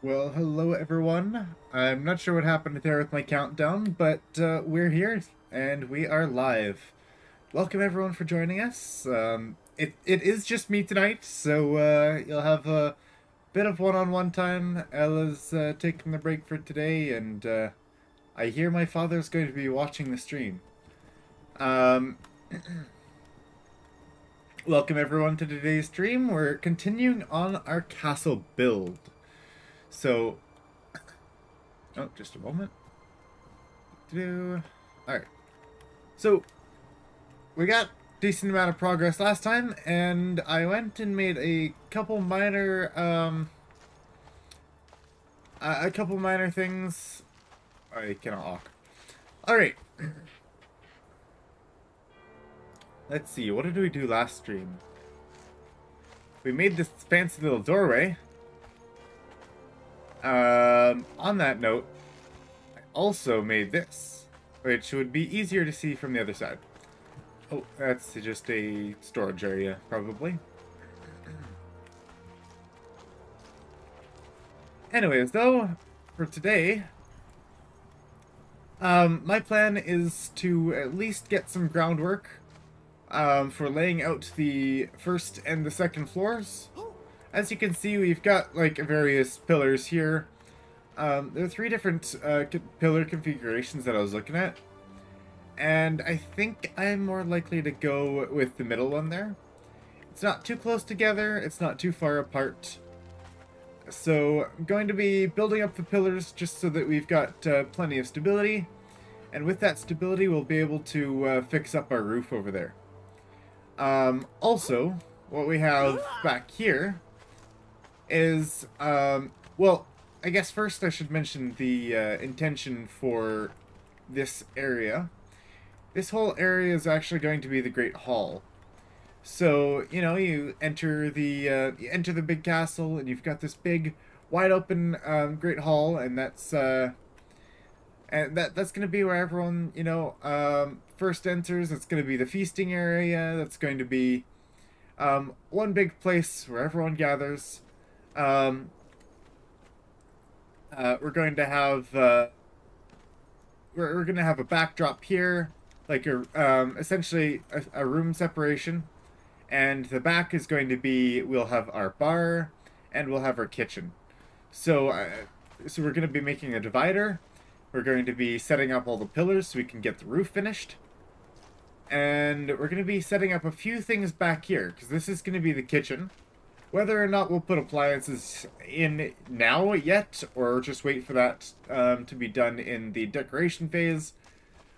Well, hello everyone. I'm not sure what happened there with my countdown, but we're here and we are live. Welcome everyone for joining us. It is just me tonight, so you'll have a bit of one-on-one time. Ella's taking the break for today, and I hear my father's going to be watching the stream. Um, Welcome everyone to today's stream. We're continuing on our castle build. So, oh, just a moment. Alright. So, we got decent amount of progress last time, and I went and made a couple minor, things. I cannot walk. Alright. Let's see, what did we do last stream? We made this fancy little doorway. On that note, I also made this, which would be easier to see from the other side. Oh, that's just a storage area, probably. Anyways, though, for today, my plan is to at least get some groundwork for laying out the first and the second floors. As you can see, we've got like various pillars here. There are three different pillar configurations that I was looking at. And I think I'm more likely to go with the middle one there. It's not too close together, it's not too far apart. So I'm going to be building up the pillars just so that we've got plenty of stability. And with that stability, we'll be able to fix up our roof over there. Also, what we have back here is, well, I guess first I should mention the intention for this area. This whole area is actually going to be the Great Hall. So, you know, you enter the big castle, and you've got this big, wide open Great Hall, and that's going to be where everyone, you know, first enters. It's going to be the feasting area. That's going to be one big place where everyone gathers. We're going to have we're going to have a backdrop here, like essentially a room separation, and the back is going to be, we'll have our bar and we'll have our kitchen. So so we're going to be making a divider. We're going to be setting up all the pillars so we can get the roof finished. And we're going to be setting up a few things back here, because this is going to be the kitchen. Whether or not we'll put appliances in now yet, or just wait for that to be done in the decoration phase,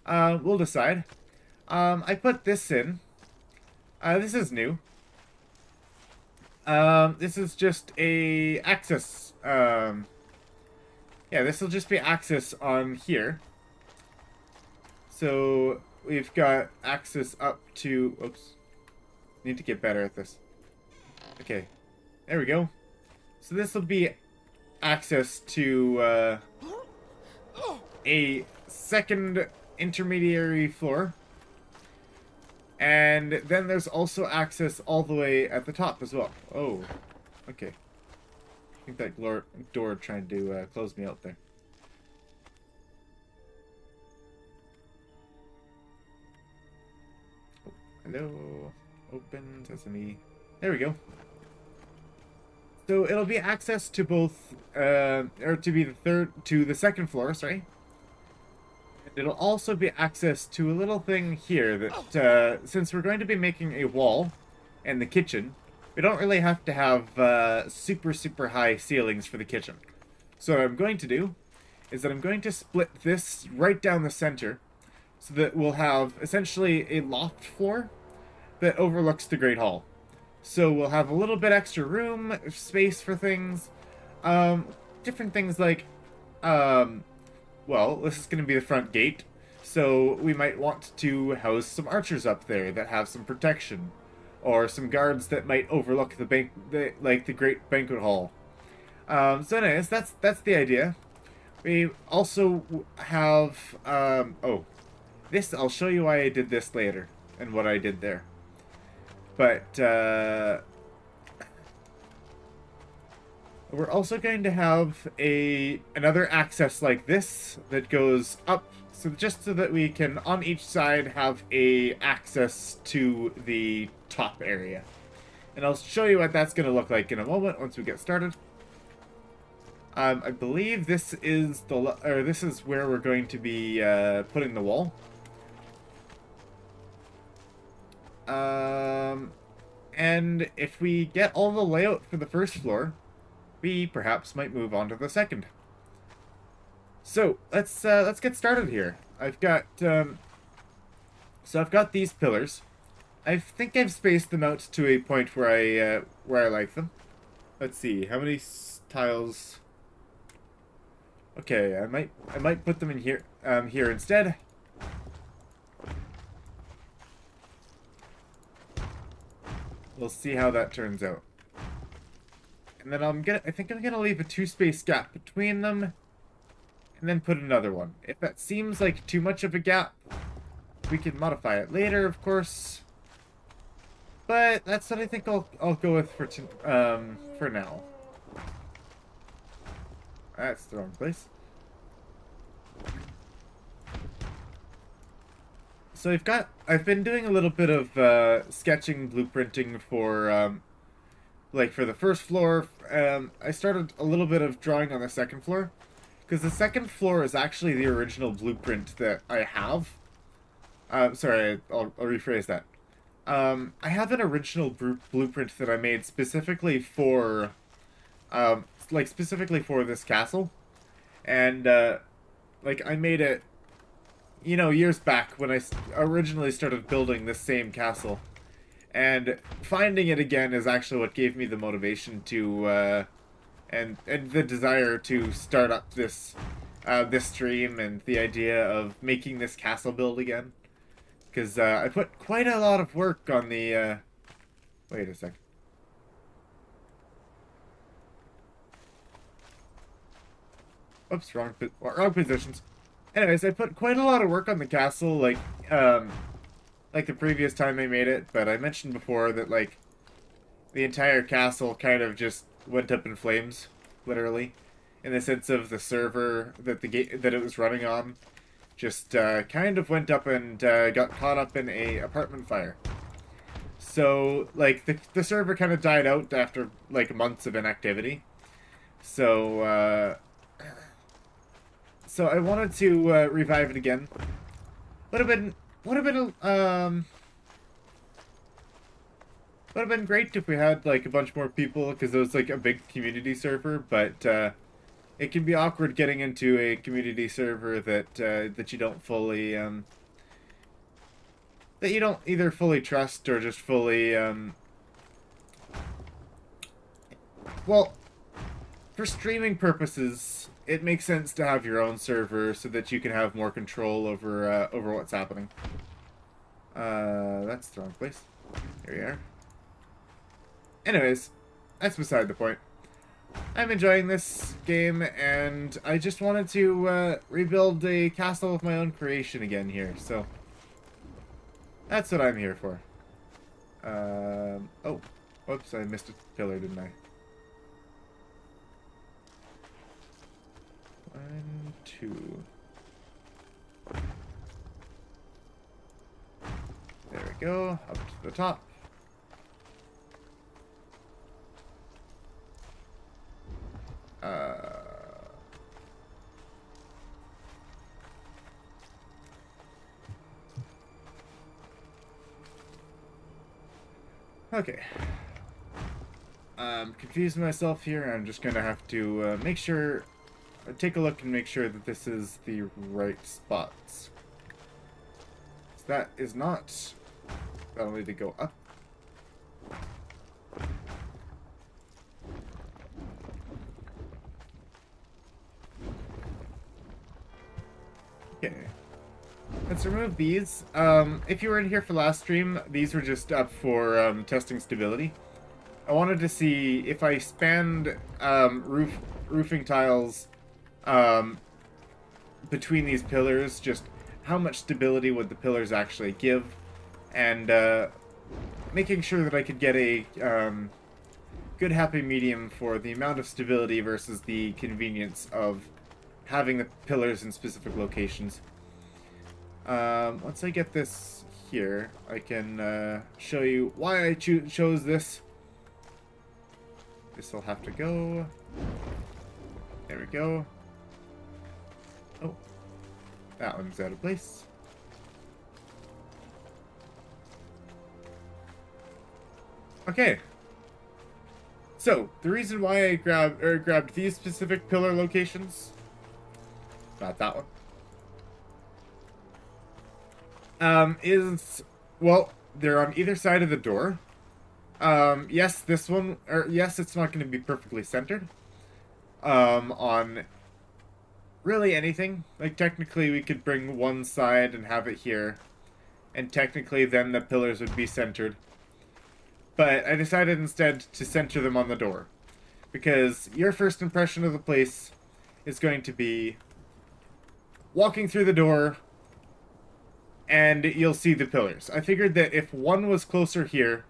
we'll decide. I put this in. This is new. This is just a access. Yeah, this will just be access on here. So we've got access up to. Oops. Need to get better at this. Okay. There we go. So this will be access to a second intermediary floor. And then there's also access all the way at the top as well. Oh, okay. I think that door trying to close me out there. Oh, hello. Open sesame. There we go. So it'll be access to both, or to be the second floor, sorry. It'll also be access to a little thing here that, since we're going to be making a wall and the kitchen, we don't really have to have super, super high ceilings for the kitchen. So what I'm going to do is that I'm going to split this right down the center so that we'll have essentially a loft floor that overlooks the Great Hall. So we'll have a little bit extra room, space for things. Different things like, well, this is going to be the front gate. So we might want to house some archers up there that have some protection. Or some guards that might overlook the great banquet hall. So anyways, that's the idea. We also have, oh, this, I'll show you why I did this later and what I did there. But, We're also going to have another access like this that goes up, so just so that we can on each side have a access to the top area. And I'll show you what that's going to look like in a moment once we get started. I believe this is this is where we're going to be putting the wall. And if we get all the layout for the first floor, we perhaps might move on to the second. So let's get started here. I've got I've got these pillars. I think I've spaced them out to a point where I like them. Let's see how many tiles. Okay, I might put them in here here instead. We'll see how that turns out. And then I think I'm gonna leave a 2-space gap between them, and then put another one. If that seems like too much of a gap, we can modify it later, of course. But that's what I think I'll go with for now. That's the wrong place. So I've been doing a little bit of sketching, blueprinting for like for the first floor. I started a little bit of drawing on the second floor, because the second floor is actually the original blueprint that I have. Sorry, I'll rephrase that. I have an original blueprint that I made specifically for, specifically for this castle, and like I made it, you know, years back when I originally started building this same castle, and finding it again is actually what gave me the motivation to, and the desire to start up this, this stream and the idea of making this castle build again. Because I put quite a lot of work on the, wait a sec. Oops, wrong positions. Anyways, I put quite a lot of work on the castle, like the previous time I made it, but I mentioned before that, like, the entire castle kind of just went up in flames, literally, in the sense of the server that that it was running on just kind of went up and got caught up in a apartment fire. So, like, the server kind of died out after, like, months of inactivity. So, so I wanted to revive it again. Would have been great if we had, like, a bunch more people, because it was, like, a big community server, but it can be awkward getting into a community server that that you don't fully that you don't either fully trust or just fully well, for streaming purposes, it makes sense to have your own server so that you can have more control over over what's happening. That's the wrong place. Here we are. Anyways, that's beside the point. I'm enjoying this game, and I just wanted to rebuild a castle of my own creation again here, so that's what I'm here for. Oh, whoops, I missed a pillar, didn't I? 1, 2. There we go, up to the top. Okay. Confusing myself here. I'm just gonna have to make sure, take a look and make sure that this is the right spots. So that is not. That'll need to go up. Okay. Let's remove these. If you were in here for last stream, these were just up for testing stability. I wanted to see if I spanned roofing tiles between these pillars, just how much stability would the pillars actually give, and making sure that I could get good happy medium for the amount of stability versus the convenience of having the pillars in specific locations. Once I get this here, I can show you why I chose this. This will have to go. There we go. Oh, that one's out of place. Okay. So, the reason why I grabbed these specific pillar locations, not that one, is, well, they're on either side of the door. Yes, this one, or yes, it's not going to be perfectly centered, on really anything. Like, technically, we could bring one side and have it here, and technically then the pillars would be centered. But I decided instead to center them on the door, because your first impression of the place is going to be walking through the door, and you'll see the pillars. I figured that if one was closer here,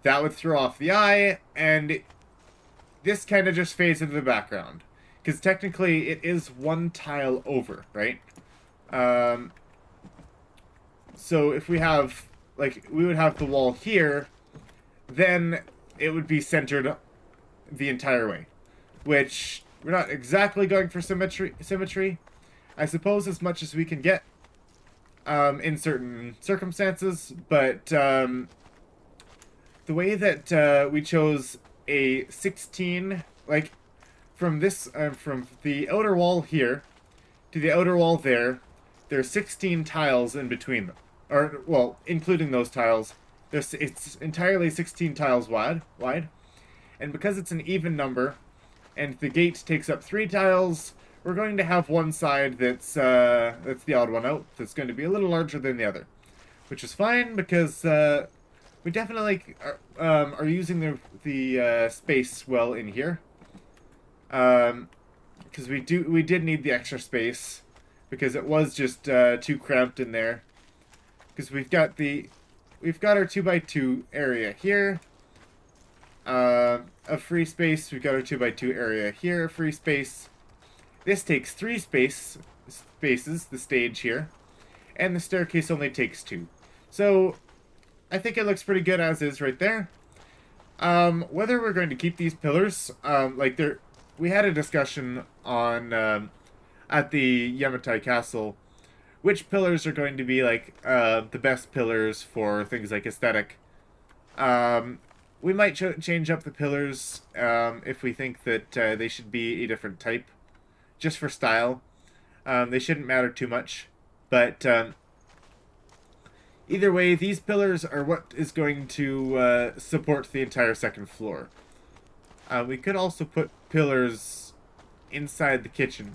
that would throw off the eye, and this kind of just fades into the background. Because technically it is one tile over, right? So if we have, like, we would have the wall here, then it would be centered the entire way. Which, we're not exactly going for symmetry. I suppose as much as we can get in certain circumstances, but the way that we chose a 16, like, from this, from the outer wall here to the outer wall there, there's 16 tiles in between them. Or, well, including those tiles. It's entirely 16 tiles wide, and because it's an even number, and the gate takes up 3 tiles, we're going to have one side that's the odd one out, that's going to be a little larger than the other, which is fine because we definitely are using the space well in here, because we did need the extra space because it was just too cramped in there, because we've got our 2x2 area here, of free space. We've got our 2x2 area here, of free space. This takes 3 spaces, the stage here, and the staircase only takes 2. So, I think it looks pretty good as is right there. Whether we're going to keep these pillars, we had a discussion on, at the Yamatai Castle, which pillars are going to be, like, the best pillars for things like aesthetic. We might change up the pillars, if we think that they should be a different type, just for style. They shouldn't matter too much, but either way, these pillars are what is going to support the entire second floor. We could also put pillars inside the kitchen,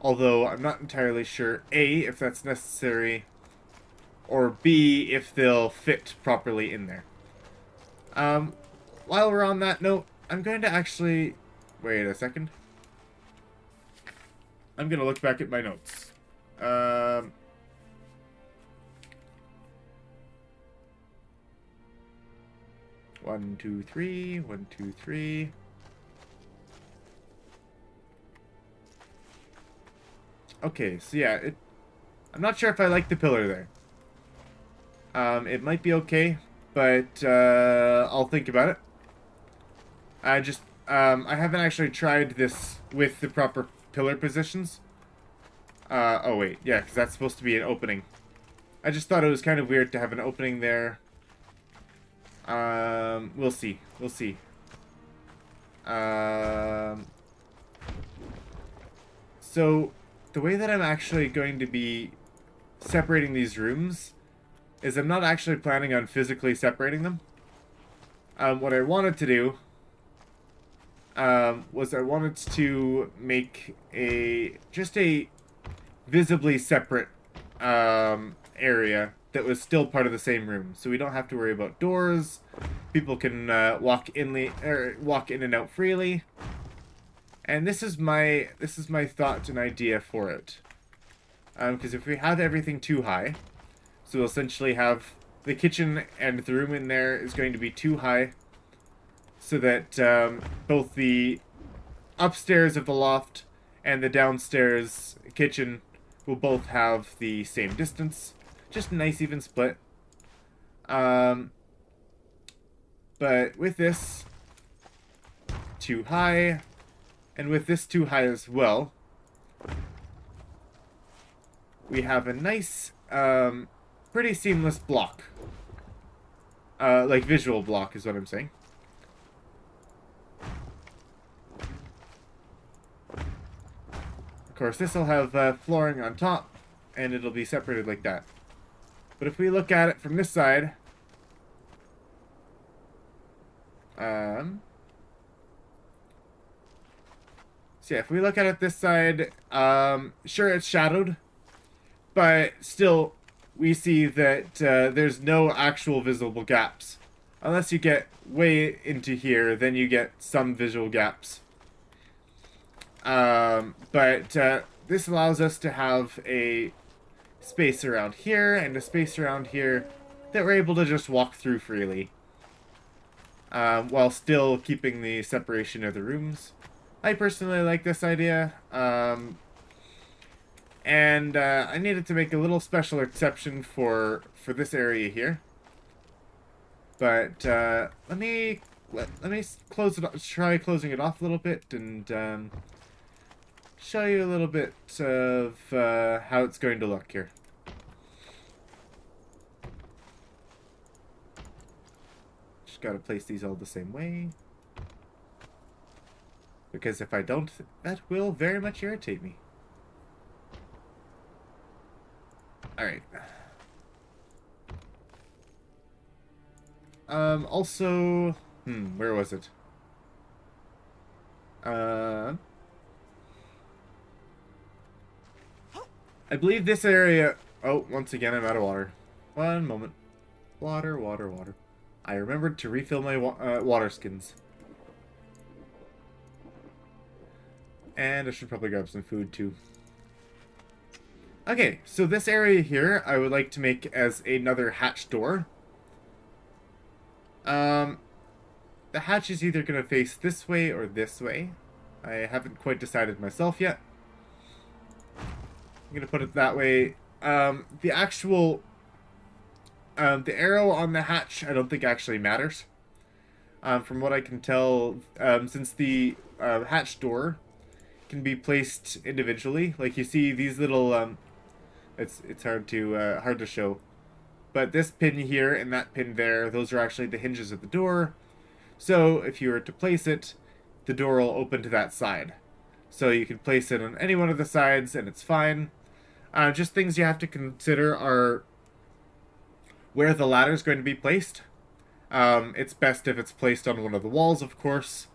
although I'm not entirely sure, A, if that's necessary, or B, if they'll fit properly in there. While we're on that note, I'm going to actually... Wait a second. I'm going to look back at my notes. 1, 2, 3, 1, 2, 3. Okay, so yeah, I'm not sure if I like the pillar there. It might be okay, but I'll think about it. I haven't actually tried this with the proper pillar positions. Oh wait, yeah, because that's supposed to be an opening. I just thought it was kind of weird to have an opening there. We'll see. We'll see. So, the way that I'm actually going to be separating these rooms is I'm not actually planning on physically separating them. What I wanted to do was I wanted to make just a visibly separate area that was still part of the same room, so we don't have to worry about doors. People can walk in and out freely. And this is my thought and idea for it. Because if we have everything too high, so we'll essentially have the kitchen and the room in there is going to be too high. so that both the upstairs of the loft and the downstairs kitchen will both have the same distance. Just a nice even split. But with this too high, and with this too high as well, we have a nice, pretty seamless block. Like visual block is what I'm saying. Of course, this will have flooring on top, and it'll be separated like that. But if we look at it from this side, so yeah, if we look at it this side, sure, it's shadowed, but still, we see that there's no actual visible gaps. Unless you get way into here, then you get some visual gaps. But this allows us to have a space around here and a space around here that we're able to just walk through freely, while still keeping the separation of the rooms. I personally like this idea, and I needed to make a little special exception for this area here. But let me close it. Try closing it off a little bit and show you a little bit of how it's going to look here. Just gotta place these all the same way, because if I don't, that will very much irritate me. Alright. Also, where was it? I believe this area... Oh, once again, I'm out of water. One moment. Water, water, water. I remembered to refill my water skins. And I should probably grab some food, too. Okay, so this area here, I would like to make as another hatch door. The hatch is either going to face this way or this way. I haven't quite decided myself yet. I'm going to put it that way. The actual... the arrow on the hatch, I don't think actually matters. From what I can tell, since the hatch door can be placed individually. Like you see these little... it's hard to show. But this pin here and that pin there, those are actually the hinges of the door. So if you were to place it, the door will open to that side. So you can place it on any one of the sides and it's fine. Just things you have to consider are where the ladder is going to be placed. It's best if it's placed on one of the walls, of course.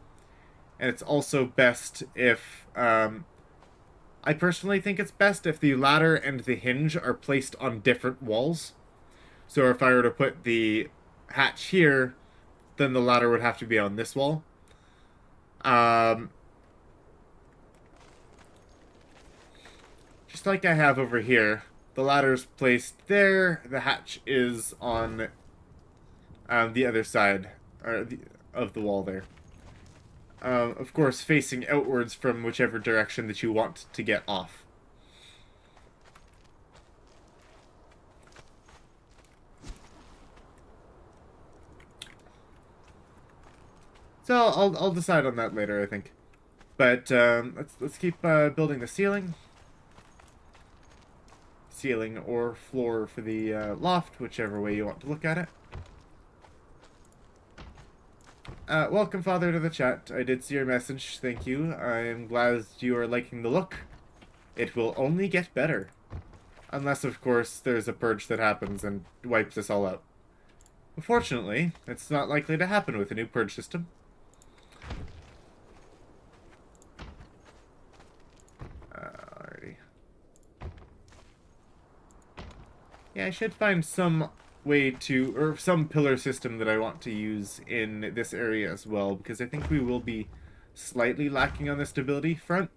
And it's also best if... I personally think it's best if the ladder and the hinge are placed on different walls. So if I were to put the hatch here, then the ladder would have to be on this wall. Just like I have over here, the ladder's placed there, the hatch is on the other side of the wall there. Of course, facing outwards from whichever direction that you want to get off. So I'll decide on that later, I think. But let's keep building the ceiling. Ceiling or floor for the loft, whichever way you want to look at it. Welcome, Father, to the chat. I did see your message. Thank you. I am glad you are liking the look. It will only get better. Unless, of course, there's a purge that happens and wipes us all out. Unfortunately, it's not likely to happen with a new purge system. Alrighty. Yeah, I should find some way to, or some pillar system that I want to use in this area as well, because I think we will be slightly lacking on the stability front.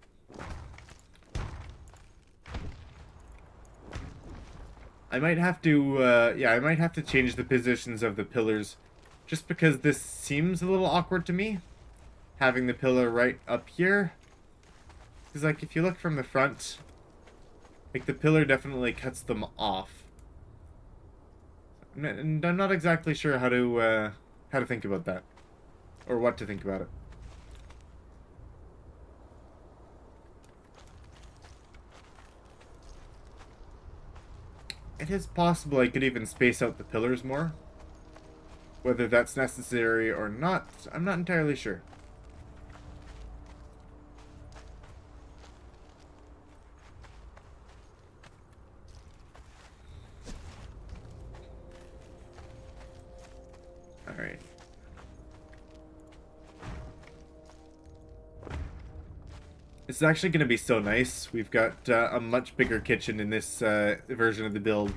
I might have to, yeah, I might have to change the positions of the pillars just because this seems a little awkward to me, having the pillar right up here. Because, like, if you look from the front, like, the pillar definitely cuts them off. And I'm not exactly sure how to think about that. Or what to think about it. It is possible I could even space out the pillars more. Whether that's necessary or not, I'm not entirely sure. Alright. This is actually going to be so nice. We've got a much bigger kitchen in this version of the build.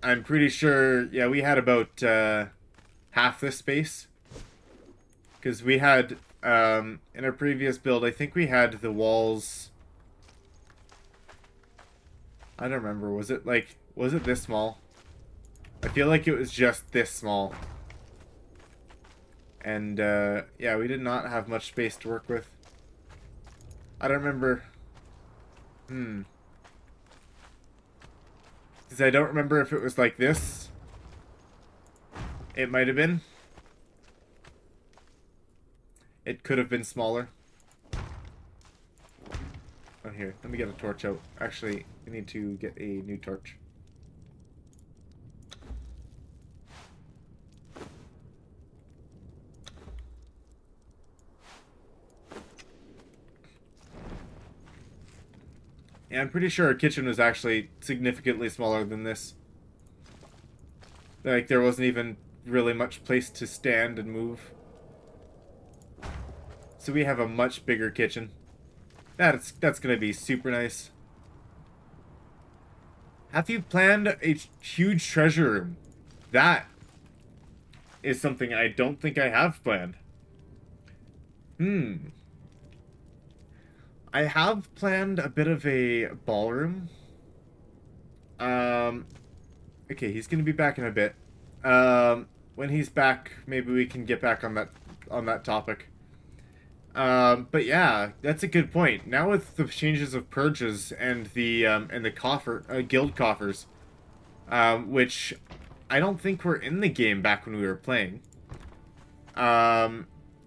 I'm pretty sure, yeah, we had about half this space. Because we had, in our previous build, I think we had the walls... I don't remember, was it this small? I feel like it was just this small. And, yeah, we did not have much space to work with. I don't remember. Because I don't remember if it was like this. It might have been. It could have been smaller. Oh, here. Let me get a torch out. Actually, we need to get a new torch. Yeah, I'm pretty sure our kitchen was actually significantly smaller than this. Like, there wasn't even really much place to stand and move. So we have a much bigger kitchen. That's gonna be super nice. Have you planned a huge treasure room? That is something I don't think I have planned. I have planned a bit of a ballroom. Okay, he's gonna be back in a bit. When he's back, maybe we can get back on that topic. But yeah, that's a good point. Now with the changes of purges and the guild coffers, which I don't think were in the game back when we were playing.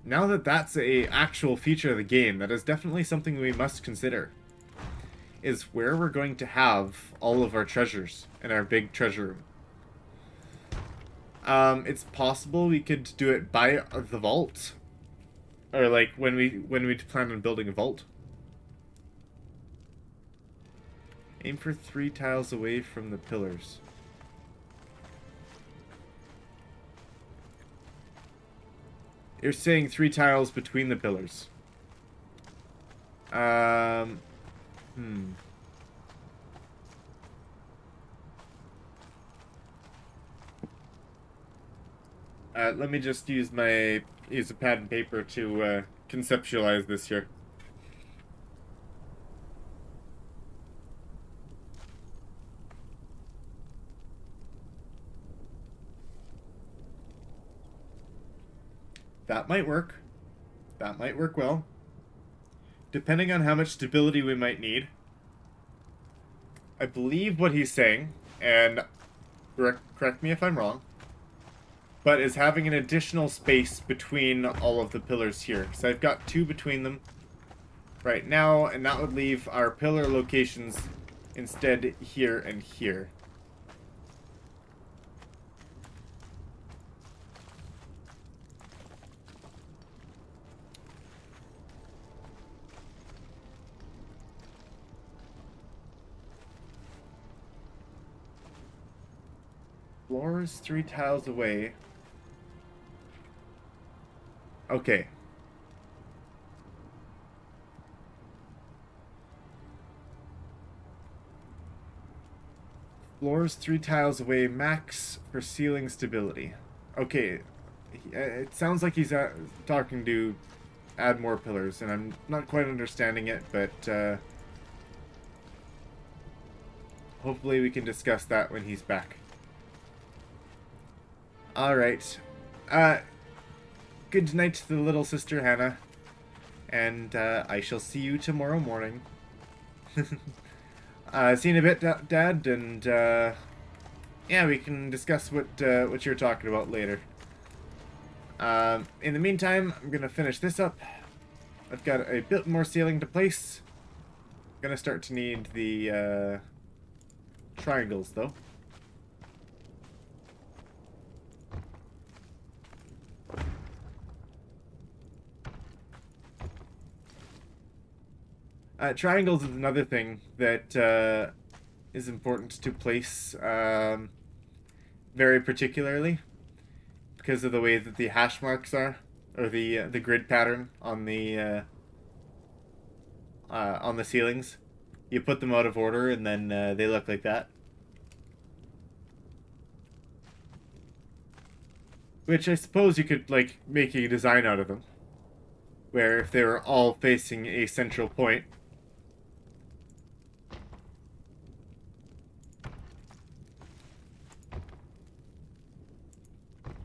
Now that that's a actual feature of the game, that is definitely something we must consider. Is where we're going to have all of our treasures in our big treasure room. It's possible we could do it by the vault. Or like when we plan on building a vault. Aim for 3 tiles away from the pillars. You're saying 3 tiles between the pillars. Let me just use a pad and paper to conceptualize this here. That might work. That might work well. Depending on how much stability we might need. I believe what he's saying, and correct me if I'm wrong, but is having an additional space between all of the pillars here. Because I've got 2 between them right now, and that would leave our pillar locations instead here and here. Floors 3 tiles away. Okay. Floors 3 tiles away, max for ceiling stability. Okay. It sounds like he's talking to add more pillars, and I'm not quite understanding it, but hopefully we can discuss that when he's back. Alright. Uh, Good night to the little sister Hannah. And I shall see you tomorrow morning. See you in a bit, Dad, and yeah, we can discuss what you're talking about later. In the meantime, I'm gonna finish this up. I've got a bit more ceiling to place. Gonna start to need the triangles though. Triangles is another thing that is important to place very particularly because of the way that the hash marks are, or the grid pattern on the ceilings. You put them out of order, and then they look like that. Which I suppose you could like make a design out of them, where if they were all facing a central point.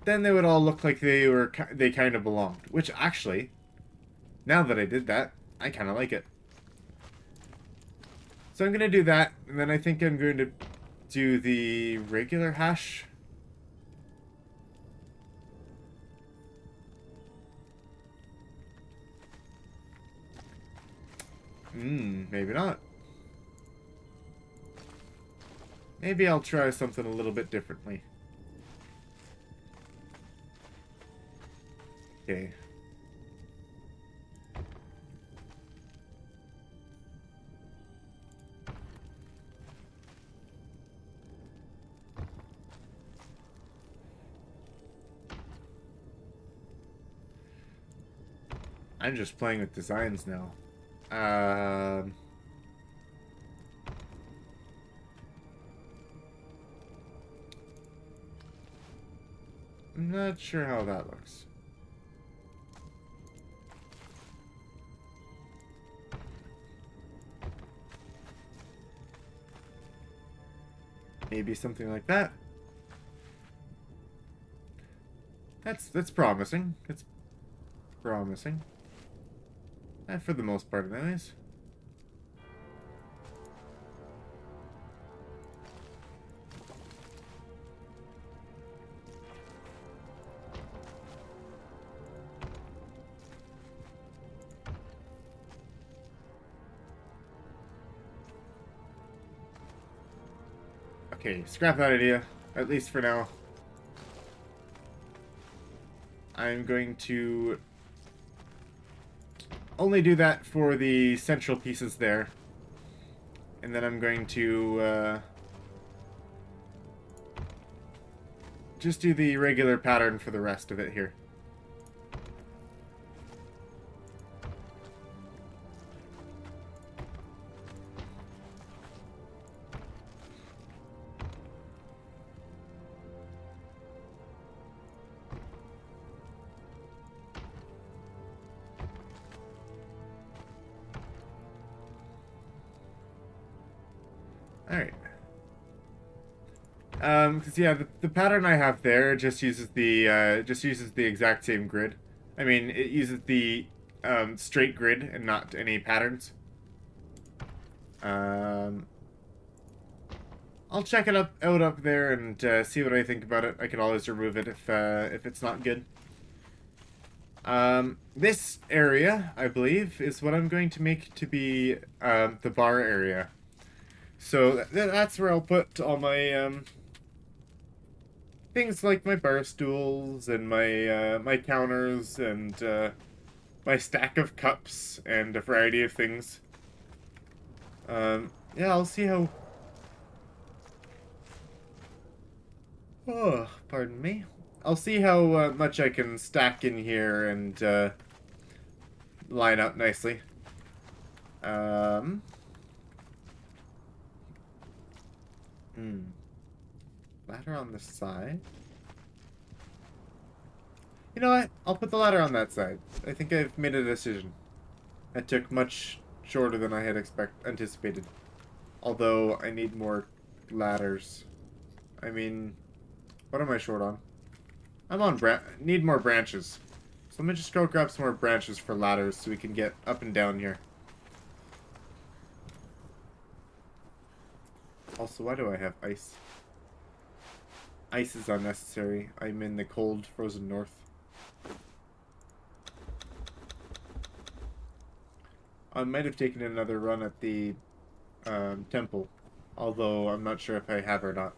Then they would all look like they kind of belonged. Which actually, now that I did that, I kind of like it. So I'm gonna do that, and then I think I'm going to do the regular hash. Maybe not. Maybe I'll try something a little bit differently. Okay. I'm just playing with designs now. I'm not sure how that looks. Maybe something like that. That's promising. It's promising. For the most part, anyways. Okay, scrap that idea, at least for now. I'm going to only do that for the central pieces there. And then I'm going to just do the regular pattern for the rest of it here. Alright. Cause yeah, the pattern I have there just uses the exact same grid. I mean, it uses the straight grid and not any patterns. I'll check it out up there and see what I think about it. I can always remove it if it's not good. This area, I believe, is what I'm going to make to be the bar area. So that's where I'll put all my things like my bar stools and my my counters and my stack of cups and a variety of things. Yeah, I'll see how. Oh, pardon me. I'll see how much I can stack in here and line up nicely. Ladder on the side. You know what? I'll put the ladder on that side. I think I've made a decision. That took much shorter than I had anticipated. Although I need more ladders. I mean, what am I short on? I'm on need more branches. So let me just go grab some more branches for ladders so we can get up and down here. Also, why do I have ice? Ice is unnecessary. I'm in the cold, frozen north. I might have taken another run at the temple, although I'm not sure if I have or not.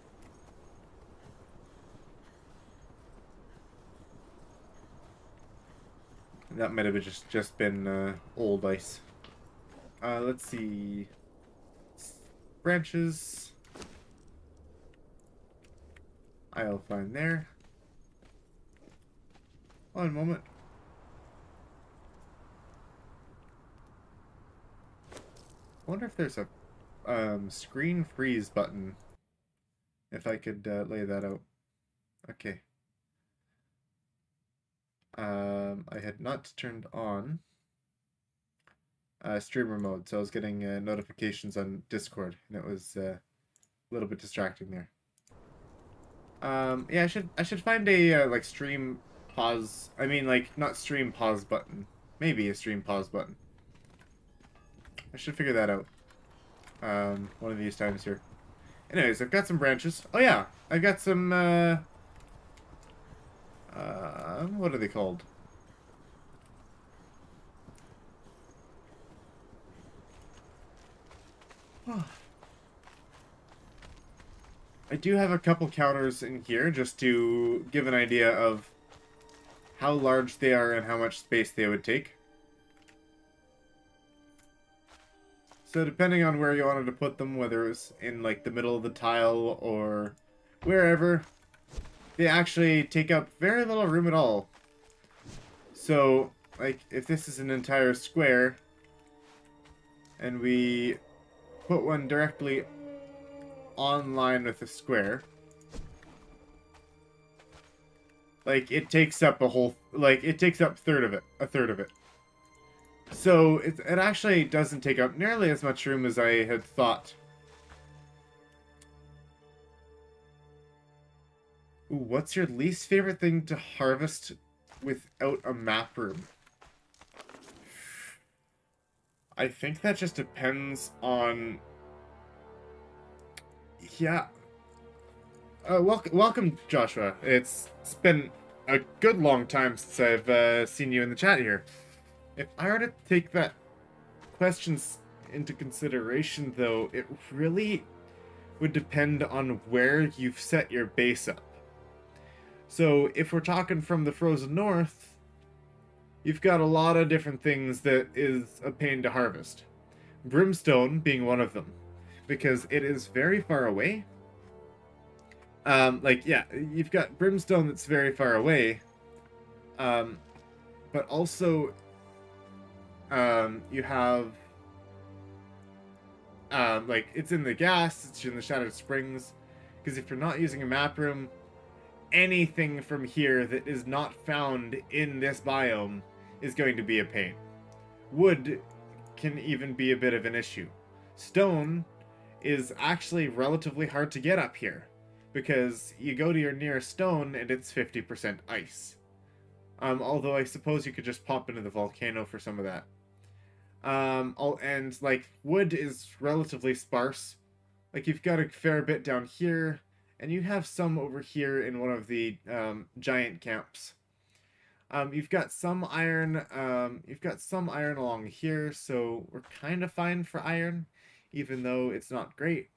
That might have just been old ice. Let's see. Branches. I'll find there. One moment. I wonder if there's a screen freeze button. If I could lay that out. Okay. I had not turned on streamer mode, so I was getting notifications on Discord, and it was a little bit distracting there. Yeah, I should find a like stream pause. I mean, like not stream pause button. Maybe a stream pause button. I should figure that out. One of these times here. Anyways, I've got some branches. Oh yeah, I've got some. What are they called? I do have a couple counters in here just to give an idea of how large they are and how much space they would take. So depending on where you wanted to put them, whether it was in like the middle of the tile or wherever, they actually take up very little room at all. So, like, if this is an entire square, and we put one directly on line with the square, like, it takes up it takes up a third of it. So, it actually doesn't take up nearly as much room as I had thought. Ooh, what's your least favorite thing to harvest without a map room? I think that just depends on... Yeah. Welcome, Joshua. It's been a good long time since I've seen you in the chat here. If I were to take that questions into consideration, though, it really would depend on where you've set your base up. So, if we're talking from the frozen north, you've got a lot of different things that is a pain to harvest. Brimstone being one of them, because it is very far away. Like, yeah, you've got brimstone that's very far away. But also, you have, like, it's in the gas, it's in the Shattered Springs, because if you're not using a map room, anything from here that is not found in this biome is going to be a pain. Wood can even be a bit of an issue. Stone is actually relatively hard to get up here, because you go to your nearest stone and it's 50% ice. Although I suppose you could just pop into the volcano for some of that. And like wood is relatively sparse. Like you've got a fair bit down here, and you have some over here in one of the giant camps. You've got some iron. You've got some iron along here, so we're kind of fine for iron, even though it's not great.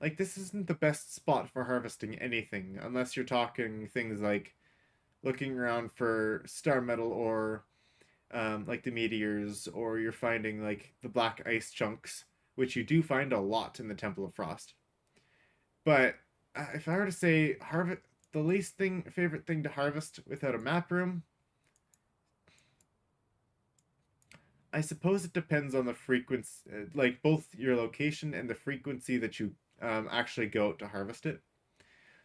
Like this isn't the best spot for harvesting anything, unless you're talking things like looking around for star metal or like the meteors, or you're finding like the black ice chunks, which you do find a lot in the Temple of Frost. But if I were to say the least favorite thing to harvest without a map room, I suppose it depends on the frequency, like both your location and the frequency that you actually go out to harvest it.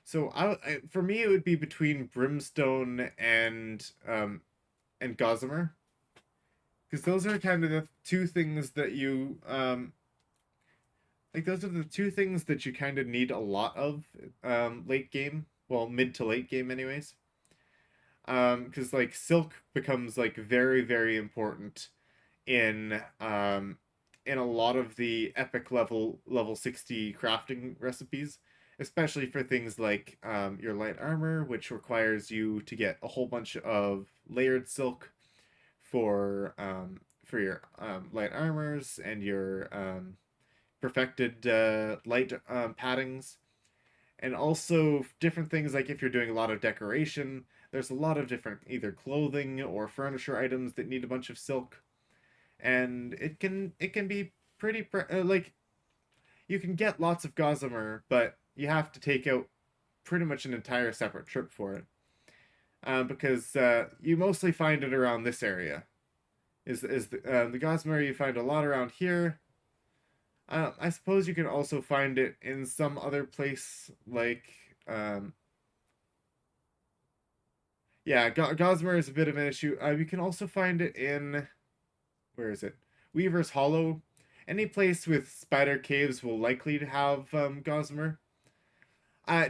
So for me, it would be between brimstone and gossamer, because those are kind of the two things that you like. Those are the two things that you kind of need a lot of late game. Well, mid to late game, anyways. because like silk becomes like very, very important in a lot of the epic level 60 crafting recipes, especially for things like your light armor, which requires you to get a whole bunch of layered silk for your light armors and your perfected light paddings, and also different things like if you're doing a lot of decoration, there's a lot of different either clothing or furniture items that need a bunch of silk, and it can be pretty like you can get lots of gossamer, but you have to take out pretty much an entire separate trip for it, because you mostly find it around this area. Is the gossamer you find a lot around here. I suppose you can also find it in some other place, like yeah, gossamer is a bit of an issue. You can also find it in, where is it? Weaver's Hollow. Any place with spider caves will likely have gossamer.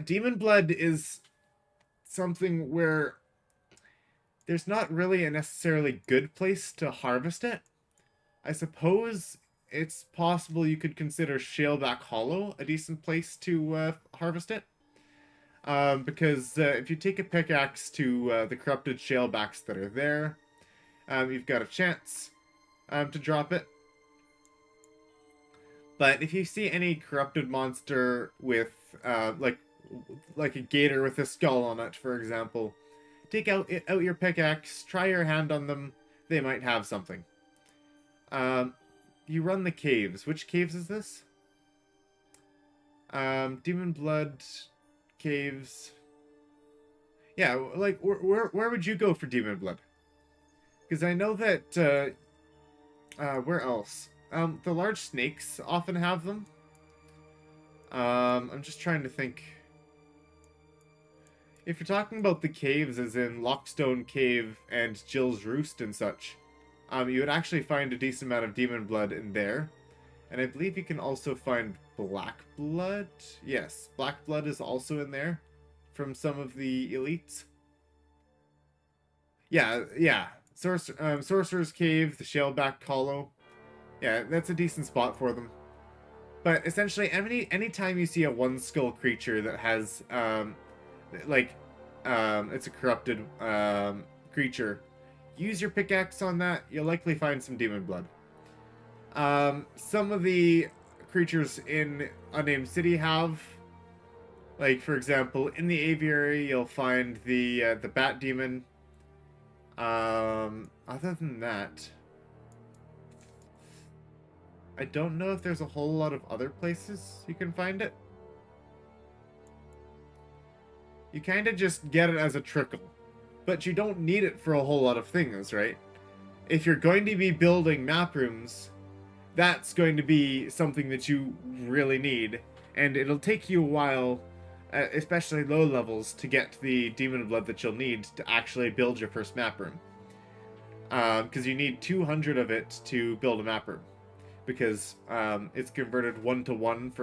Demon blood is something where there's not really a necessarily good place to harvest it. I suppose it's possible you could consider Shaleback Hollow a decent place to harvest it. Because if you take a pickaxe to the corrupted shalebacks that are there, you've got a chance to drop it. But if you see any corrupted monster with like a gator with a skull on it, for example, take out your pickaxe, try your hand on them. They might have something. You run the caves. Which caves is this? Demon Blood caves. Yeah, like where would you go for Demon Blood? Because I know that where else? The large snakes often have them. I'm just trying to think. If you're talking about the caves, as in Lockstone Cave and Jill's Roost and such, you would actually find a decent amount of demon blood in there. And I believe you can also find black blood. Yes, black blood is also in there from some of the elites. Yeah. Sorcerer's Cave, the Shaleback Hollow. Yeah, that's a decent spot for them. But essentially, anytime you see a one skull creature that has it's a corrupted creature, use your pickaxe on that. You'll likely find some demon blood. Some of the creatures in Unnamed City have, like for example, in the aviary you'll find the bat demon. Other than that, I don't know if there's a whole lot of other places you can find it. You kind of just get it as a trickle, but you don't need it for a whole lot of things, right? If you're going to be building map rooms, that's going to be something that you really need, and it'll take you a while, especially low levels, to get the demon blood that you'll need to actually build your first map room. Because you need 200 of it to build a map room. Because it's converted 1-to-1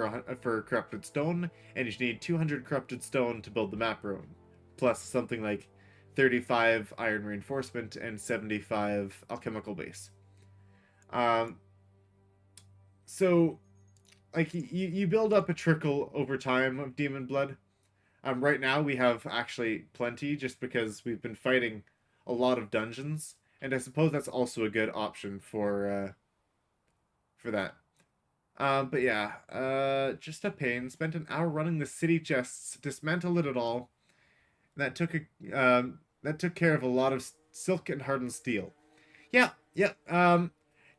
for corrupted stone, and you need 200 corrupted stone to build the map room, plus something like 35 iron reinforcement and 75 alchemical base. So, like, you build up a trickle over time of demon blood. Right now we have actually plenty, just because we've been fighting a lot of dungeons, and I suppose that's also a good option for that. But yeah, just a pain. Spent an hour running the city chests, dismantled it all. That took care of a lot of silk and hardened steel. Yeah.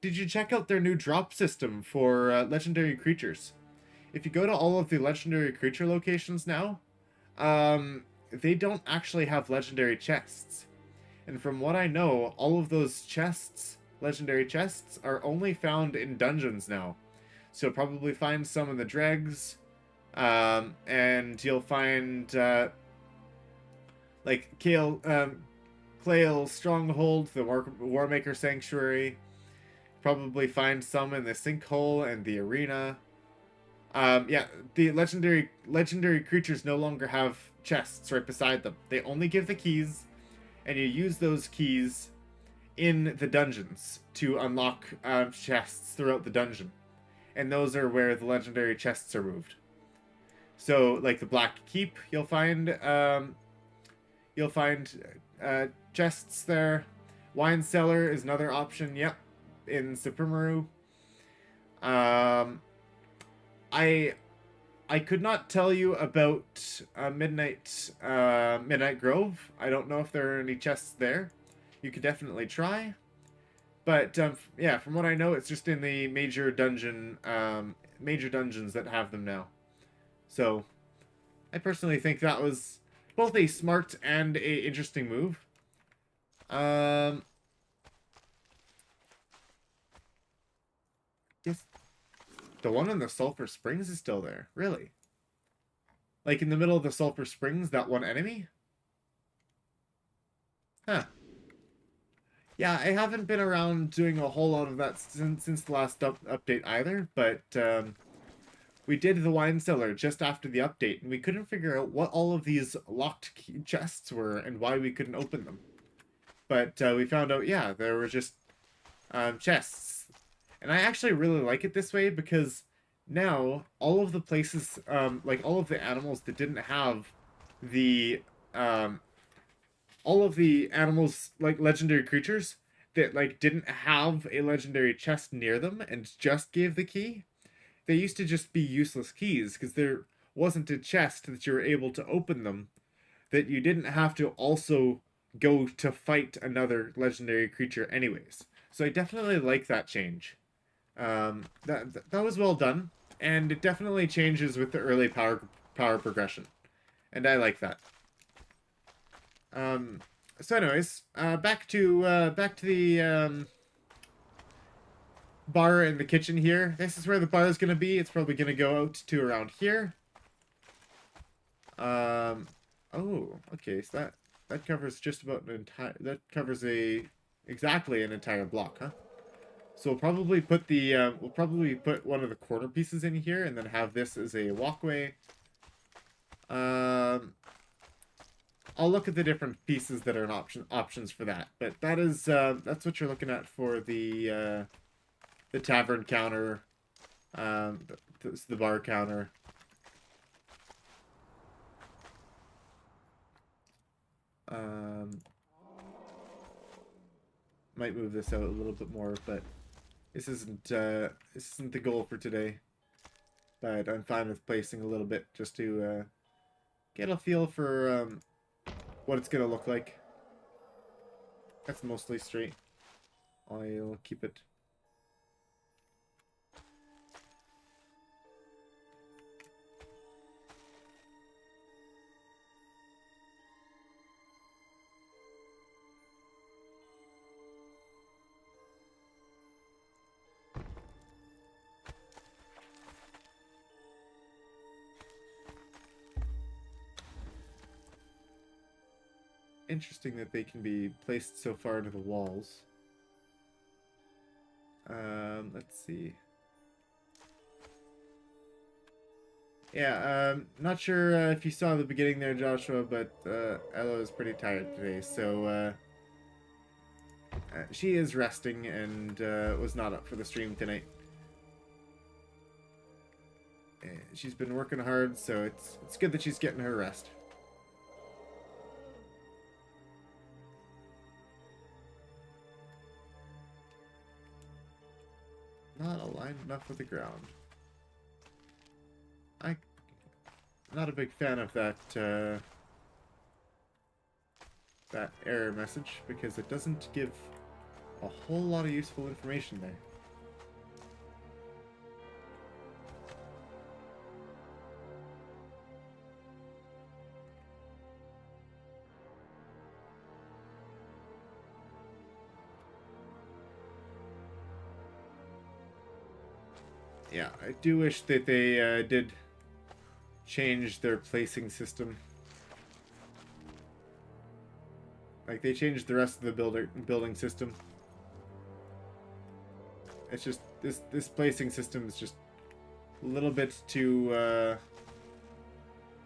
Did you check out their new drop system for legendary creatures? If you go to all of the legendary creature locations now, they don't actually have legendary chests. And from what I know, all of those chests, legendary chests, are only found in dungeons now. So you'll probably find some in the dregs, and you'll find like Clayle Stronghold, the Warmaker Sanctuary. Probably find some in the Sinkhole and the Arena. Yeah, the legendary creatures no longer have chests right beside them. They only give the keys, and you use those keys in the dungeons to unlock chests throughout the dungeon. And those are where the legendary chests are moved. So, like the Black Keep, you'll find chests there. Wine Cellar is another option. Yep, in Supremaru. I could not tell you about Midnight Grove. I don't know if there are any chests there. You could definitely try. But yeah, from what I know, it's just in the major dungeons that have them now. So I personally think that was both a smart and a interesting move. Yes, the one in the Sulphur Springs is still there. Really? Like in the middle of the Sulphur Springs, that one enemy? Huh. Yeah, I haven't been around doing a whole lot of that since the last update either, but we did the wine cellar just after the update, and we couldn't figure out what all of these locked chests were and why we couldn't open them. But we found out, yeah, there were just chests. And I actually really like it this way because now all of the places, like all of the animals that didn't have the all of the animals, like legendary creatures that like didn't have a legendary chest near them and just gave the key, they used to just be useless keys because there wasn't a chest that you were able to open them, that you didn't have to also go to fight another legendary creature anyways. So I definitely like that change. That was well done, and it definitely changes with the early power progression, and I like that. So anyways, back to the bar in the kitchen here. This is where the bar is gonna be. It's probably gonna go out to around here. Oh, okay. So that covers just about an entire. That covers exactly an entire block, huh? So we'll probably put one of the corner pieces in here, and then have this as a walkway. I'll look at the different pieces that are options for that, but that's what you're looking at for the tavern counter, the bar counter. Might move this out a little bit more, but this isn't the goal for today. But I'm fine with placing a little bit just to get a feel for what it's gonna look like. That's mostly straight. I'll keep it. Interesting that they can be placed so far to the walls. Let's see. Yeah, not sure if you saw the beginning there, Joshua, but Ella is pretty tired today, so she is resting and was not up for the stream tonight. She's been working hard, so it's good that she's getting her rest. Not aligned enough with the ground. I'm not a big fan of that that error message because it doesn't give a whole lot of useful information there. Yeah, I do wish that they did change their placing system. Like, they changed the rest of the building system. It's just, this placing system is just a little bit too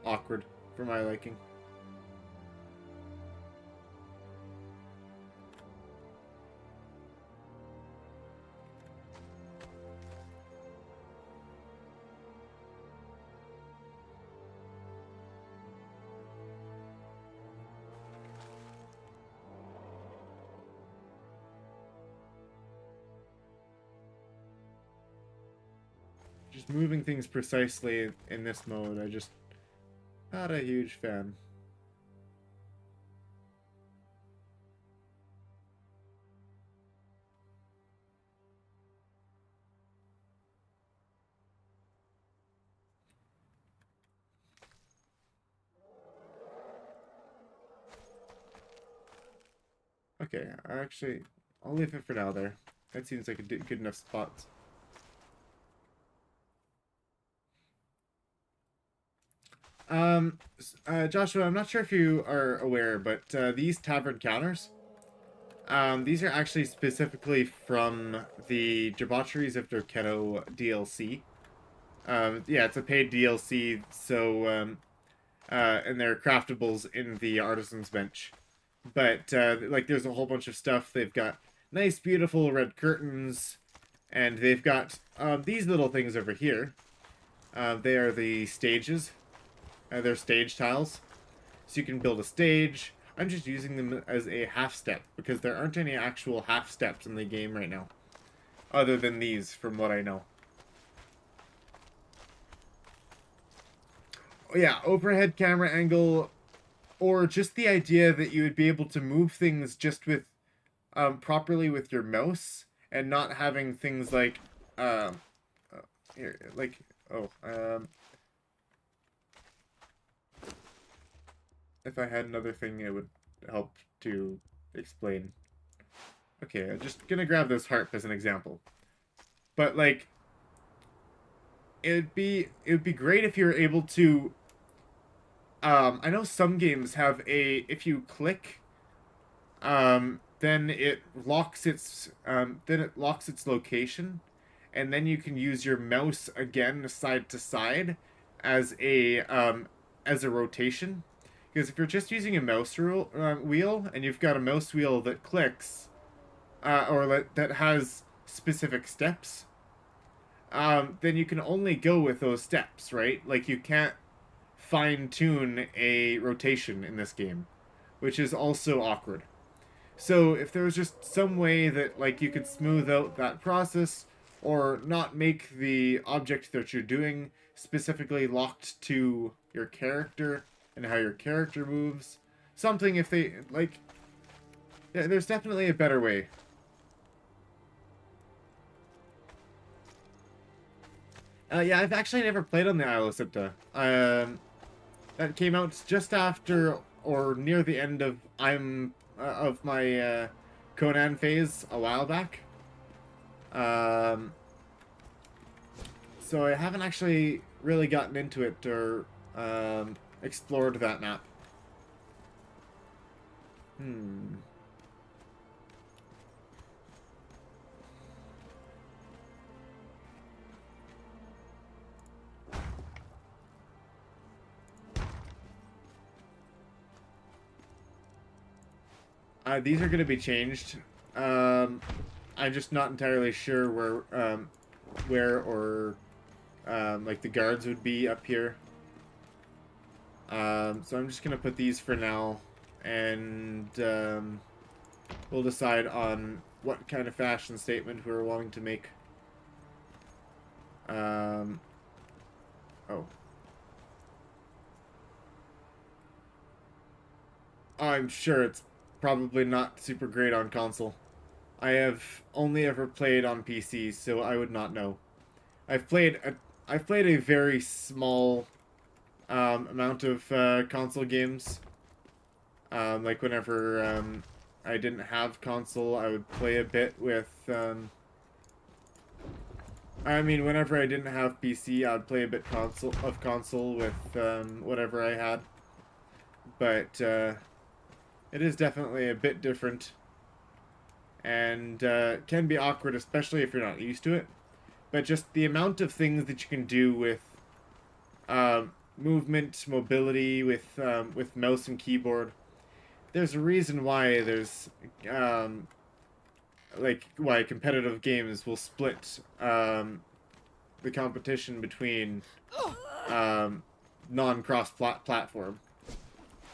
awkward for my liking. just moving things precisely in this mode, I just not a huge fan. Okay, I'll leave it for now there. That seems like a good enough spot. Joshua, I'm not sure if you are aware, but these tavern counters, these are actually specifically from the Debaucheries of Dorketto DLC. Yeah, it's a paid DLC, so, and they're craftables in the Artisan's Bench. But, like, there's a whole bunch of stuff. They've got nice, beautiful red curtains, and they've got, these little things over here. They are the stages. They're stage tiles. So you can build a stage. I'm just using them as a half step, because there aren't any actual half steps in the game right now. Other than these, from what I know. Yeah, overhead camera angle, or just the idea that you would be able to move things just with properly with your mouse and not having things like here, like if I had another thing it would help to explain. Okay, I'm just gonna grab this harp as an example. But like it would be great if you're able to I know some games have if you click, then it locks its location, and then you can use your mouse again side to side as a rotation. Because if you're just using a mouse wheel and you've got a mouse wheel that clicks, or that has specific steps, then you can only go with those steps, right? Like you can't fine-tune a rotation in this game, which is also awkward. So if there was just some way that like you could smooth out that process or not make the object that you're doing specifically locked to your character and how your character moves, something if they like there's definitely a better way. Yeah, I've actually never played on the Isle of Sipta. That came out just after or near the end of my Conan phase a while back. So I haven't actually really gotten into it or explored that map. These are going to be changed. I'm just not entirely sure where or like the guards would be up here. So I'm just going to put these for now, and we'll decide on what kind of fashion statement we're wanting to make. Oh. I'm sure it's probably not super great on console. I have only ever played on PC, so I would not know. I've played a very small amount of console games. Like whenever I didn't have console, I would play a bit with. I mean, whenever I didn't have PC, I'd play a bit console with whatever I had. But it is definitely a bit different, and can be awkward, especially if you're not used to it. But just the amount of things that you can do with movement, mobility, with mouse and keyboard. There's a reason why there's like why competitive games will split the competition between non-cross platform.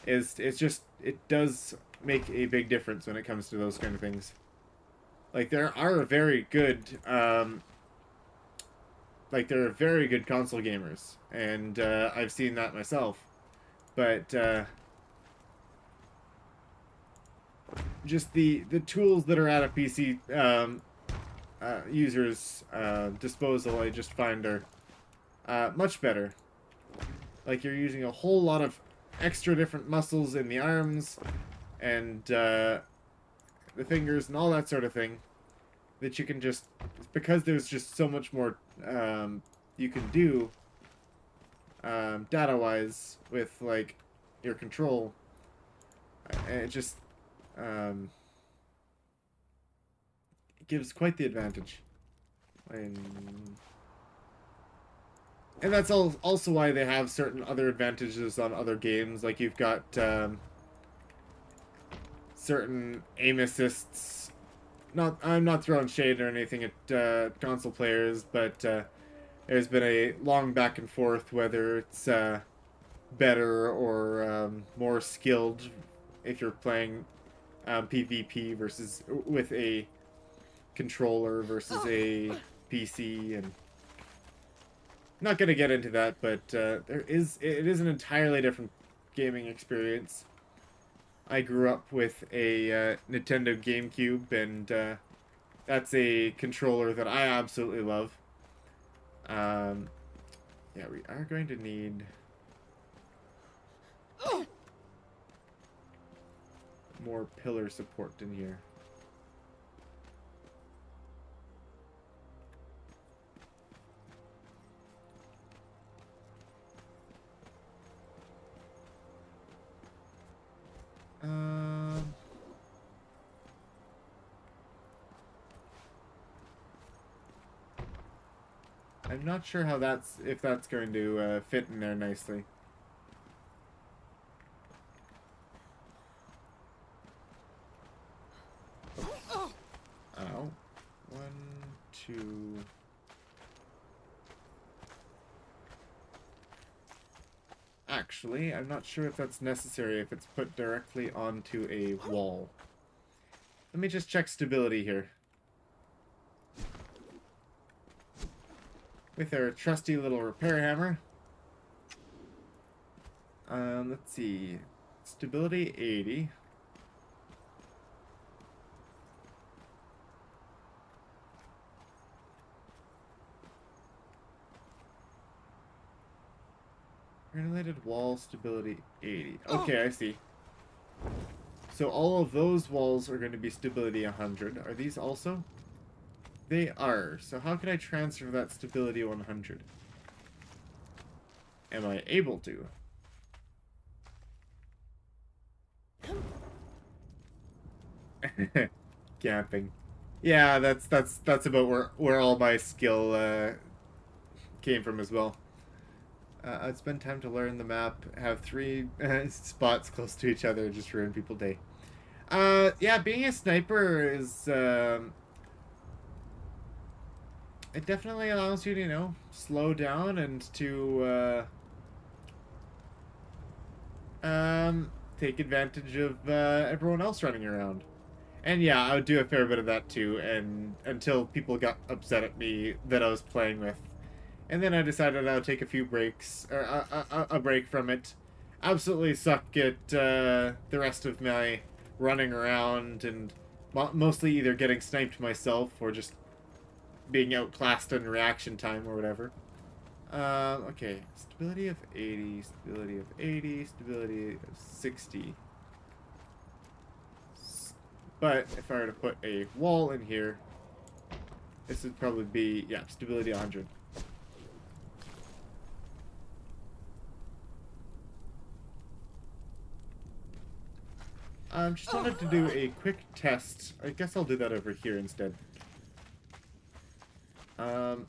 It's just it does make a big difference when it comes to those kind of things. Like there are very good like they're very good console gamers, and I've seen that myself. But just the tools that are at a PC user's disposal, I just find are much better. Like you're using a whole lot of extra different muscles in the arms and the fingers and all that sort of thing that you can just, because there's just so much more you can do data-wise with like your control. It just it gives quite the advantage. And that's also why they have certain other advantages on other games. Like you've got certain aim assists. I'm not throwing shade or anything at console players, but there's been a long back and forth whether it's better or more skilled if you're playing PvP versus with a controller versus a PC. And not going to get into that, but it is an entirely different gaming experience. I grew up with a Nintendo GameCube, and that's a controller that I absolutely love. Yeah, we are going to need more pillar support in here. I'm not sure how if that's going to fit in there nicely. Ow. 1, 2. Actually, I'm not sure if that's necessary if it's put directly onto a wall. Let me just check stability here. With our trusty little repair hammer. Let's see. Stability 80. Granulated wall stability 80. Okay, I see. So all of those walls are going to be stability 100. Are these also? They are. So how can I transfer that stability 100? Am I able to? Camping. Yeah, that's about where all my skill came from as well. I'd spend time to learn the map, have 3 spots close to each other, just ruin people's day. Yeah, being a sniper is it definitely allows you to, you know, slow down and to take advantage of everyone else running around. And yeah, I would do a fair bit of that too, and until people got upset at me that I was playing with. And then I decided I would take a few breaks, or a break from it. Absolutely suck at the rest of my running around and mostly either getting sniped myself or just being outclassed in reaction time or whatever. Okay, stability of 80, stability of 80, stability of 60. But if I were to put a wall in here, this would probably be, yeah, stability 100. Just wanted to do a quick test. I guess I'll do that over here instead.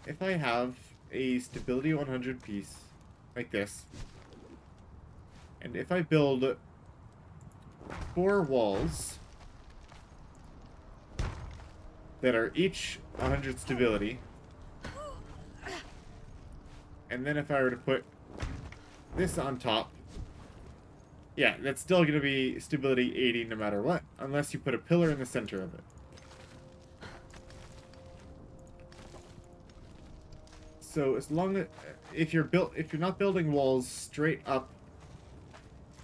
If I have a stability 100 piece, like this, and if I build 4 walls that are each 100 stability, and then if I were to put this on top, yeah, that's still going to be stability 80 no matter what, unless you put a pillar in the center of it. So as long as if you're not building walls straight up,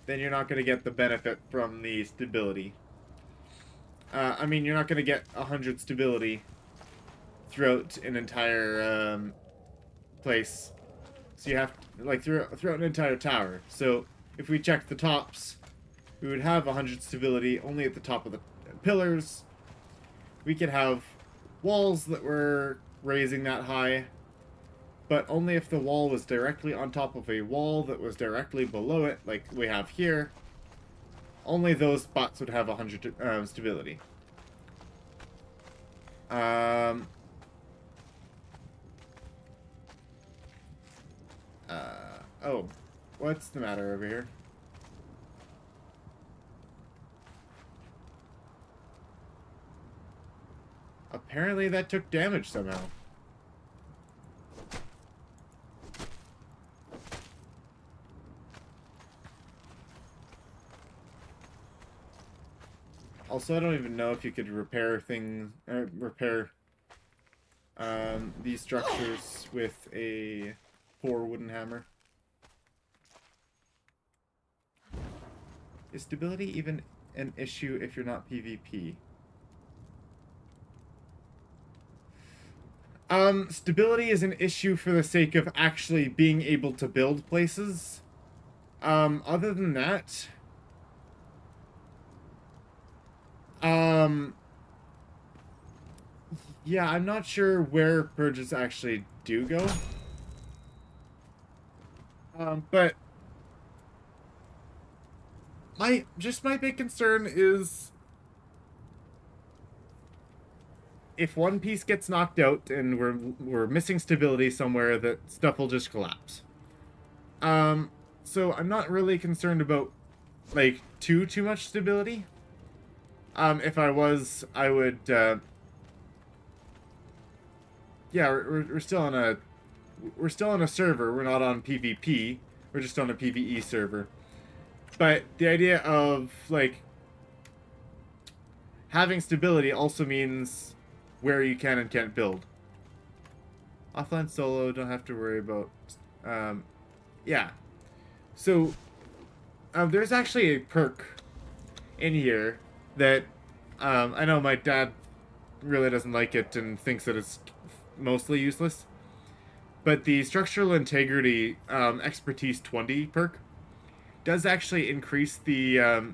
then you're not going to get the benefit from the stability. I mean, you're not going to get 100 stability throughout an entire place. So you have to, like throughout an entire tower. So if we check the tops, we would have 100 stability only at the top of the pillars. We could have walls that were raising that high, but only if the wall was directly on top of a wall that was directly below it, like we have here. Only those spots would have 100 stability. Oh, what's the matter over here? Apparently that took damage somehow. Also, I don't even know if you could repair these structures with a 4 wooden hammer. Is stability even an issue if you're not PvP? Stability is an issue for the sake of actually being able to build places. Other than that, yeah, I'm not sure where purges actually do go. But my big concern is if one piece gets knocked out and we're missing stability somewhere, that stuff will just collapse. So I'm not really concerned about like too much stability. If I was, I would. Yeah, we're still on a server. We're not on PvP. We're just on a PvE server. But the idea of like having stability also means where you can and can't build. Offline solo, don't have to worry about. Yeah. So there's actually a perk in here that I know my dad really doesn't like it and thinks that it's mostly useless. But the structural integrity expertise 20 perk does actually increase the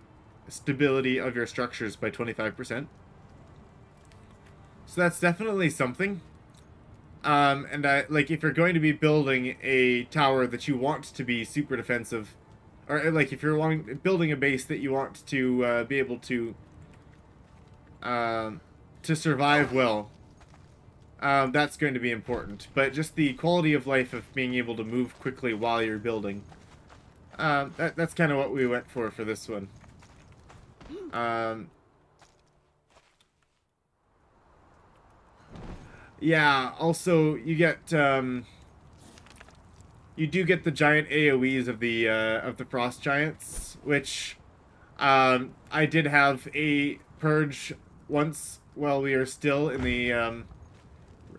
stability of your structures by 25%. So that's definitely something. And like if you're going to be building a tower that you want to be super defensive, or like if you're building a base that you want to be able to survive well, that's going to be important. But just the quality of life of being able to move quickly while you're building, that's kind of what we went for this one. Yeah, also you get you do get the giant AoEs of the frost giants, which I did have a purge once while we are still in the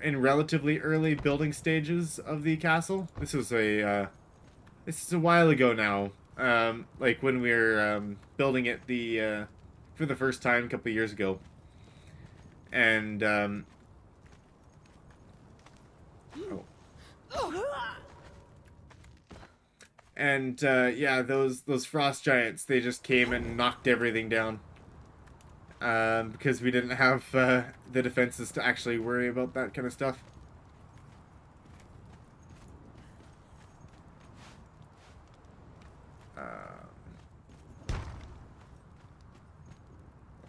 in relatively early building stages of the castle. This is a while ago now. Like when we were building it for the first time a couple of years ago, and yeah, those frost giants, they just came and knocked everything down. Because we didn't have the defenses to actually worry about that kind of stuff.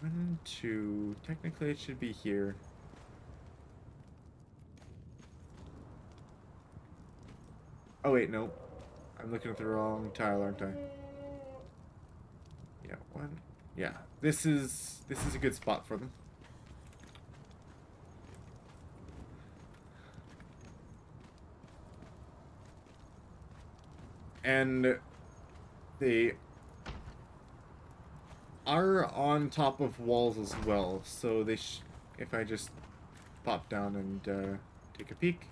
One, two. Technically, it should be here. Oh wait, no. I'm looking at the wrong tile, aren't I? Yeah, one. Yeah, this is a good spot for them. And they are on top of walls as well, so they if I just pop down and take a peek.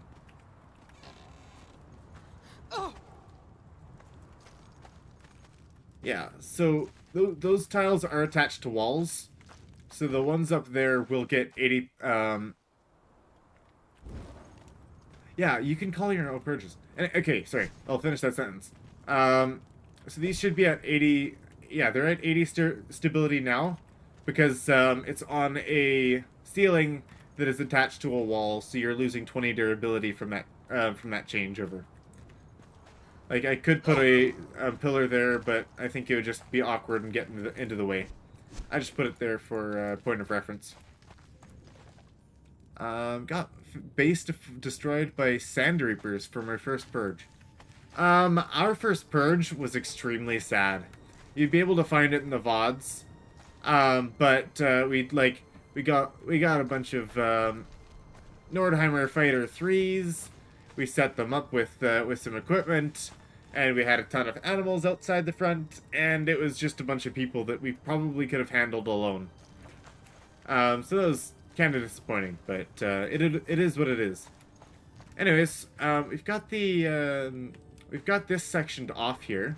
Yeah, so those tiles are attached to walls. So the ones up there will get 80... yeah, you can call your own purchase. Okay, sorry. I'll finish that sentence. So these should be at 80... Yeah, they're at 80 stability now. Because it's on a ceiling that is attached to a wall. So you're losing 20 durability from that changeover. Like, I could put a pillar there, but I think it would just be awkward and get into the way. I just put it there for point of reference. Got base destroyed by sand reapers from our first purge. Our first purge was extremely sad. You'd be able to find it in the VODs. But we got a bunch of Nordheimer Fighter 3s. We set them up with some equipment, and we had a ton of animals outside the front, and it was just a bunch of people that we probably could have handled alone. So that was kind of disappointing, but it is what it is. Anyways, we've got this sectioned off here.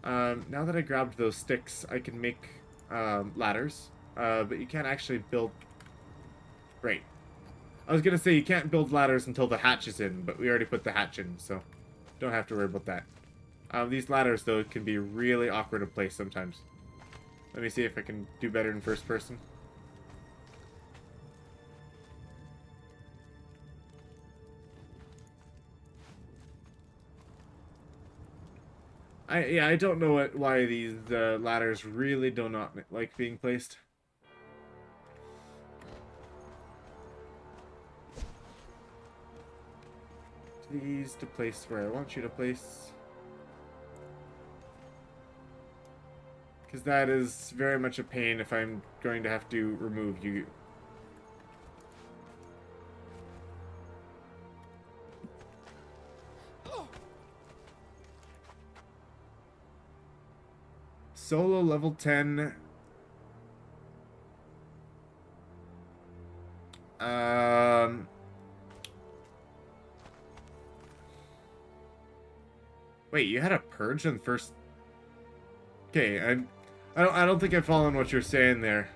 Now that I grabbed those sticks, I can make ladders, but you can't actually build. Right. I was gonna say you can't build ladders until the hatch is in, but we already put the hatch in, so don't have to worry about that. These ladders, though, can be really awkward to place sometimes. Let me see if I can do better in first person. I don't know why these ladders really do not like being placed. These to place where I want you to place. Because that is very much a pain if I'm going to have to remove you. Solo level 10. Wait, you had a purge on first. Okay, I don't think I'm following what you're saying there.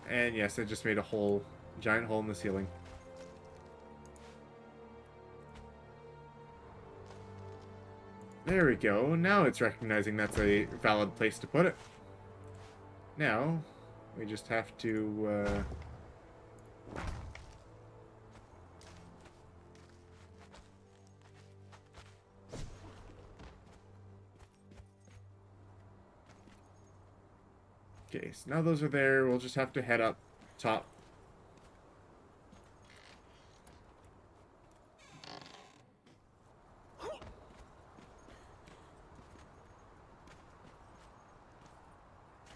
And yes, I just made a hole, giant hole in the ceiling. There we go. Now it's recognizing that's a valid place to put it. Now, we just have to, Okay, so now those are there. We'll just have to head up top.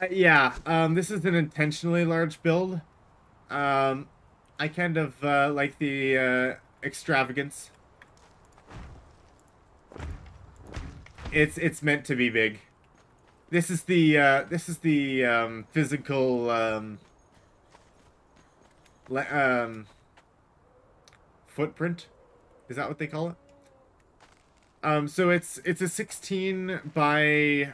Yeah, this is an intentionally large build. I kind of like the extravagance. It's meant to be big. This is the physical footprint. Is that what they call it? So it's a 16 by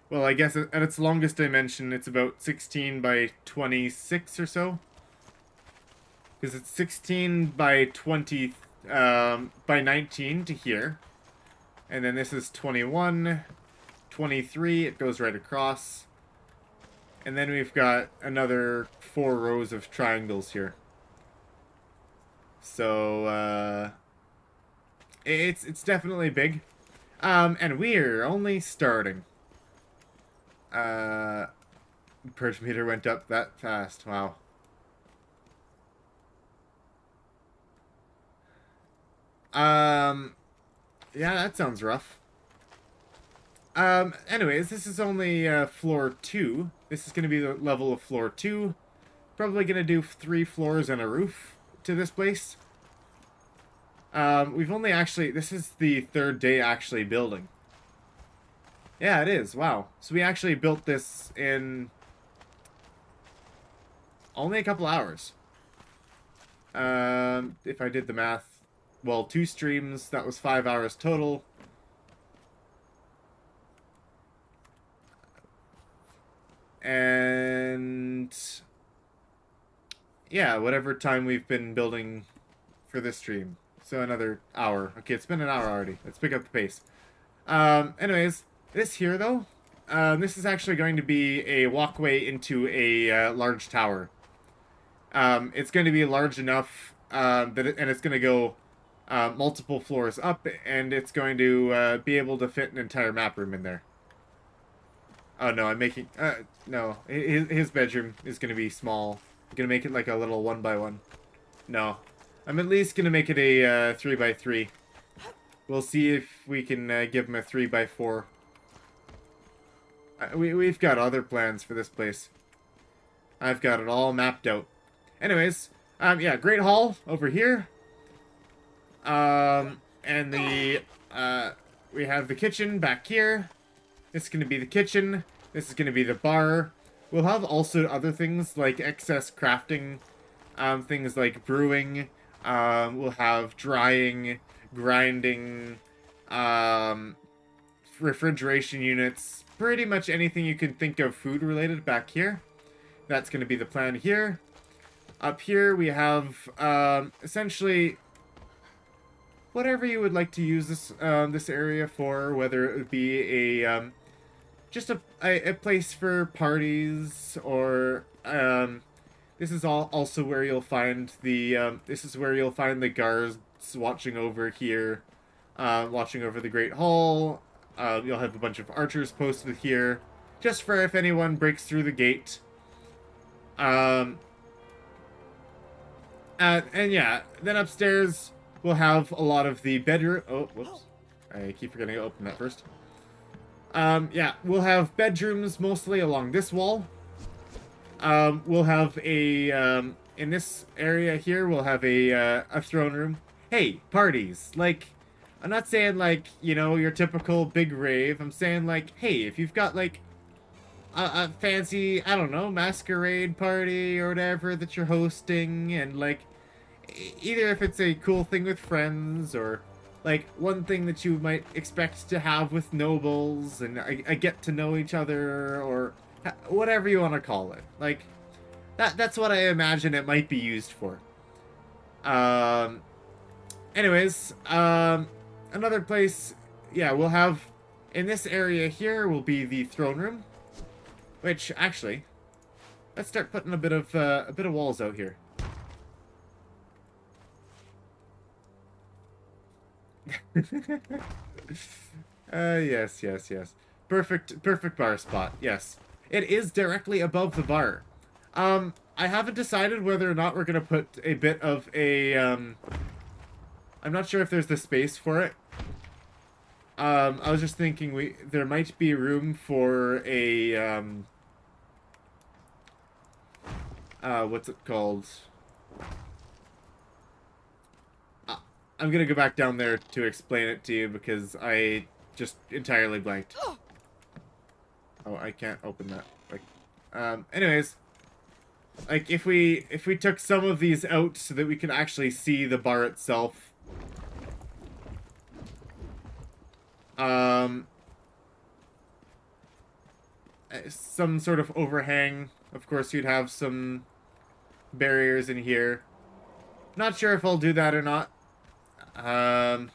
well, I guess at its longest dimension, it's about 16 by 26 or so. Because it's 16 by 20 by 19 to here. And then this is 21, 23, it goes right across. And then we've got another 4 rows of triangles here. So, it's definitely big. And we're only starting. Purge meter went up that fast, wow. Yeah, that sounds rough. Anyways, this is only floor 2. This is going to be the level of floor 2. Probably going to do 3 floors and a roof to this place. We've only actually... This is the 3rd day actually building. Yeah, it is. Wow. So we actually built this in... only a couple hours. If I did the math, well, 2 streams, that was 5 hours total. And yeah, whatever time we've been building for this stream. So another hour. Okay, it's been an hour already. Let's pick up the pace. Anyways, this here though, this is actually going to be a walkway into a large tower. It's going to be large enough and it's going to go multiple floors up, and it's going to be able to fit an entire map room in there. Oh no, I'm making no. His bedroom is going to be small. I'm going to make it like a little 1x1. No, I'm at least going to make it a 3x3. We'll see if we can give him a 3x4. We've got other plans for this place. I've got it all mapped out. Anyways, yeah, Great Hall over here. And we have the kitchen back here. This is going to be the kitchen. This is going to be the bar. We'll have also other things like excess crafting, things like brewing. We'll have drying, grinding, refrigeration units, pretty much anything you can think of food related back here. That's going to be the plan here. Up here we have essentially whatever you would like to use this area for, whether it would be a just a place for parties, or this is also where you'll find the guards watching over here, watching over the Great Hall. You'll have a bunch of archers posted here, just for if anyone breaks through the gate. And yeah, then upstairs we'll have a lot of the bedroom. Oh, whoops! I keep forgetting to open that first. Yeah, we'll have bedrooms mostly along this wall. We'll have a in this area here we'll have a throne room. Hey, parties! Like, I'm not saying like, you know, your typical big rave. I'm saying like, hey, if you've got like a fancy, I don't know, masquerade party or whatever that you're hosting, and like either if it's a cool thing with friends, or like one thing that you might expect to have with nobles and a get to know each other, or whatever you want to call it. Like that's what I imagine it might be used for. Anyways, another place, yeah, we'll have in this area here will be the throne room, which actually, let's start putting a bit of walls out here. Yes. Perfect bar spot. Yes. It is directly above the bar. I haven't decided whether or not we're gonna put a bit of a, I'm not sure if there's the space for it. I was just thinking there might be room for a, what's it called? I'm gonna go back down there to explain it to you because I just entirely blanked. Oh, I can't open that. Like, anyways, like if we took some of these out so that we can actually see the bar itself. Some sort of overhang. Of course, you'd have some barriers in here. Not sure if I'll do that or not. But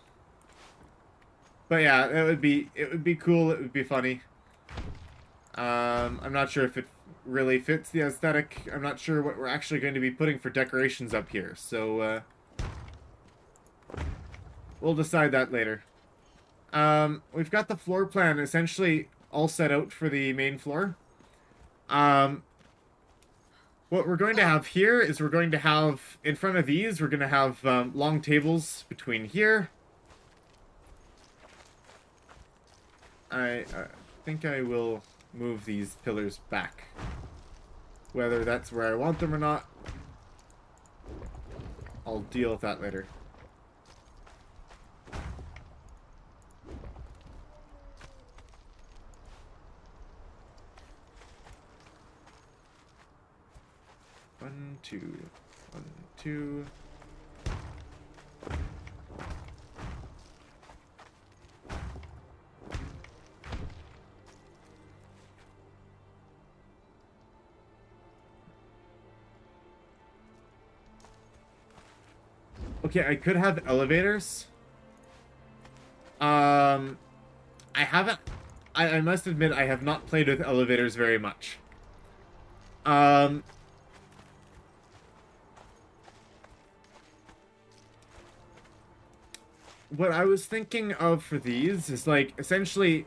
yeah, it would be cool. It would be funny. I'm not sure if it really fits the aesthetic. I'm not sure what we're actually going to be putting for decorations up here. So we'll decide that later. We've got the floor plan essentially all set out for the main floor. What we're going to have here is we're going to have, in front of these, we're going to have long tables between here. I think I will move these pillars back. Whether that's where I want them or not, I'll deal with that later. One, two. Okay, I could have elevators. I haven't... I must admit, I have not played with elevators very much. What I was thinking of for these is, like, essentially...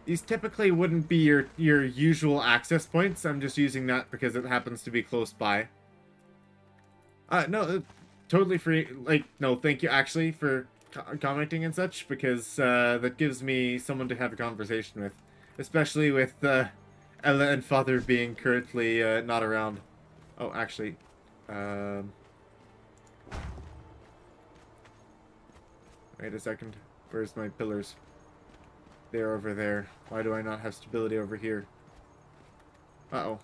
These typically wouldn't be your usual access points. I'm just using that because it happens to be close by. No, totally free. Like, no, thank you, actually, for commenting and such, because that gives me someone to have a conversation with. Especially with Ella and Father being currently not around. Oh, actually. Wait a second. Where's my pillars? They're over there. Why do I not have stability over here? Uh-oh.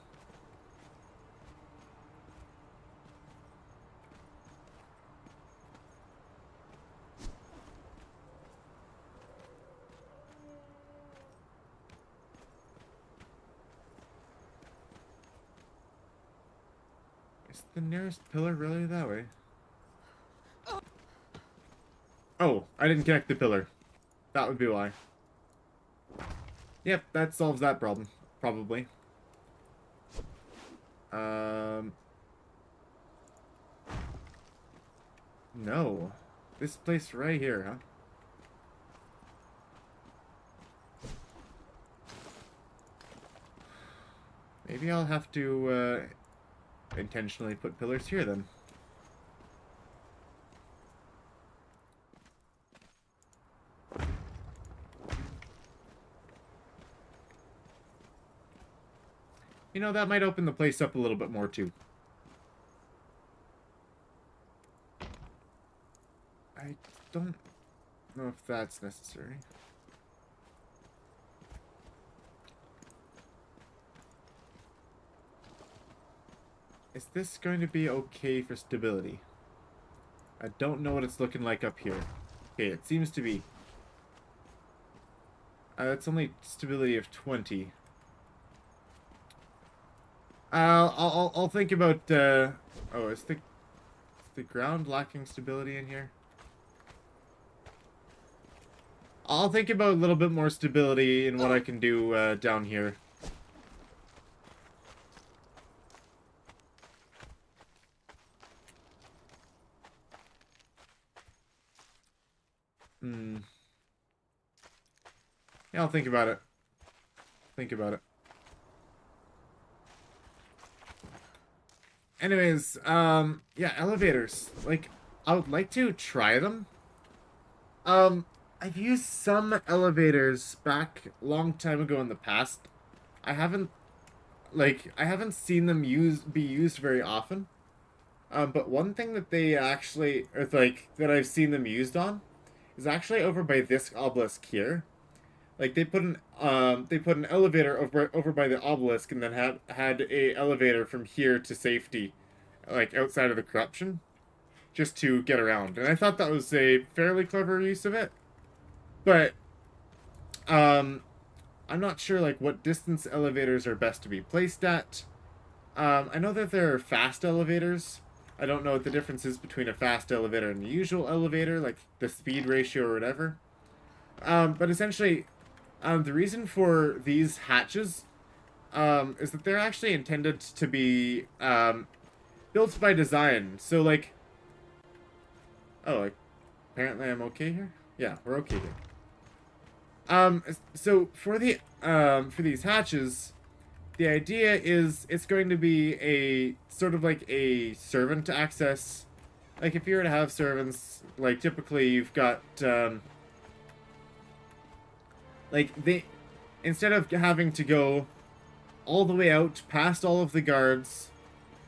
Is the nearest pillar really that way? Oh, I didn't connect the pillar. That would be why. Yep, that solves that problem. Probably. No. This place right here, huh? Maybe I'll have to, intentionally put pillars here, then. You know, that might open the place up a little bit more, too. I don't know if that's necessary. Is this going to be okay for stability? I don't know what it's looking like up here. Okay, it seems to be. It's only stability of 20. I'll think about, oh, is the ground lacking stability in here? I'll think about a little bit more stability in what I can do, down here. Yeah, I'll think about it. Think about it. Anyways, yeah, elevators. Like, I would like to try them. I've used some elevators back a long time ago in the past. I haven't seen them be used very often. But one thing that they actually, or like, that I've seen them used on is actually over by this obelisk here. Like, they put an elevator over by the obelisk, and then had a elevator from here to safety, like outside of the corruption, just to get around. And I thought that was a fairly clever use of it. But I'm not sure like what distance elevators are best to be placed at. I know that there are fast elevators. I don't know what the difference is between a fast elevator and a usual elevator, like the speed ratio or whatever. But essentially, the reason for these hatches is that they're actually intended to be built by design. So, like... Oh, like, apparently I'm okay here? Yeah, we're okay here. So, for these hatches, the idea is it's going to be a sort of like a servant access. Like, if you were to have servants, like, typically you've got, like, instead of having to go all the way out past all of the guards,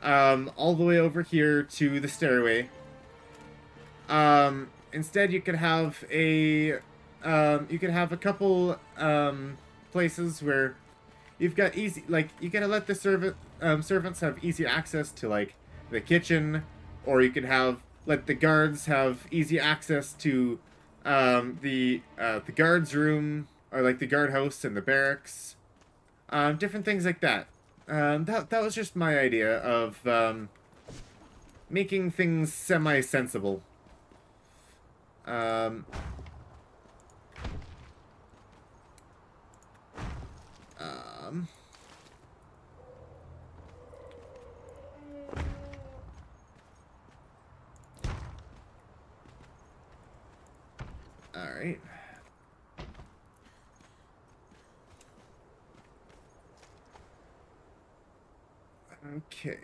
all the way over here to the stairway, instead you could have a couple, places where you've got easy, like, you gotta let the servants have easy access to, like, the kitchen, or you could let the guards have easy access to, the guards' room, or like the guardhouse and the barracks, different things like that. That was just my idea of making things semi-sensible. All right. Okay.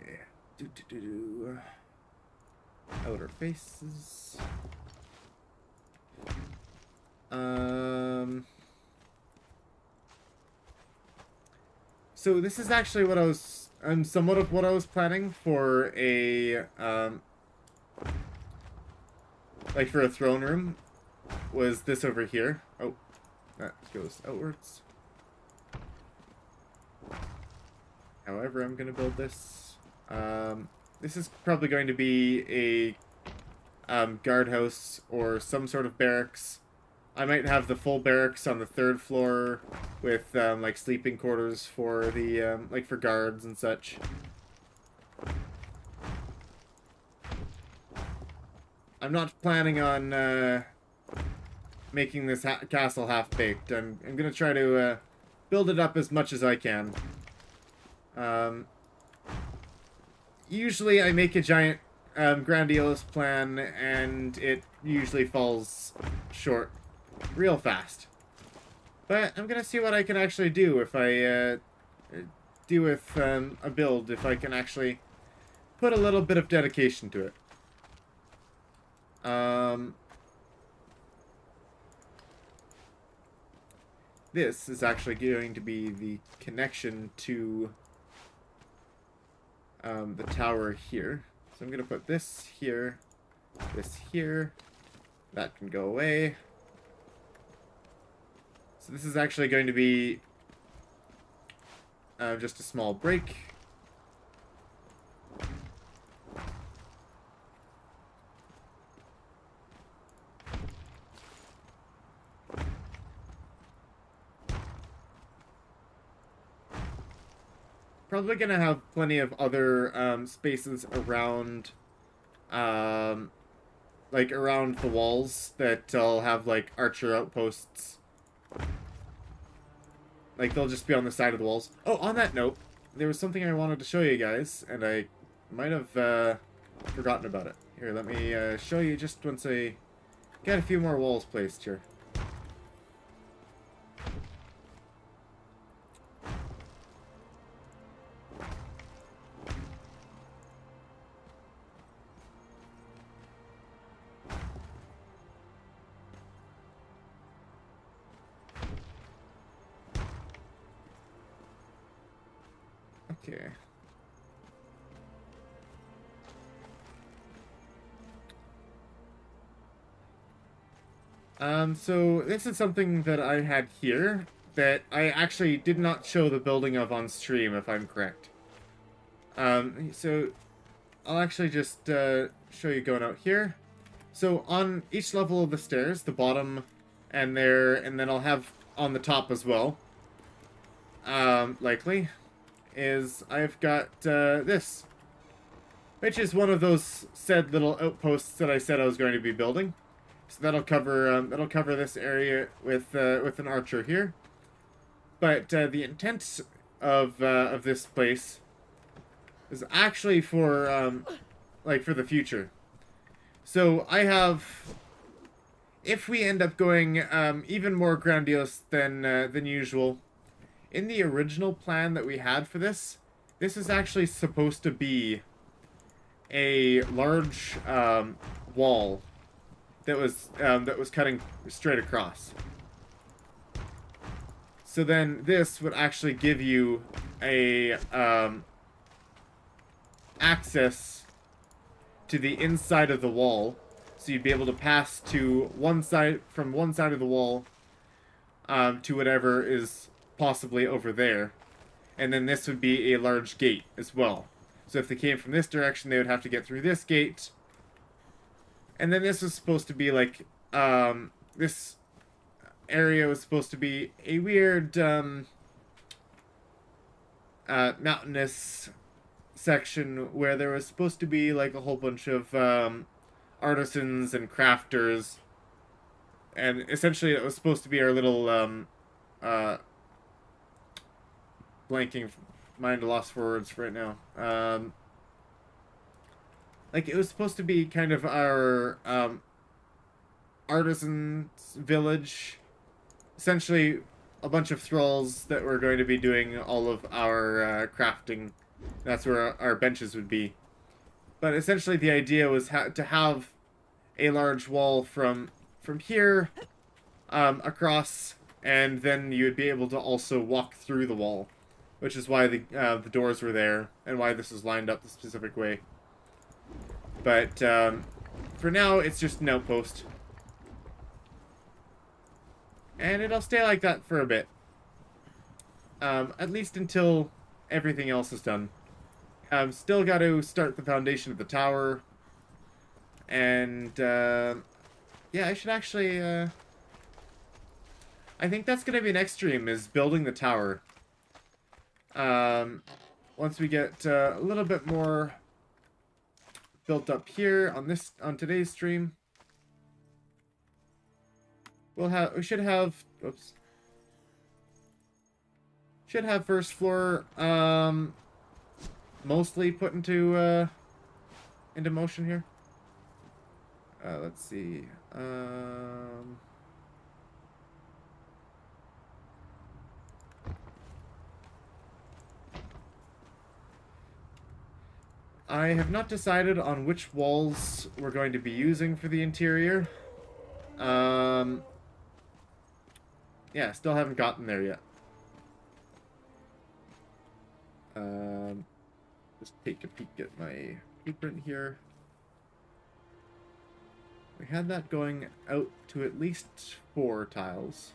Outer faces. So this is actually what I was, somewhat of what I was planning for a, like for a throne room, was this over here. Oh, that goes outwards. However, I'm gonna build this. This is probably going to be a guardhouse or some sort of barracks. I might have the full barracks on the 3rd floor with like sleeping quarters for the like for guards and such. I'm not planning on making this castle half-baked. I'm gonna try to build it up as much as I can. Usually I make a giant grandiose plan and it usually falls short real fast. But I'm gonna see what I can actually do if I do with a build, if I can actually put a little bit of dedication to it. This is actually going to be the connection to the tower here. So I'm gonna put this here, this here. That can go away. So this is actually going to be just a small break. Probably gonna have plenty of other spaces around, like around the walls that I'll have like archer outposts. Like they'll just be on the side of the walls. Oh, on that note, there was something I wanted to show you guys, and I might have forgotten about it. Here, let me show you just once I get a few more walls placed here. Okay. So this is something that I had here that I actually did not show the building of on stream, if I'm correct. So I'll actually just show you going out here. So on each level of the stairs, the bottom and there, and then I'll have on the top as well, likely, is I've got this, which is one of those said little outposts that I said I was going to be building. So that'll cover this area with an archer here. But the intent of this place is actually for like for the future. So I have, if we end up going even more grandiose than usual, in the original plan that we had for this is actually supposed to be a large wall that was cutting straight across. So then this would actually give you a access to the inside of the wall, so you'd be able to pass to one side, from one side of the wall to whatever is possibly over there, and then this would be a large gate as well. So if they came from this direction, they would have to get through this gate. And then this was supposed to be like, this area was supposed to be a weird, mountainous section where there was supposed to be like a whole bunch of artisans and crafters, and essentially it was supposed to be our little uh, blanking mind lost for words right now. Like it was supposed to be kind of our artisans village, essentially a bunch of thralls that were going to be doing all of our crafting. That's where our benches would be. But essentially the idea was to have a large wall from here across, and then you would be able to also walk through the wall, which is why the doors were there and why this is lined up the specific way. But for now, it's just an outpost. And it'll stay like that for a bit. At least until everything else is done. Still got to start the foundation of the tower. And, yeah, I should actually, I think that's going to be next stream, is building the tower. Once we get a little bit more built up here on today's stream, we should have first floor mostly put into motion here. Let's see. I have not decided on which walls we're going to be using for the interior. Yeah, still haven't gotten there yet. Just take a peek at my blueprint here. We had that going out to at least 4 tiles.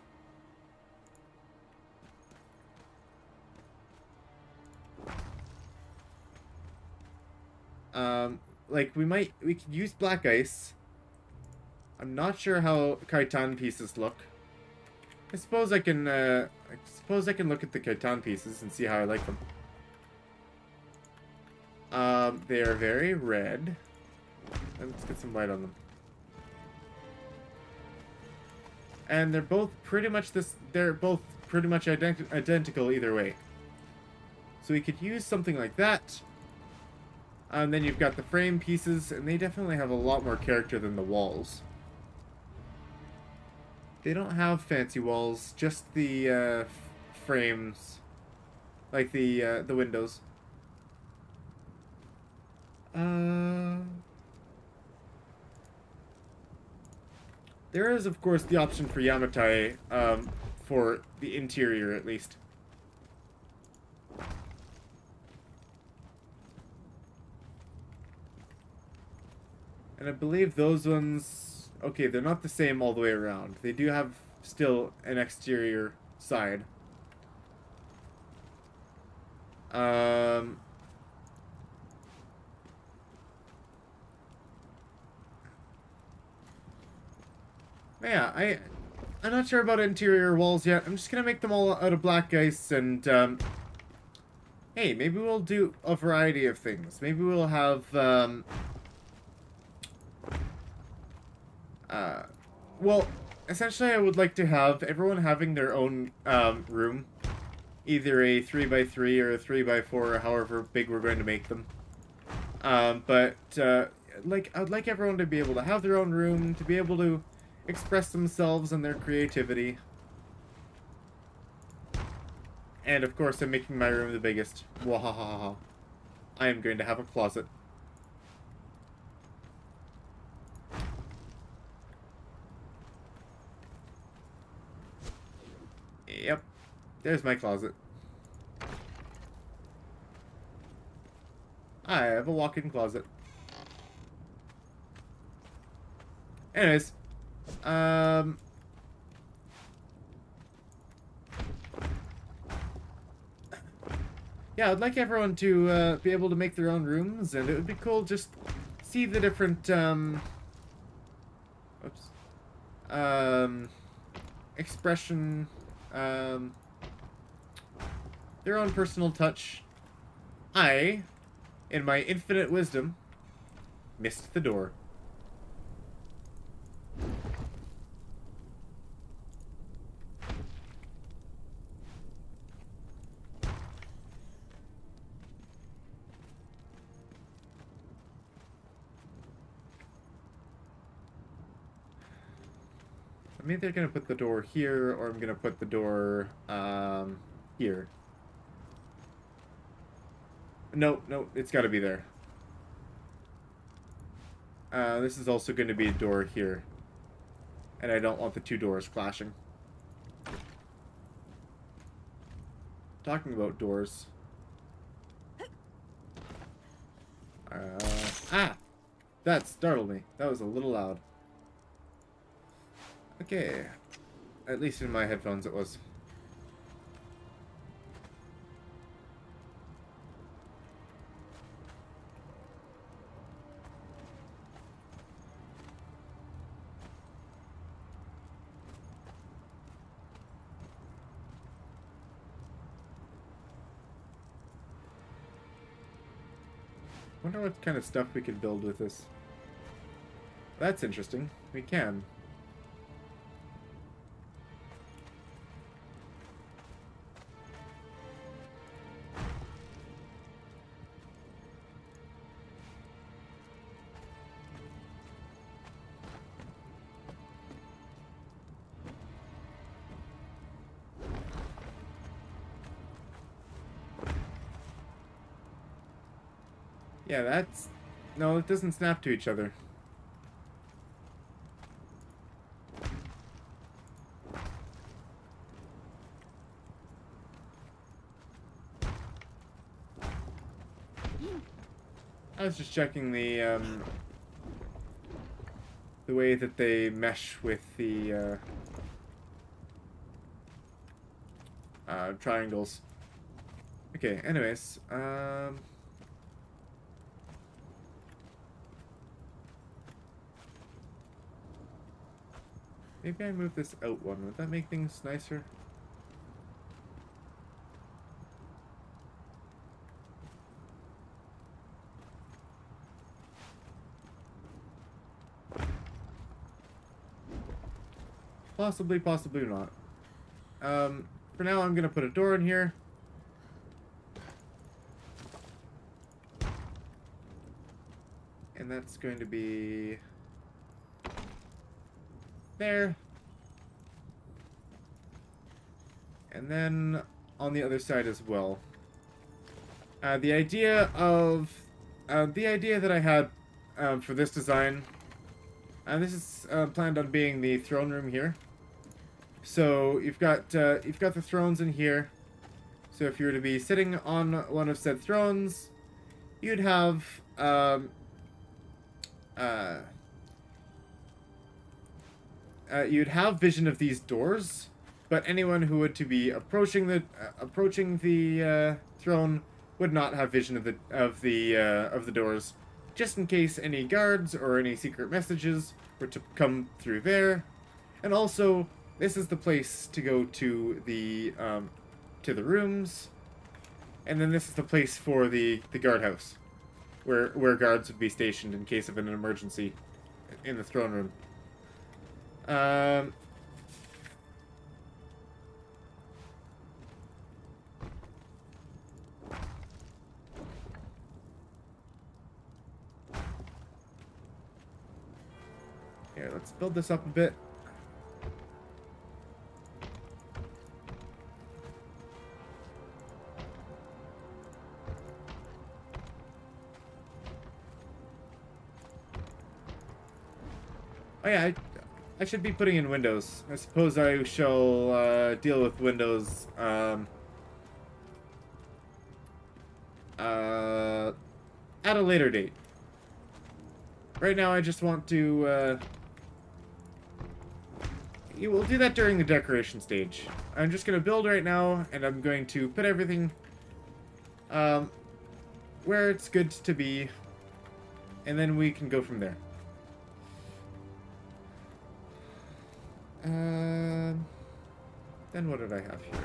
Like we could use black ice. I'm not sure how Khitan pieces look. I suppose I can look at the Khitan pieces and see how I like them. They are very red. Let's get some light on them. And they're both pretty much identical either way. So we could use something like that. And then you've got the frame pieces, and they definitely have a lot more character than the walls. They don't have fancy walls, just the frames, like the windows. There is, of course, the option for Yamatai, for the interior at least. And I believe those ones, okay, they're not the same all the way around. They do have still an exterior side. Yeah, I'm not sure about interior walls yet. I'm just gonna make them all out of black ice, and hey, maybe we'll do a variety of things. Maybe we'll have well, essentially I would like to have everyone having their own room, either a 3x3 or a 3x4, or however big we're going to make them. But like, I'd like everyone to be able to have their own room, to be able to express themselves and their creativity. And of course, I'm making my room the biggest. Wahahaha. I am going to have a closet. Yep. There's my closet. I have a walk-in closet. Anyways. Yeah, I'd like everyone to be able to make their own rooms, and it would be cool just see the different expression, their own personal touch. I in my infinite wisdom, missed the door. I'm either gonna put the door here, or I'm gonna put the door, here. No, no, it's gotta be there. This is also gonna be a door here. And I don't want the two doors clashing. Talking about doors. Ah! That startled me. That was a little loud. Okay. At least in my headphones it was. Wonder what kind of stuff we can build with this. That's interesting. We can. Yeah, that's... No, it doesn't snap to each other. I was just checking the way that they mesh with the, triangles. Okay, anyways, maybe I move this out one. Would that make things nicer? Possibly, possibly not. For now, I'm gonna put a door in here. And that's going to be... there. And then on the other side as well. The idea that I had for this design, this is planned on being the throne room here. So you've got the thrones in here. So if you were to be sitting on one of said thrones, you'd have you'd have vision of these doors, but anyone who would to be approaching the throne would not have vision of the doors, just in case any guards or any secret messages were to come through there. And also, this is the place to go to the rooms, and then this is the place for the guardhouse, where guards would be stationed in case of an emergency in the throne room. Here, let's build this up a bit. Oh yeah, I should be putting in windows. I suppose I shall deal with windows at a later date. Right now I just want to you will do that during the decoration stage. I'm just going to build right now, and I'm going to put everything where it's good to be, and then we can go from there. Then what did I have here?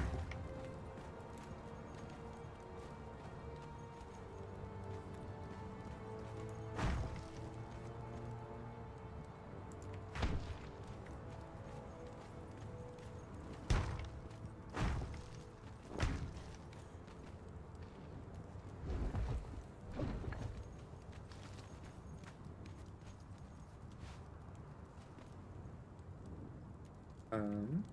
Um,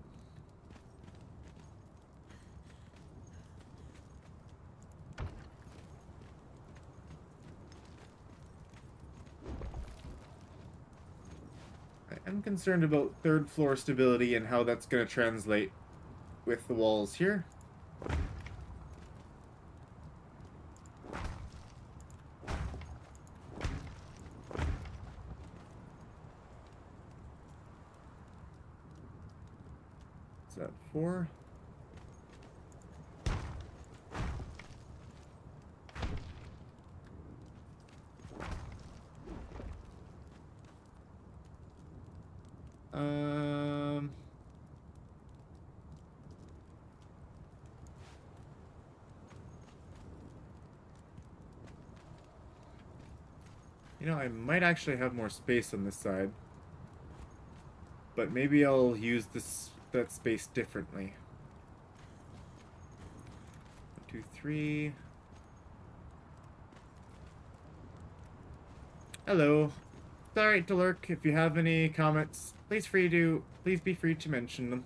I am concerned about third floor stability and how that's going to translate with the walls here. Is that 4? Um, you know, I might actually have more space on this side, but maybe I'll use that space differently. 1, 2, 3. Hello. Sorry to lurk. If you have any comments, please be free to mention them.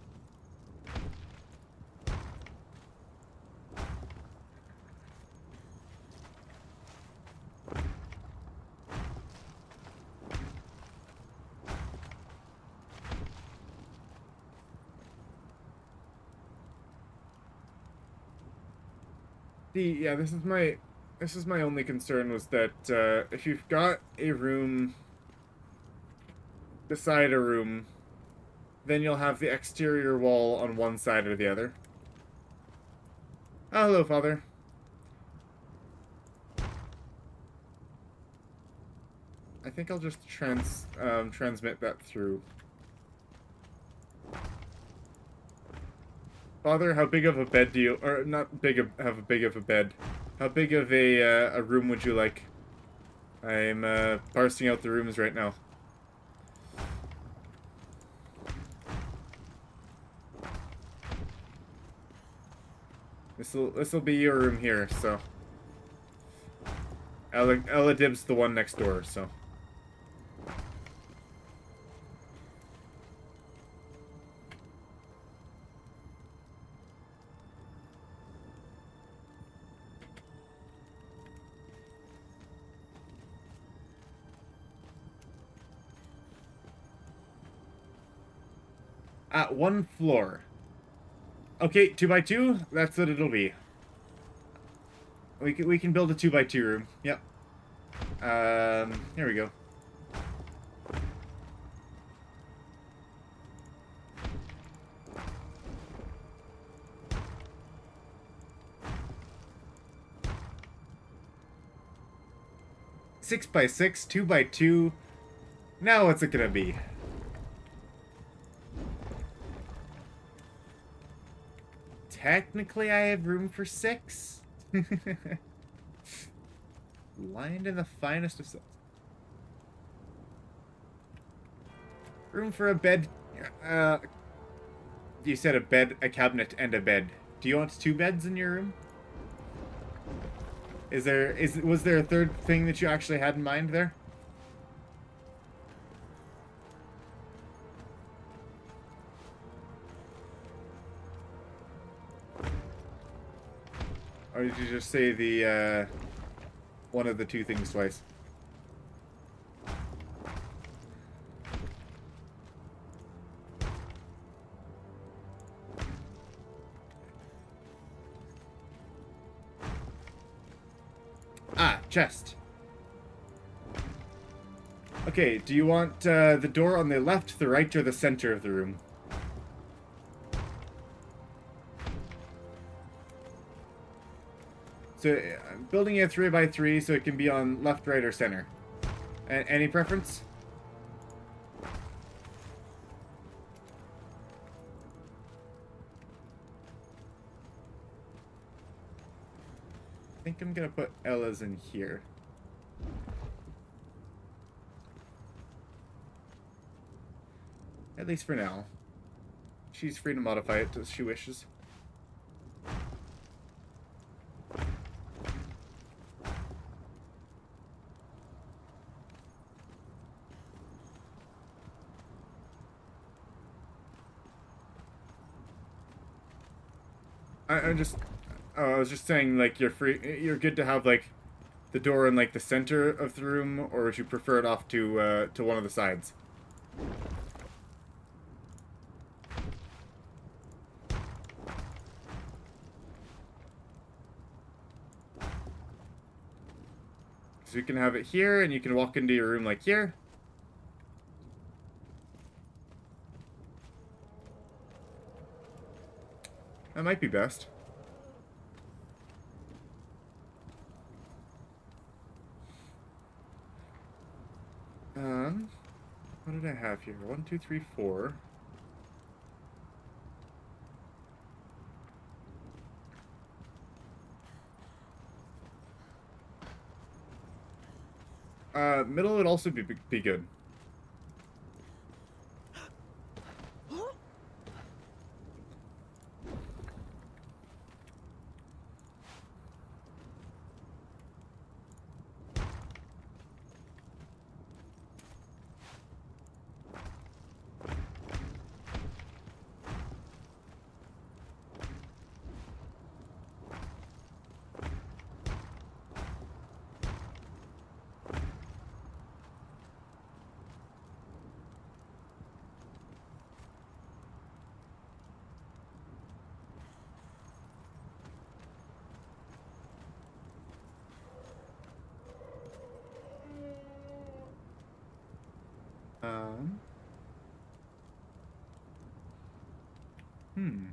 I yeah, this is my only concern was that if you've got a room beside a room, then you'll have the exterior wall on one side or the other. Oh, hello, Father. I think I'll just transmit that through. Father, how big of a bed do you, or not big of, have a big of a bed? How big of a room would you like? I'm parsing out the rooms right now. This'll be your room here, so. Ella dibs the one next door, so. At 1 floor. Okay, 2 by 2. That's what it'll be. We can build a 2 by 2 room. Yep. Here we go. Six by 6, 2 by 2. Now what's it gonna be? Technically, I have room for 6. Lined in the finest of silks. Room for a bed. You said a bed, a cabinet, and a bed. Do you want 2 beds in your room? Was there a third thing that you actually had in mind there? Or did you just say the, one of the 2 things twice? Ah, chest. Okay, do you want the door on the left, the right, or the center of the room? So, I'm building a 3 by 3 so it can be on left, right, or center. Any preference? I think I'm gonna put Ella's in here. At least for now. she's free to modify it as she wishes. I was just saying, like, you're free. You're good to have like the door in like the center of the room, or would you prefer it off to one of the sides? So you can have it here, and you can walk into your room like here. That might be best. What did I have here? 1, 2, 3, 4. Middle would also be good. Hmm.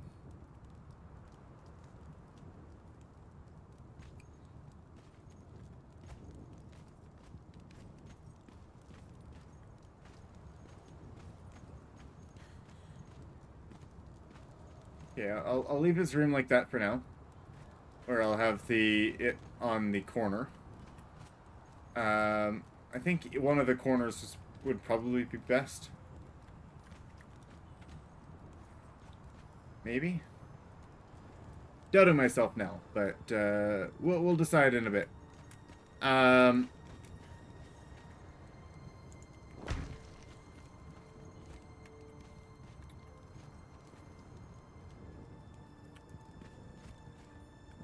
Yeah, I'll leave his room like that for now. Or I'll have it on the corner. I think one of the corners would probably be best. Maybe? Doubting myself now, but we'll decide in a bit. We'll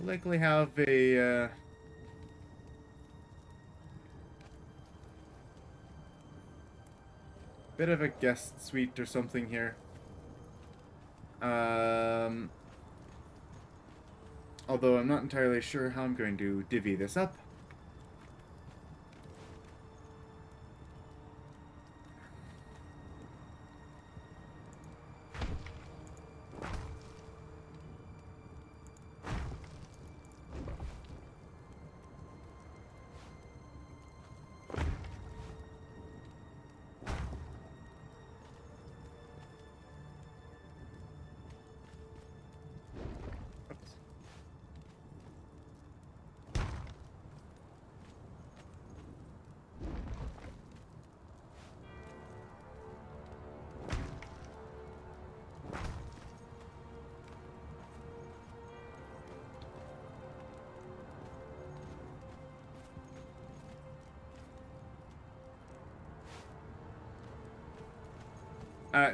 likely have a bit of a guest suite or something here. Although I'm not entirely sure how I'm going to divvy this up.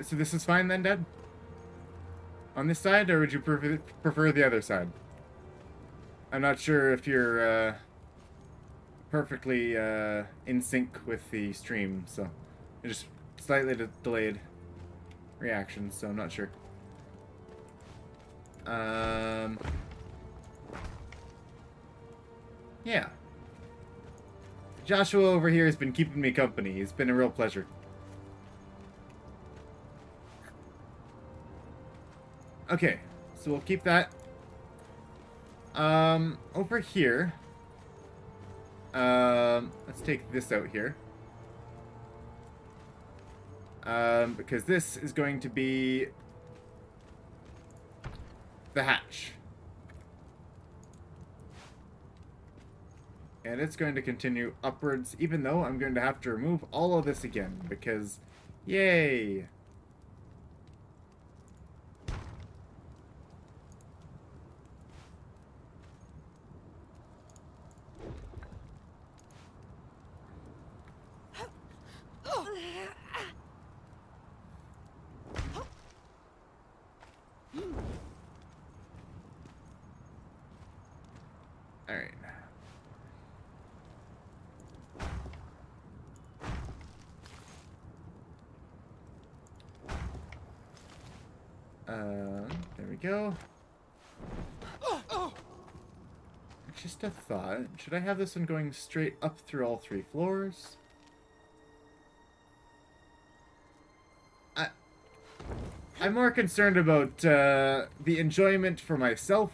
So this is fine then, Dad? On this side, or would you prefer the other side? I'm not sure if you're perfectly in sync with the stream, so it's just slightly delayed reactions, so I'm not sure. Yeah. Joshua over here has been keeping me company. It's been a real pleasure. Okay, so we'll keep that. Over here. Let's take this out here. Because this is going to be the hatch. And it's going to continue upwards, even though I'm going to have to remove all of this again, because, yay! There we go. Just a thought. Should I have this one going straight up through all 3 floors? I'm more concerned about the enjoyment for myself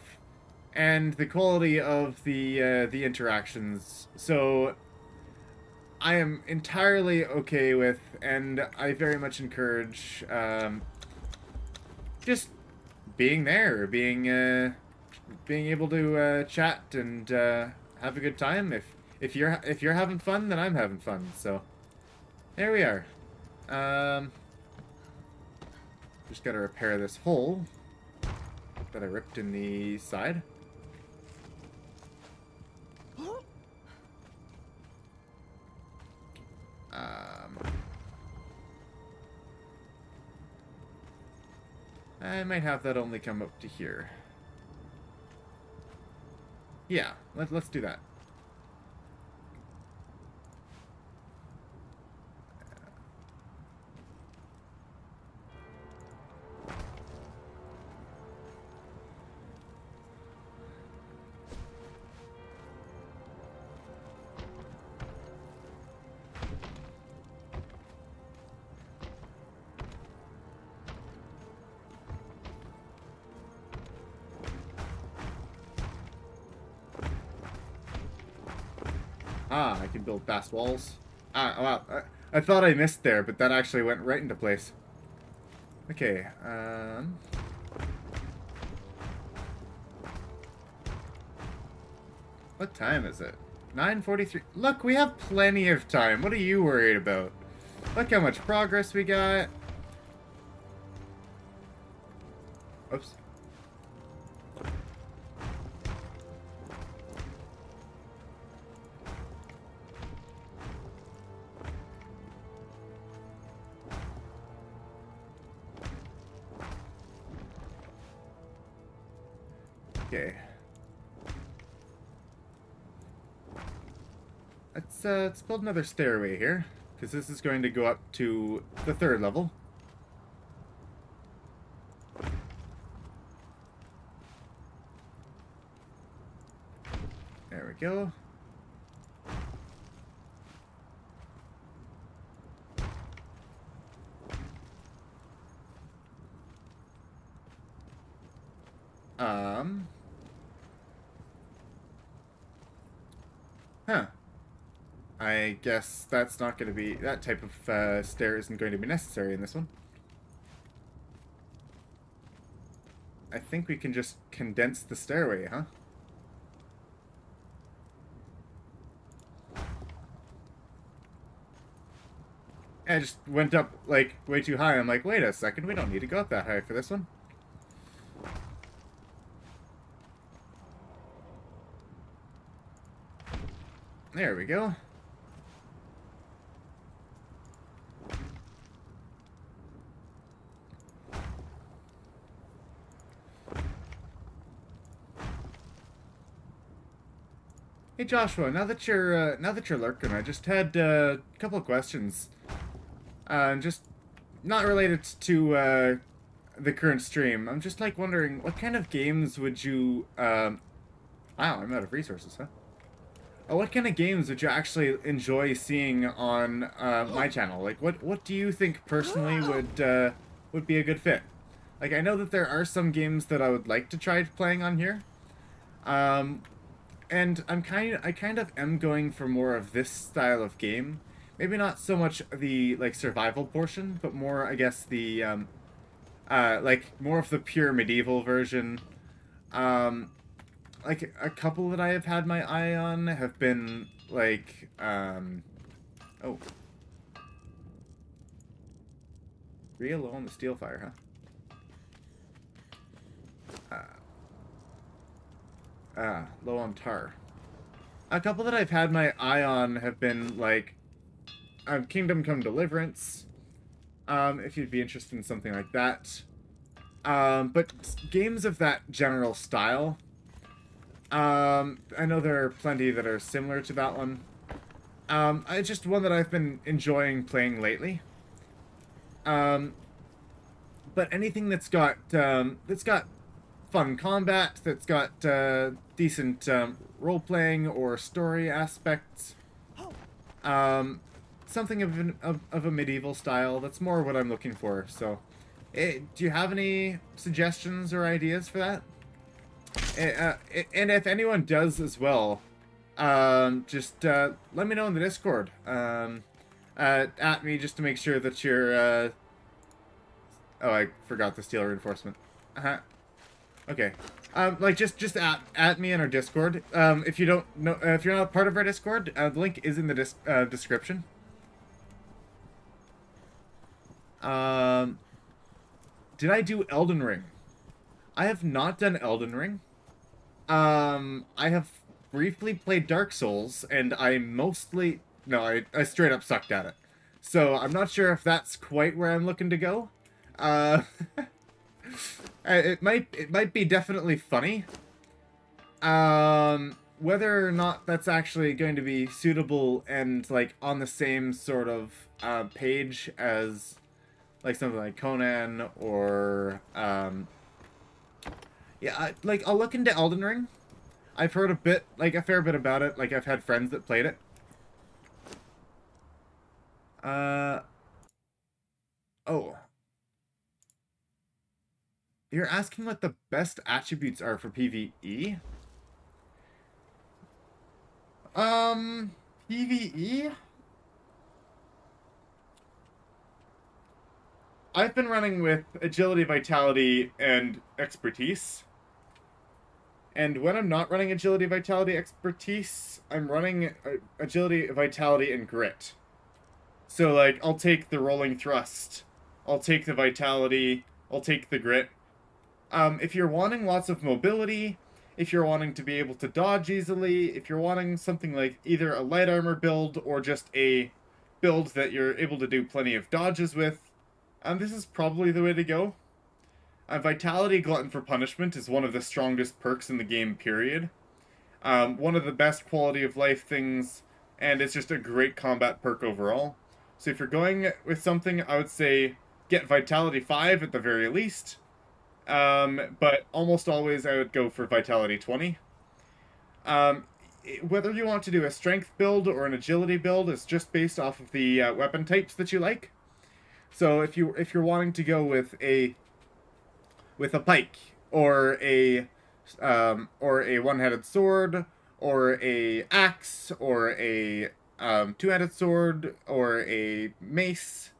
and the quality of the interactions. So I am entirely okay with, and I very much encourage, just being there, being able to chat and have a good time. If you're having fun, then I'm having fun. So there we are. Just gotta repair this hole that I ripped in the side. I might have that only come up to here. Yeah, let's do that. Ah, I can build fast walls. Ah, wow. I thought I missed there, but that actually went right into place. Okay, what time is it? 9:43. Look, we have plenty of time. What are you worried about? Look how much progress we got. Oops. Okay. Let's build another stairway here, because this is going to go up to the 3rd level. There we go. Huh. I guess that's not going to be... That type of stair isn't going to be necessary in this one. I think we can just condense the stairway, huh? I just went up, like, way too high. I'm like, wait a second, we don't need to go up that high for this one. There we go. Hey Joshua, now that you're lurking, I just had a couple of questions. Just not related to the current stream. I'm just like wondering, what kind of games would you wow, I'm out of resources, huh? What kind of games would you actually enjoy seeing on my channel? Like, what do you think personally would be a good fit? Like, I know that there are some games that I would like to try playing on here, and I kind of am going for more of this style of game. Maybe not so much the like survival portion, but more, I guess, the like more of the pure medieval version. Like, a couple that I have had my eye on have been, like, oh. Real low on the steel fire, huh? Low on tar. A couple that I've had my eye on have been, like, Kingdom Come Deliverance, if you'd be interested in something like that. But games of that general style... I know there are plenty that are similar to that one. It's just one that I've been enjoying playing lately. but anything that's got fun combat, that's got decent role playing or story aspects, um, something of a medieval style. That's more what I'm looking for. So, do you have any suggestions or ideas for that? And if anyone does as well, just let me know in the Discord. At me just to make sure that you're. Oh, I forgot the steel reinforcement. Uh-huh. Okay. Like just at me in our Discord. If you don't know, if you're not part of our Discord, the link is in the description. Did I do Elden Ring? I have not done Elden Ring. I have briefly played Dark Souls, and I mostly... No, I straight up sucked at it. So, I'm not sure if that's quite where I'm looking to go. Uh... it might be definitely funny. Whether or not that's actually going to be suitable and, like, on the same sort of, page as, like, something like Conan or, yeah, like, I'll look into Elden Ring. I've heard a bit, like, a fair bit about it. Like, I've had friends that played it. Oh. You're asking what the best attributes are for PvE? PvE? I've been running with agility, vitality, and expertise. And when I'm not running agility, vitality, expertise, I'm running agility, vitality, and grit. So, like, I'll take the rolling thrust, I'll take the vitality, I'll take the grit. If you're wanting lots of mobility, if you're wanting to be able to dodge easily, if you're wanting something like either a light armor build or just a build that you're able to do plenty of dodges with, this is probably the way to go. Vitality Glutton for Punishment is one of the strongest perks in the game, period. One of the best quality of life things, and it's just a great combat perk overall. So if you're going with something, I would say get Vitality 5 at the very least. But almost always I would go for Vitality 20. Whether you want to do a strength build or an agility build is just based off of the weapon types that you like. So if you're wanting to go with a pike or a one-headed sword or a axe or a two-headed sword or a mace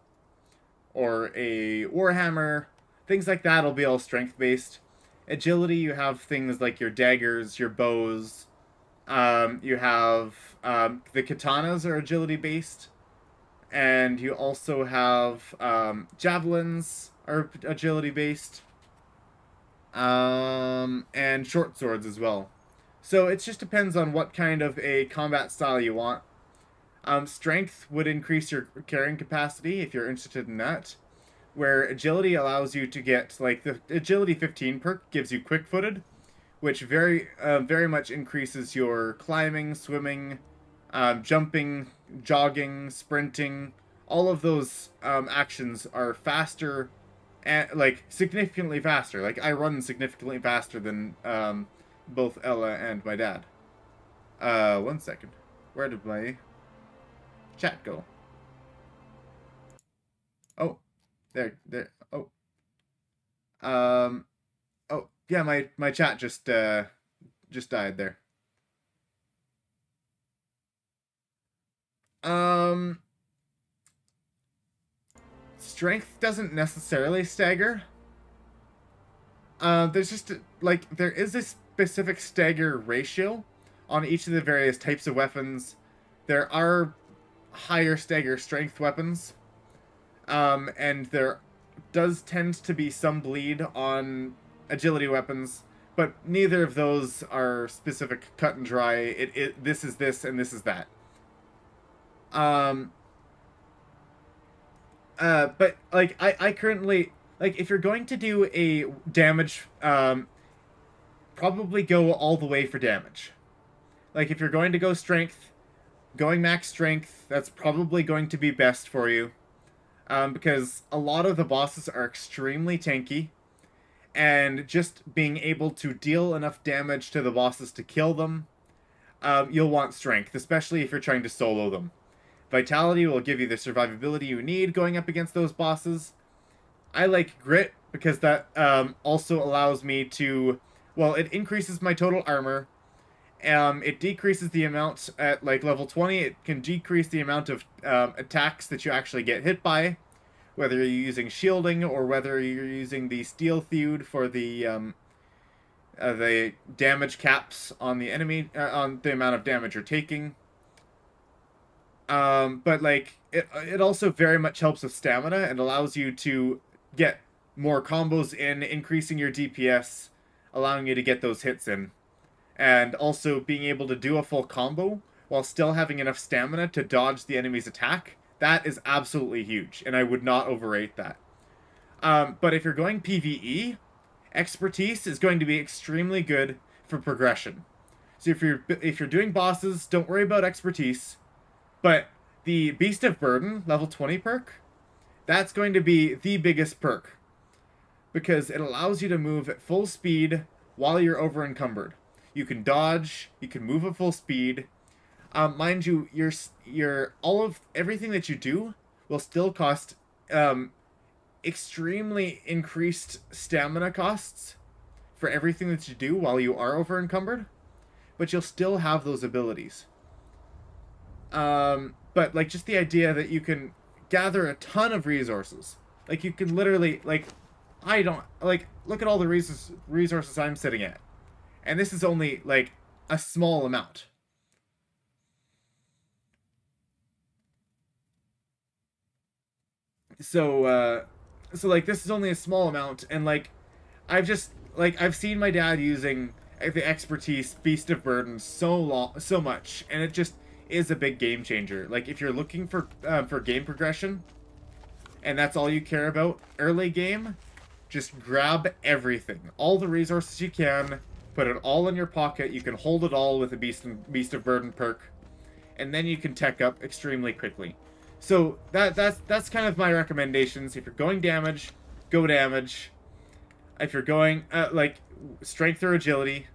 or a warhammer, things like that will be all strength based. Agility, you have things like your daggers, your bows. You have the katanas are agility based. And you also have javelins are agility based. And short swords as well. So it just depends on what kind of a combat style you want. Strength would increase your carrying capacity if you're interested in that. Where agility allows you to get, like, the agility 15 perk gives you quick-footed, which very much increases your climbing, swimming, jumping, jogging, sprinting. All of those actions are faster, and, like, significantly faster. Like, I run significantly faster than both Ella and my dad. 1 second. Where did my chat go? Oh, there. Oh, oh yeah, my chat just died there. Strength doesn't necessarily stagger. There's just, like, there is a specific stagger ratio on each of the various types of weapons. There are higher stagger strength weapons. And there does tend to be some bleed on agility weapons, but neither of those are specific cut and dry. This is this and this is that. But, like, I currently, like, if you're going to do a damage, probably go all the way for damage. Like, if you're going to go strength, going max strength, that's probably going to be best for you. because a lot of the bosses are extremely tanky, and just being able to deal enough damage to the bosses to kill them, you'll want strength, especially if you're trying to solo them. Vitality will give you the survivability you need going up against those bosses. I like grit because that also allows me to, well, it increases my total armor. It decreases the amount at like level 20. It can decrease the amount of attacks that you actually get hit by, whether you're using shielding or whether you're using the steel feud for the damage caps on the enemy, on the amount of damage you're taking. But like it also very much helps with stamina and allows you to get more combos in, increasing your DPS, allowing you to get those hits in, and also being able to do a full combo while still having enough stamina to dodge the enemy's attack. That is absolutely huge, and I would not overrate that. But if you're going PvE, expertise is going to be extremely good for progression. So if you're doing bosses, don't worry about expertise. But the Beast of Burden level 20 perk, that's going to be the biggest perk, because it allows you to move at full speed while you're over encumbered. You can dodge, you can move at full speed. Mind you, everything that you do will still cost extremely increased stamina costs for everything that you do while you are over encumbered, but you'll still have those abilities. But like just the idea that you can gather a ton of resources, like you can literally look at all the resources I'm sitting at, and this is only like a small amount. So like this is only a small amount, and like I've seen my dad using the expertise Beast of Burden so much, and it just is a big game changer. Like if you're looking for game progression, and that's all you care about early game, just grab everything, all the resources you can, put it all in your pocket. You can hold it all with a Beast of Burden perk, and then you can tech up extremely quickly. So that's kind of my recommendations. If you're going damage, go damage. If you're going like strength or agility,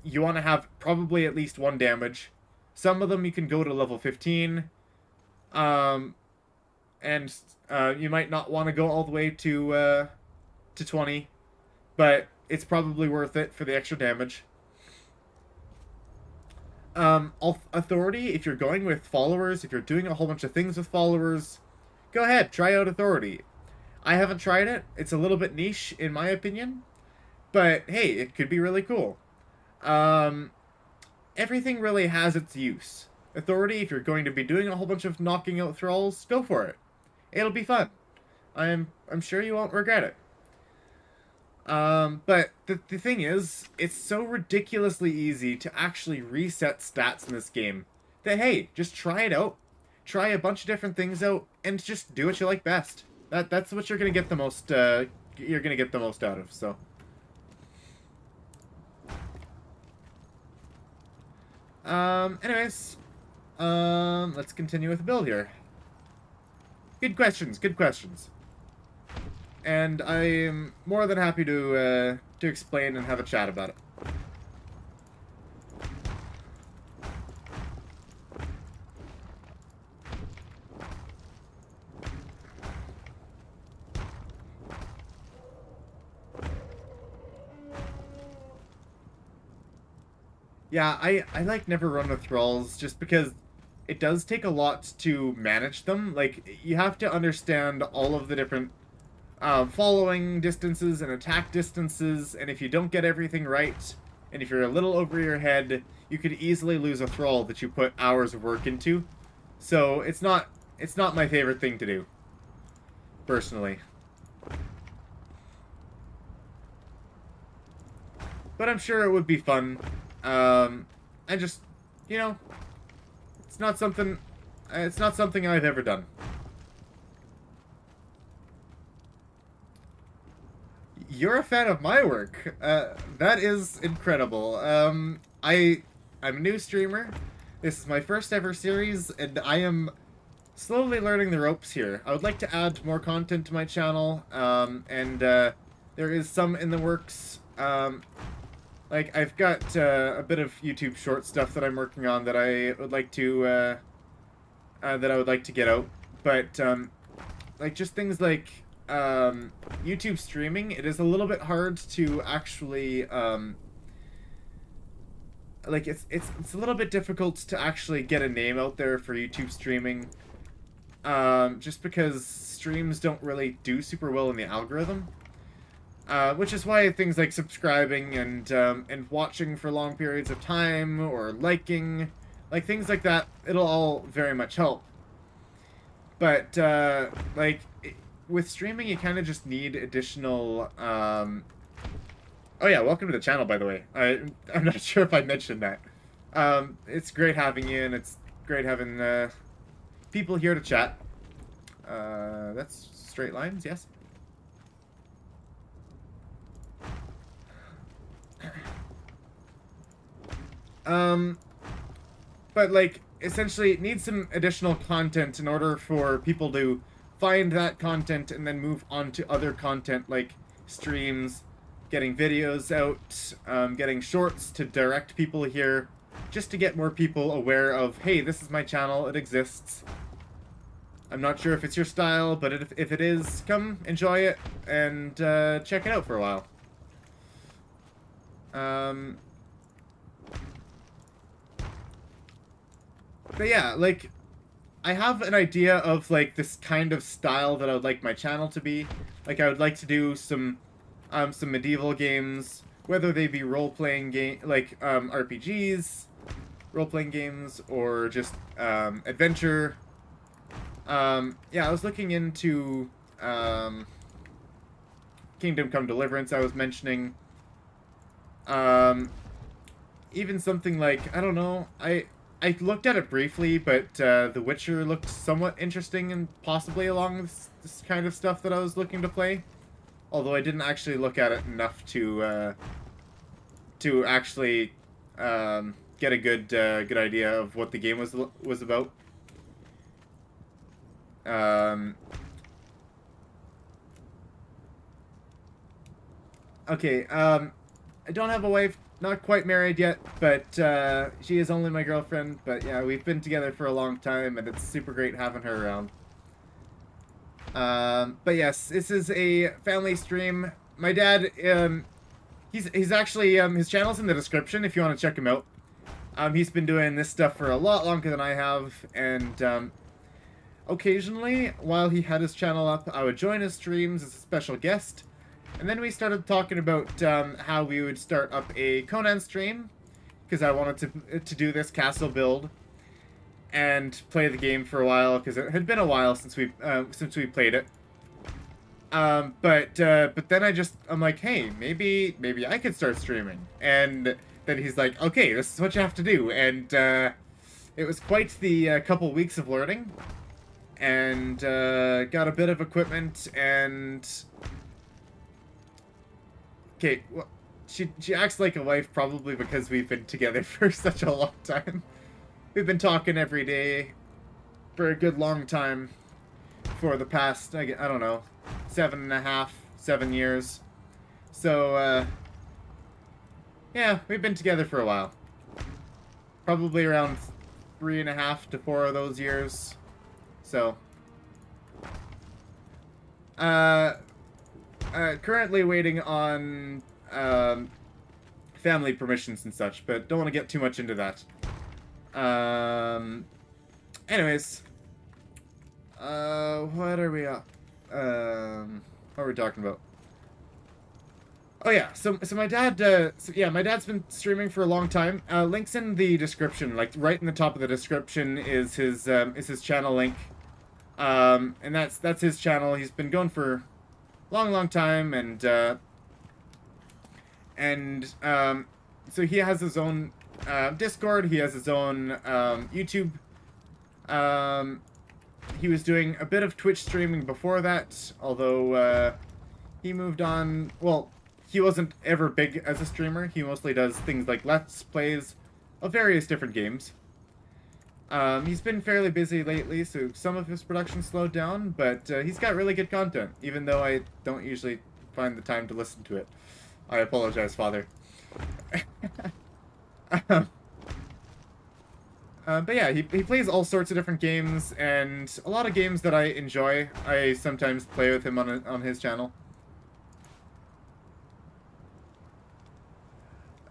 you want to have probably at least one damage. Some of them you can go to level 15, and you might not want to go all the way to 20, but it's probably worth it for the extra damage. Authority, if you're going with followers, if you're doing a whole bunch of things with followers, go ahead, try out Authority. I haven't tried it. It's a little bit niche, in my opinion, but hey, it could be really cool. Everything really has its use. Authority, if you're going to be doing a whole bunch of knocking out thralls, go for it. It'll be fun. I'm sure you won't regret it. But the thing is, it's so ridiculously easy to actually reset stats in this game that, hey, just try it out. Try a bunch of different things out, and just do what you like best. That's what you're gonna get the most, you're gonna get the most out of, so. Anyways, let's continue with the build here. Good questions, good questions. And I'm more than happy to explain and have a chat about it. Yeah, I like never run with thralls just because it does take a lot to manage them. Like, you have to understand all of the different following distances and attack distances, and if you don't get everything right, and if you're a little over your head, you could easily lose a thrall that you put hours of work into. So it's not my favorite thing to do, personally. But I'm sure it would be fun. I just, you know, it's not something I've ever done. You're a fan of my work. That is incredible. I'm a new streamer. This is my first ever series, and I am slowly learning the ropes here. I would like to add more content to my channel, and there is some in the works. Like, I've got a bit of YouTube short stuff that I'm working on that I would like to get out. But like, just things like YouTube streaming, it is a little bit hard to actually like, it's a little bit difficult to actually get a name out there for YouTube streaming, just because streams don't really do super well in the algorithm. Which is why things like subscribing and watching for long periods of time, or liking, like things like that, it'll all very much help. But like, with streaming, you kind of just need additional. Oh yeah, welcome to the channel, by the way. I'm not sure if I mentioned that. It's great having you, and it's great having people here to chat. That's straight lines, yes. But like, essentially, it needs some additional content in order for people to find that content and then move on to other content like streams, getting videos out, getting shorts to direct people here, just to get more people aware of, hey, this is my channel, it exists. I'm not sure if it's your style, but if it is, come enjoy it and check it out for a while. But yeah, like, I have an idea of, like, this kind of style that I would like my channel to be. Like, I would like to do some medieval games, whether they be role-playing game, like, RPGs, role-playing games, or just, adventure. Yeah, I was looking into, Kingdom Come Deliverance I was mentioning. Even something like, I don't know, I looked at it briefly, but The Witcher looked somewhat interesting and possibly along this kind of stuff that I was looking to play. Although I didn't actually look at it enough to actually get a good idea of what the game was about. Okay, I don't have a wife. Not quite married yet, but she is only my girlfriend. But yeah, we've been together for a long time, and it's super great having her around. But yes, this is a family stream. My dad, he's actually, his channel's in the description if you want to check him out. He's been doing this stuff for a lot longer than I have, and occasionally, while he had his channel up, I would join his streams as a special guest. And then we started talking about how we would start up a Conan stream, because I wanted to do this castle build and play the game for a while, because it had been a while since we played it. But then I'm like, hey, maybe I could start streaming. And then he's like, okay, this is what you have to do. And it was quite the couple weeks of learning, and got a bit of equipment and. Okay, well, she acts like a wife probably because we've been together for such a long time. We've been talking every day for a good long time for the past, I don't know, 7 years. So, yeah, we've been together for a while. Probably around 3.5 to 4 of those years. So, currently waiting on family permissions and such, but don't want to get too much into that. Anyways, what are we up? What are we talking about? Oh yeah, so my dad, my dad's been streaming for a long time. Links in the description, like right in the top of the description is his channel link. And that's his channel. He's been going for long time, and so he has his own Discord, he has his own YouTube. He was doing a bit of Twitch streaming before that, although he moved on. Well, he wasn't ever big as a streamer. He mostly does things like Let's Plays of various different games. He's been fairly busy lately, so some of his production slowed down, but he's got really good content, even though I don't usually find the time to listen to it. I apologize, Father. um, but yeah, he plays all sorts of different games, and a lot of games that I enjoy. I sometimes play with him on his channel.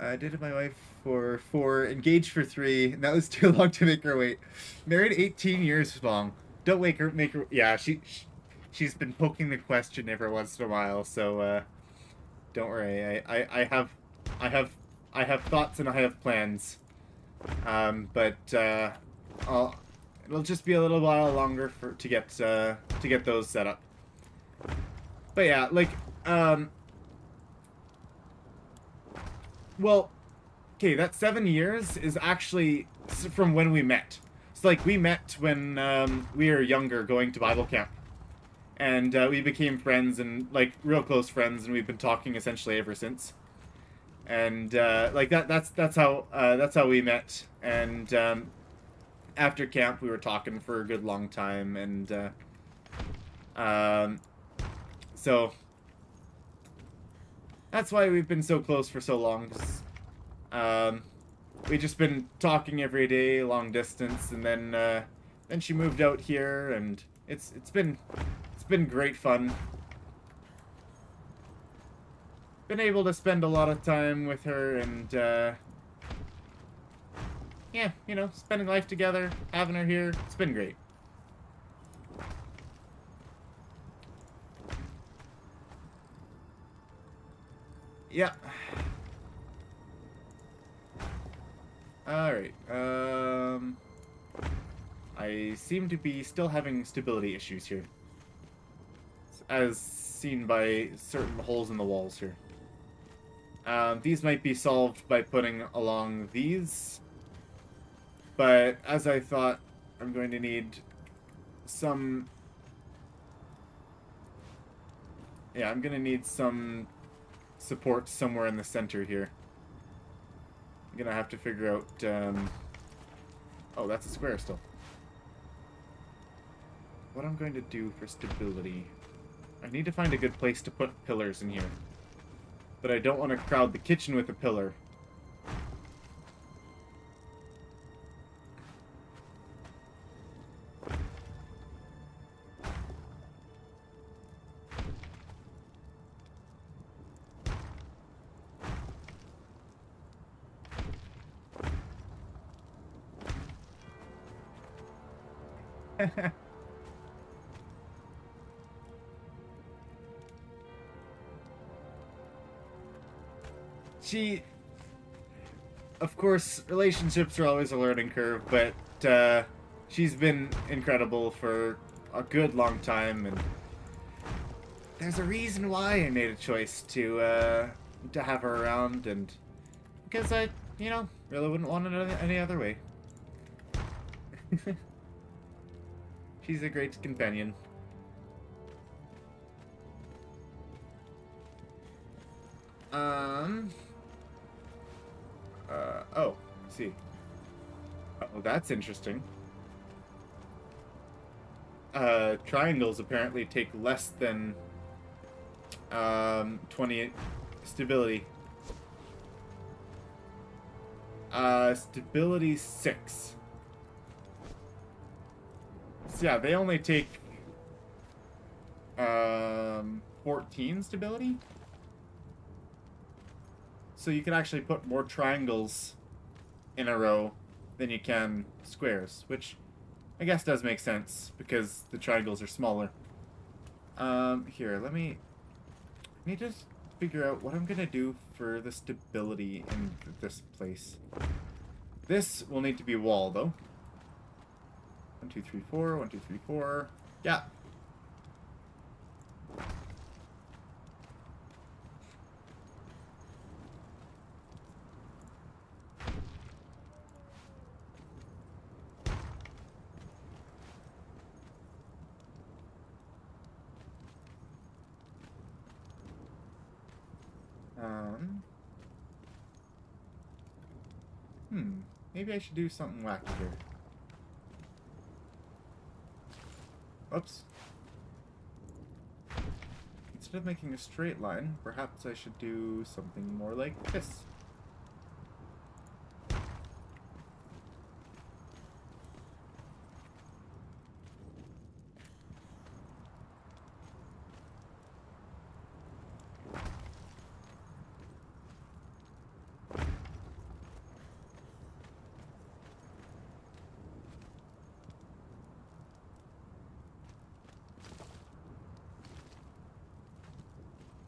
I dated my wife for 4, engaged for 3, and that was too long to make her wait. Married 18 years long. Don't make her. Yeah, she's been poking the question every once in a while, so don't worry. I have, I have thoughts and I have plans. But it'll just be a little while longer to get those set up. But yeah, like well, okay, that 7 years is actually from when we met. So like we met when we were younger, going to Bible camp, and we became friends and like real close friends, and we've been talking essentially ever since. And like that's how we met. And after camp, we were talking for a good long time, and um, so that's why we've been so close for so long. 'Cause, we just been talking every day, long distance, and then she moved out here, and it's been great fun. Been able to spend a lot of time with her, and yeah, you know, spending life together, having her here, it's been great. Yeah. Alright, I seem to be still having stability issues here, as seen by certain holes in the walls here. These might be solved by putting along these, but as I thought, I'm going to need some... Yeah, I'm going to need some support somewhere in the center here. I'm going to have to figure out... Oh, that's a square still. What I'm going to do for stability... I need to find a good place to put pillars in here. But I don't want to crowd the kitchen with a pillar. Of course, relationships are always a learning curve, but she's been incredible for a good long time, and there's a reason why I made a choice to have her around, and because I, you know, really wouldn't want it any other way. She's a great companion. Oh, let's see. Oh, that's interesting. Triangles apparently take less than 28 stability. Stability 6. So yeah, they only take 14 stability. So you can actually put more triangles in a row than you can squares, which I guess does make sense because the triangles are smaller. Here, I need to figure out what I'm gonna do for the stability in this place. This will need to be wall though. 1, 2, 3, 4. 1, 2, 3, 4. Yeah. Maybe I should do something wacky here. Oops. Instead of making a straight line, perhaps I should do something more like this.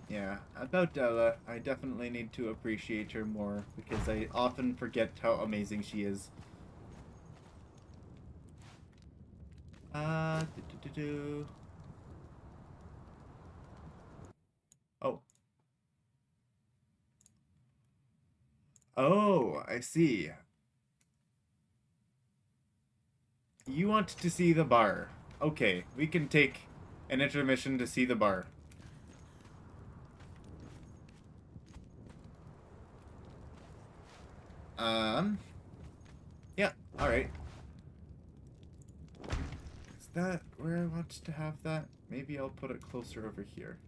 Yeah, about Ella, I definitely need to appreciate her more because I often forget how amazing she is. Do. Oh. Oh, I see. You want to see the bar. Okay, we can take an intermission to see the bar. Yeah, alright. Is that where I want to have that? Maybe I'll put it closer over here.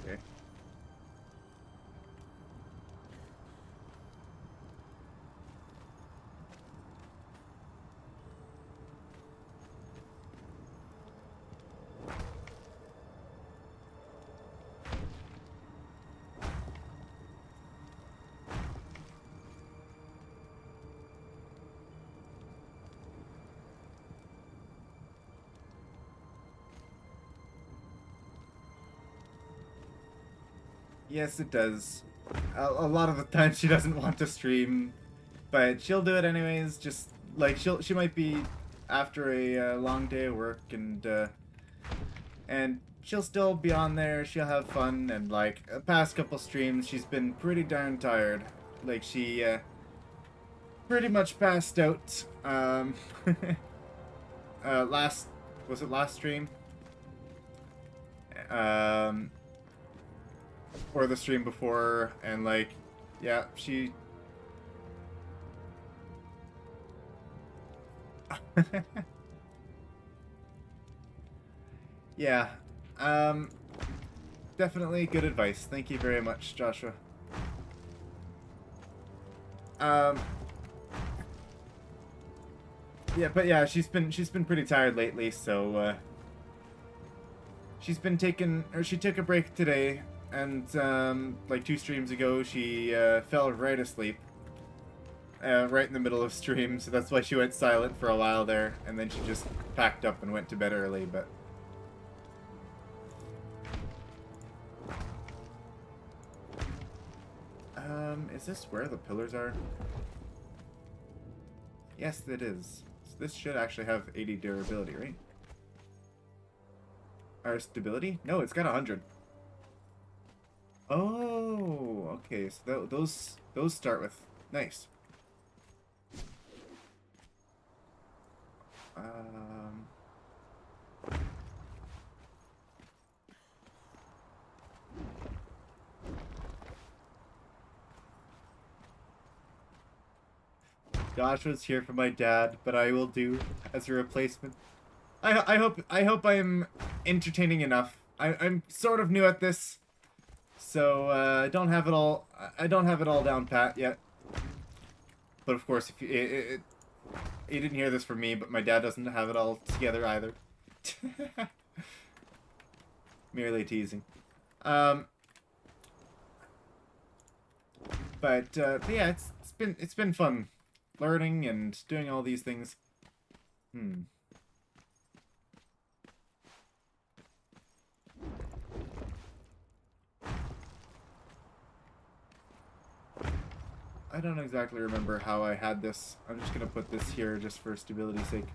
Okay. Yes, it does. A lot of the time she doesn't want to stream, but she'll do it anyways. Just like she might be after a long day of work, and she'll still be on there. She'll have fun, and like the past couple streams, she's been pretty darn tired. Like she pretty much passed out. Last was it last stream? Um, or the stream before, and like, yeah, she. Yeah, um, definitely good advice. Thank you very much, Joshua. Um, yeah, but yeah, she's been pretty tired lately, so she's been taking, or she took a break today, and like 2 streams ago, she fell right asleep, right in the middle of stream. So that's why she went silent for a while there, and then she just packed up and went to bed early. But is this where the pillars are? Yes, it is. So this should actually have 80 durability, right? Or stability? No, it's got 100. Oh, okay. So those start with nice. Um. Joshua's here for my dad, but I will do as a replacement. I hope I'm entertaining enough. I'm sort of new at this, so I don't have it all. I don't have it all down pat yet. But of course, if you didn't hear this from me, but my dad doesn't have it all together either. Merely teasing. But yeah, it's it's been fun learning and doing all these things. Hmm. I don't exactly remember how I had this. I'm just gonna put this here just for stability's sake.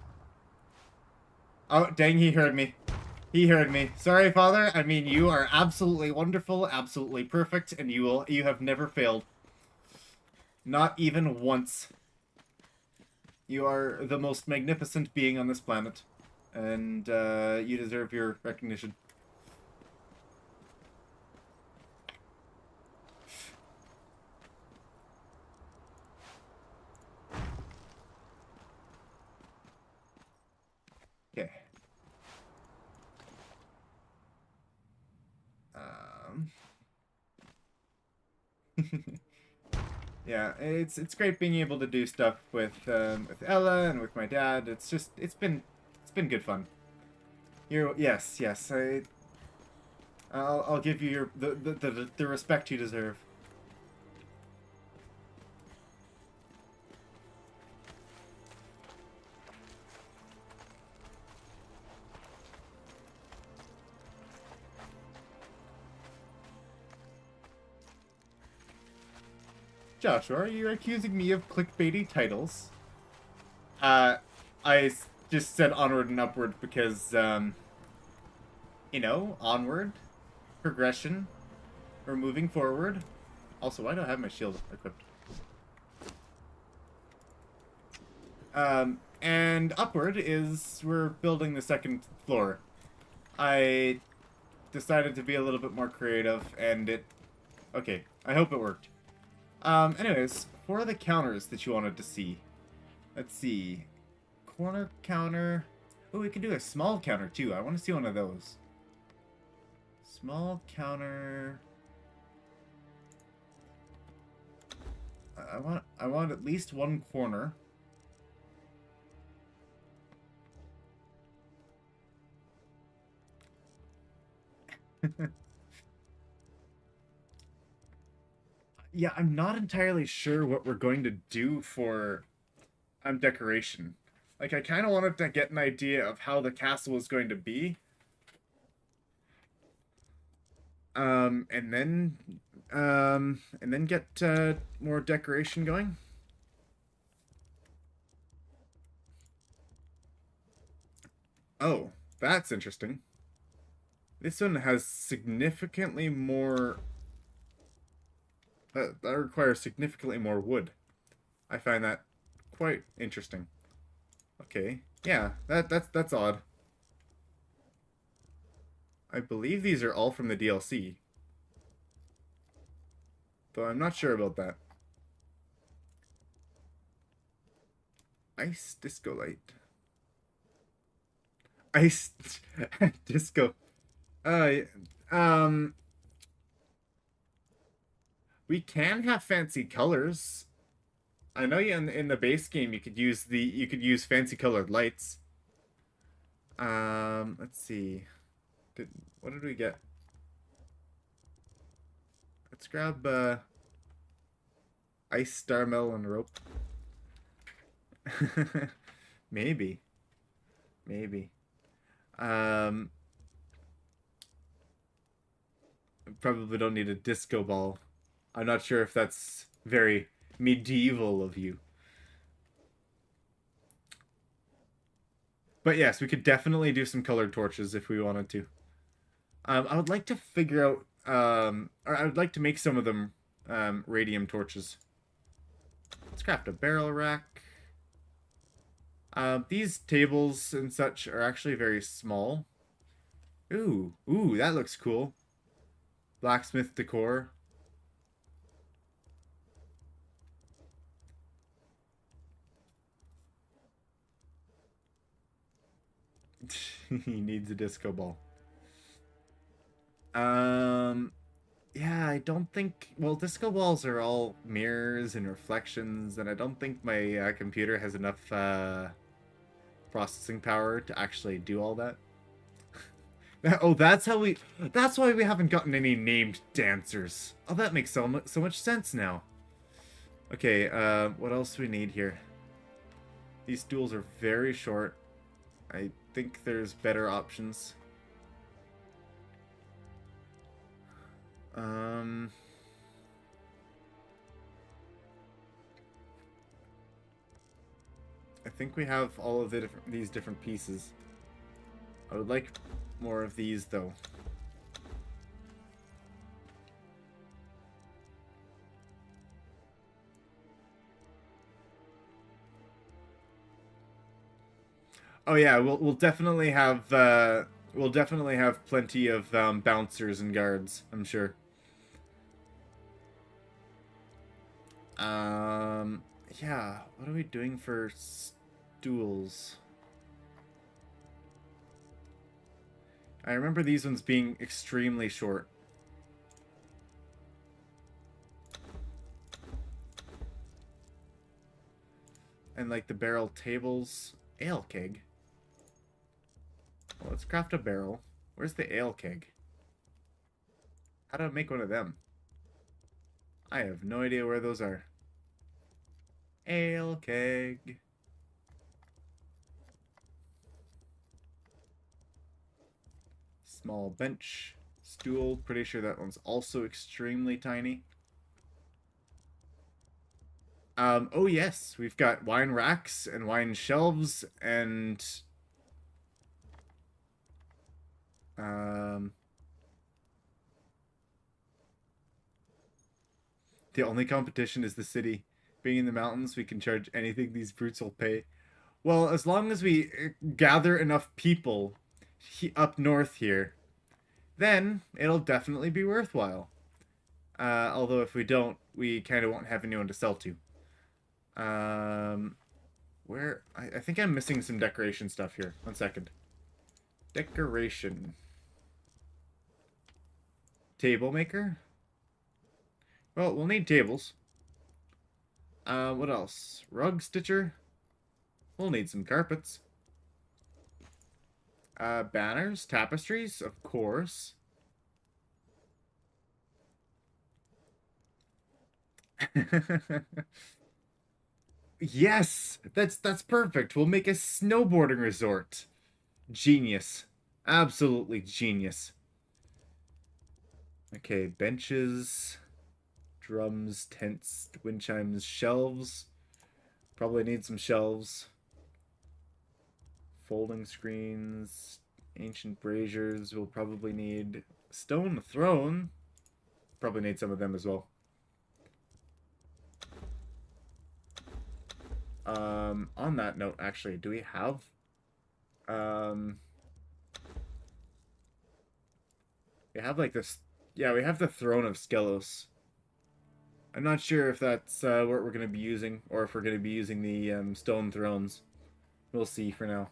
Oh, dang, he heard me. He heard me. Sorry, Father. I mean, you are absolutely wonderful, absolutely perfect, and you have never failed. Not even once. You are the most magnificent being on this planet, and you deserve your recognition. Okay. Yeah, it's great being able to do stuff with Ella and with my dad. It's been good fun. Yes. I'll give you the respect you deserve. Joshua, are you accusing me of clickbaity titles? Uh, just said onward and upward because, onward, progression, we're moving forward. Also, why do I have my shield equipped? And upward is we're building the second floor. I decided to be a little bit more creative, and okay, I hope it worked. Anyways, for the counters that you wanted to see, let's see. Corner counter. Oh, we can do a small counter too. I want to see one of those. Small counter. I want at least one corner. Yeah, I'm not entirely sure what we're going to do for decoration. Like, I kind of wanted to get an idea of how the castle is going to be. And then get more decoration going. Oh, that's interesting. This one has significantly more. That requires significantly more wood. I find that quite interesting. Okay, yeah, that's odd. I believe these are all from the DLC. Though I'm not sure about that. Ice disco light. Ice disco. Uh, um, we can have fancy colors. I know you in the base game you could use fancy colored lights. Let's see. What did we get? Let's grab ice star melon rope. Maybe. Maybe. Probably don't need a disco ball. I'm not sure if that's very medieval of you. But yes, we could definitely do some colored torches if we wanted to. I would like to figure out, or I would like to make some of them radium torches. Let's craft a barrel rack. These tables and such are actually very small. Ooh, that looks cool. Blacksmith decor. He needs a disco ball. Yeah, I don't think. Well, disco balls are all mirrors and reflections, and I don't think my computer has enough processing power to actually do all that. Oh, that's how we. That's why we haven't gotten any named dancers. Oh, that makes so much sense now. Okay, what else do we need here? These duels are very short. I think there's better options. Um... I think we have all of these different pieces. I would like more of these, though. Oh yeah, we'll definitely have plenty of bouncers and guards, I'm sure. Yeah, what are we doing for stools? I remember these ones being extremely short. And like the barrel tables. Ale keg. Well, let's craft a barrel. Where's the ale keg? How do I make one of them? I have no idea where those are. Ale keg. Small bench. Stool. Pretty sure that one's also extremely tiny. Oh yes, we've got wine racks and wine shelves and the only competition is the city. Being in the mountains, we can charge anything these brutes will pay. Well, as long as we gather enough people up north here, then it'll definitely be worthwhile. Although if we don't, we kind of won't have anyone to sell to. Where? I think I'm missing some decoration stuff here. 1 second. Decoration. Table maker? Well, we'll need tables. What else? Rug stitcher? We'll need some carpets. Banners? Tapestries? Of course. Yes! That's perfect. We'll make a snowboarding resort. Genius. Absolutely genius. Okay, benches, drums, tents, wind chimes, shelves. Probably need some shelves. Folding screens, ancient braziers. We'll probably need stone throne. Probably need some of them as well. On that note, actually, do we have we have like this, yeah, we have the throne of Skelos. I'm not sure if that's what we're going to be using, or if we're going to be using the stone thrones. We'll see for now.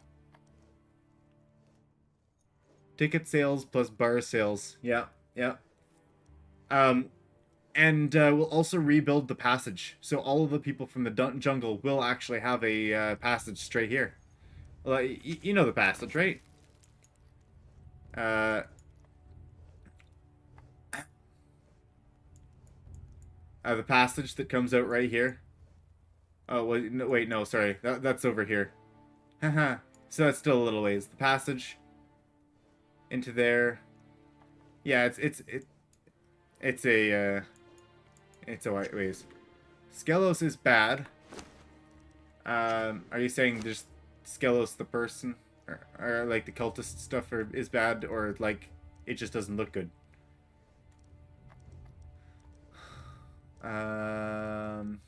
Ticket sales plus bar sales. Yeah, yeah. And we'll also rebuild the passage. So all of the people from the jungle will actually have a passage straight here. Well, you know the passage, right? The passage that comes out right here. Oh, wait, no, wait, no, sorry. That's over here. Haha. So that's still a little ways. The passage into there. Yeah, it's a white ways. Skelos is bad. Are you saying just Skelos the person, or like the cultist stuff is bad, or like it just doesn't look good? I'm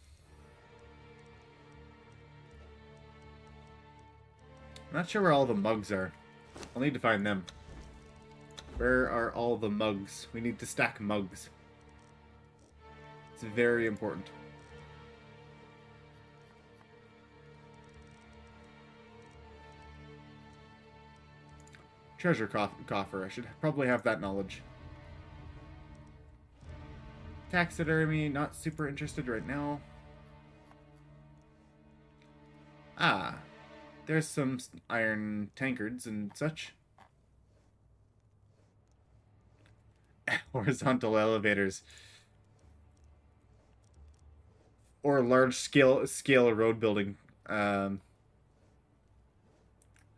not sure where all the mugs are. I'll need to find them. Where are all the mugs? We need to stack mugs. It's very important. Treasure coffer. I should probably have that knowledge. Taxidermy, not super interested right now. Ah, there's some iron tankards and such. Horizontal elevators. or large scale road building. Um,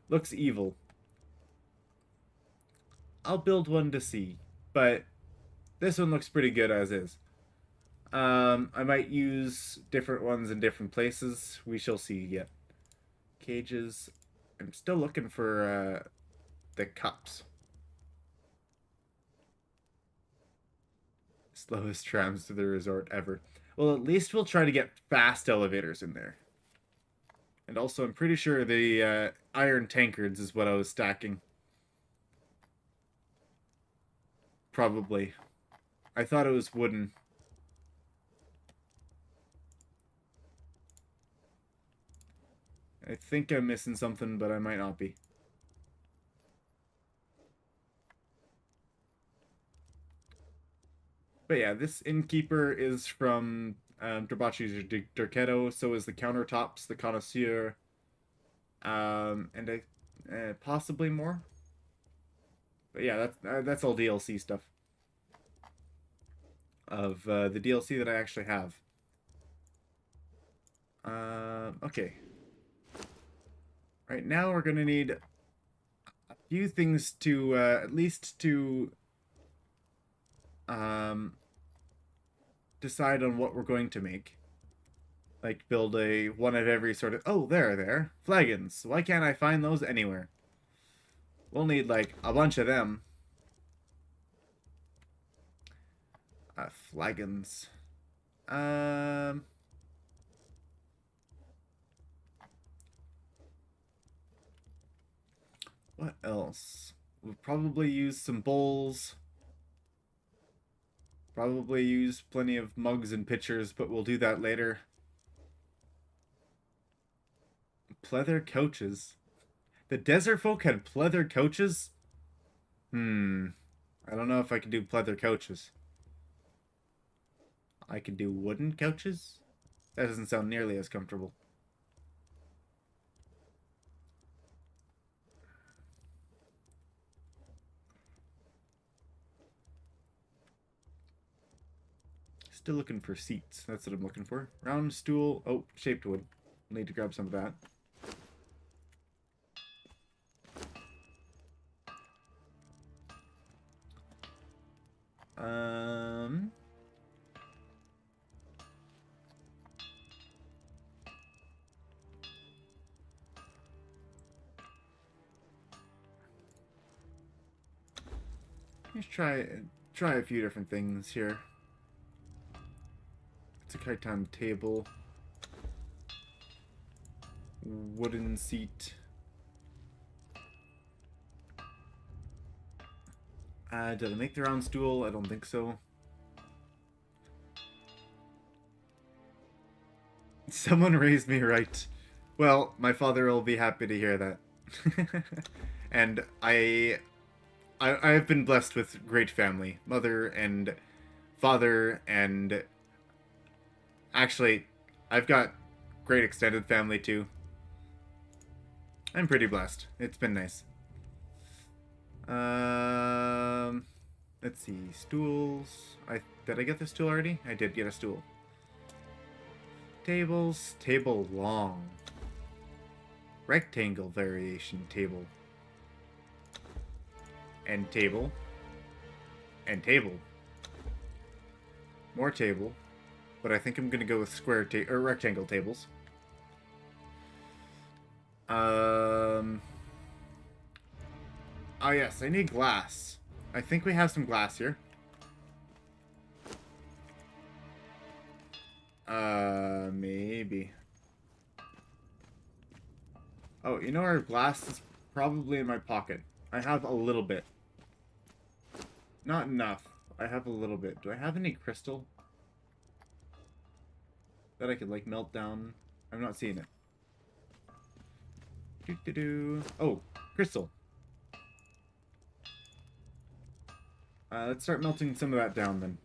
Looks evil. I'll build one to see, but this one looks pretty good as is. I might use different ones in different places. We shall see yet. Cages. I'm still looking for the cups. Slowest trams to the resort ever. Well, at least we'll try to get fast elevators in there. And also, I'm pretty sure the iron tankards is what I was stacking. Probably. I thought it was wooden. I think I'm missing something, but I might not be. But yeah, this innkeeper is from Drabachi's Durketo, so is the countertops, the connoisseur, and possibly more. But yeah, that's all DLC stuff of the DLC that I actually have. Okay. Right now we're gonna need a few things to at least to decide on what we're going to make. Like build a one of every sort of. Oh, there, flagons. Why can't I find those anywhere? We'll need like a bunch of them. Flagons. What else? We'll probably use some bowls. Probably use plenty of mugs and pitchers, but we'll do that later. Pleather couches. The desert folk had pleather couches? I don't know if I can do pleather couches. I can do wooden couches? That doesn't sound nearly as comfortable. Still looking for seats. That's what I'm looking for. Round stool. Oh, shaped wood. Need to grab some of that. Let's try a few different things here. It's a Kaitan table. Wooden seat. Did I make the round stool? I don't think so. Someone raised me right. Well, my father will be happy to hear that. And I have been blessed with great family. Mother and father and... Actually, I've got great extended family too. I'm pretty blessed. It's been nice. Let's see. Stools. Did I get the stool already? I did get a stool. Tables. Table long. Rectangle variation table. And table. And table. More table. But I think I'm gonna go with or rectangle tables. Oh yes, I need glass. I think we have some glass here. Maybe. Oh, you know our glass is probably in my pocket. I have a little bit. Not enough. I have a little bit. Do I have any crystal that I could, like, melt down? I'm not seeing it. Oh, crystal. Let's start melting some of that down, then.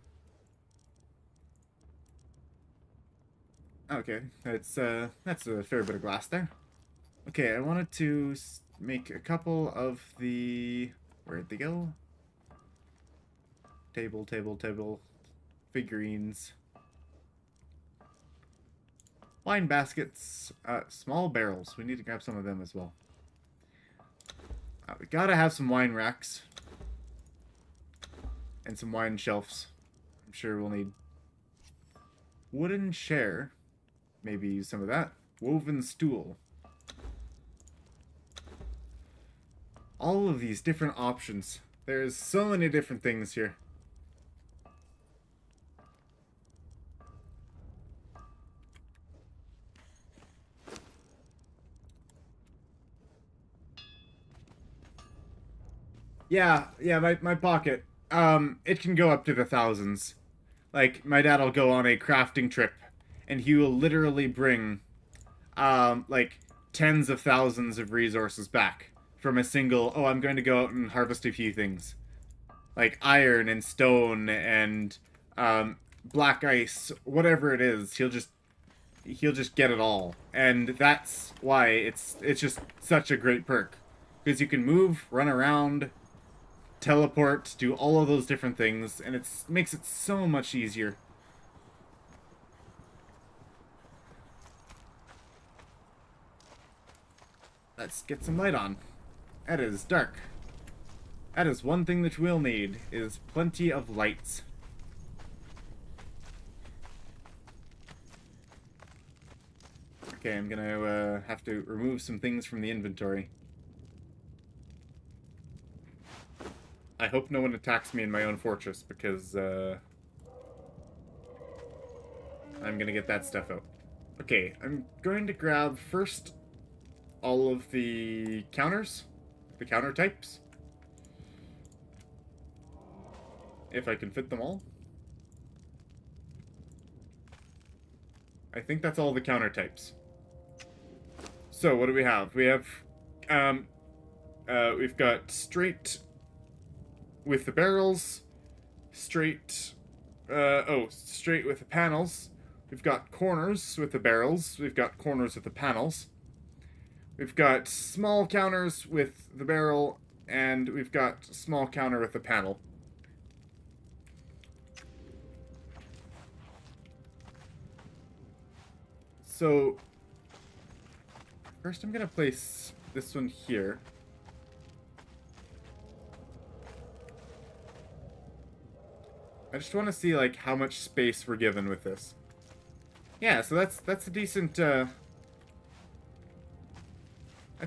Okay, that's a fair bit of glass there. Okay, I wanted to make a couple of the... Where'd they go? Table. Figurines. Wine baskets. Small barrels. We need to grab some of them as well. We gotta have some wine racks. And some wine shelves. I'm sure we'll need wooden chair. Maybe use some of that. Woven stool. All of these different options. There's so many different things here. Yeah, my pocket. It can go up to the thousands. Like, my dad'll go on a crafting trip, and he will literally bring, like, tens of thousands of resources back from a single, oh, I'm going to go out and harvest a few things. Like iron and stone and, black ice, whatever it is, he'll just get it all. And that's why it's just such a great perk. Because you can move, run around, teleport, do all of those different things, and it makes it so much easier. Let's get some light on. It is dark. That is one thing that we'll need, is plenty of lights. Okay, I'm gonna have to remove some things from the inventory. I hope no one attacks me in my own fortress, because, I'm gonna get that stuff out. Okay, I'm going to grab first all of the counters, the counter types. If I can fit them all. I think that's all the counter types. So, what do we have? We have, we've got straight with the barrels, straight with the panels. We've got corners with the barrels. We've got corners with the panels. We've got small counters with the barrel, and we've got small counter with the panel. So, first I'm gonna place this one here. I just want to see, like, how much space we're given with this. Yeah, so that's a decent, that's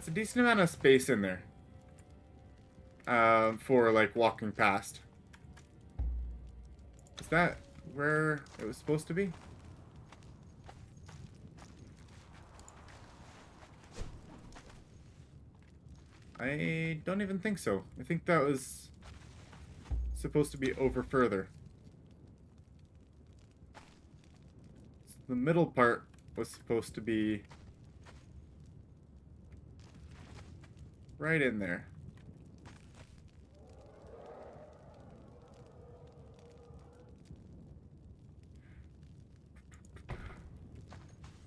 a decent amount of space in there. For, like, walking past. Is that where it was supposed to be? I don't even think so. I think that was supposed to be over further. The middle part was supposed to be right in there.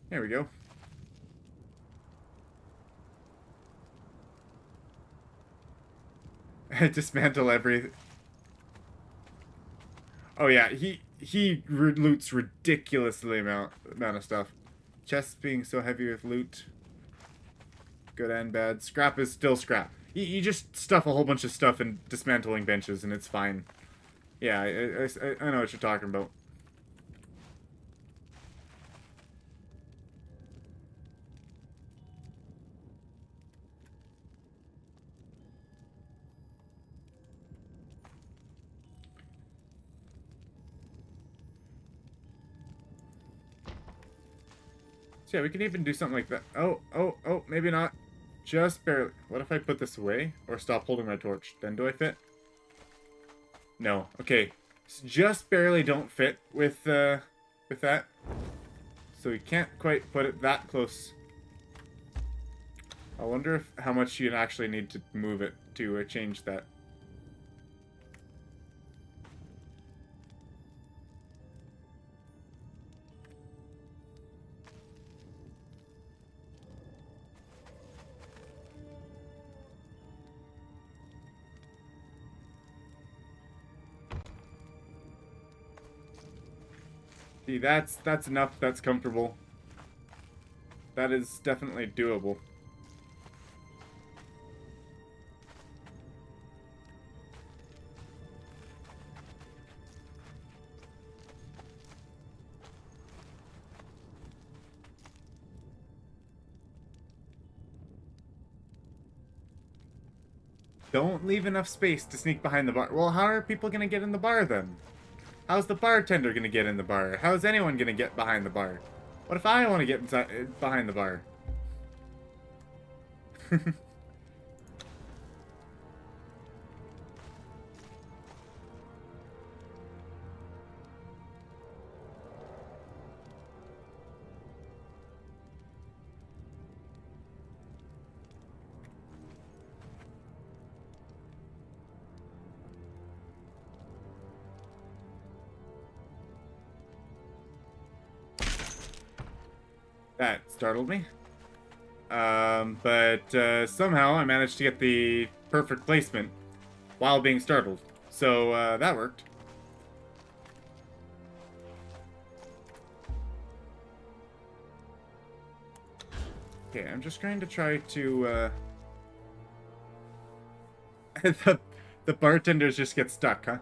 There we go. Dismantle everything. Oh yeah, he loots ridiculously amount of stuff. Chests being so heavy with loot. Good and bad. Scrap is still scrap. You just stuff a whole bunch of stuff in dismantling benches and it's fine. Yeah, I know what you're talking about. Yeah, we can even do something like that. Oh, maybe not. Just barely. What if I put this away? Or stop holding my torch? Then do I fit? No. Okay. Just barely don't fit with that. So we can't quite put it that close. I wonder how much you'd actually need to move it to change that. See, that's enough. That's comfortable. That is definitely doable. Don't leave enough space to sneak behind the bar. Well, how are people going to get in the bar then? How's the bartender going to get in the bar? How's anyone going to get behind the bar? What if I want to get inside, behind the bar? That startled me. But somehow I managed to get the perfect placement while being startled. So that worked. Okay, I'm just going to try to... the bartenders just get stuck, huh?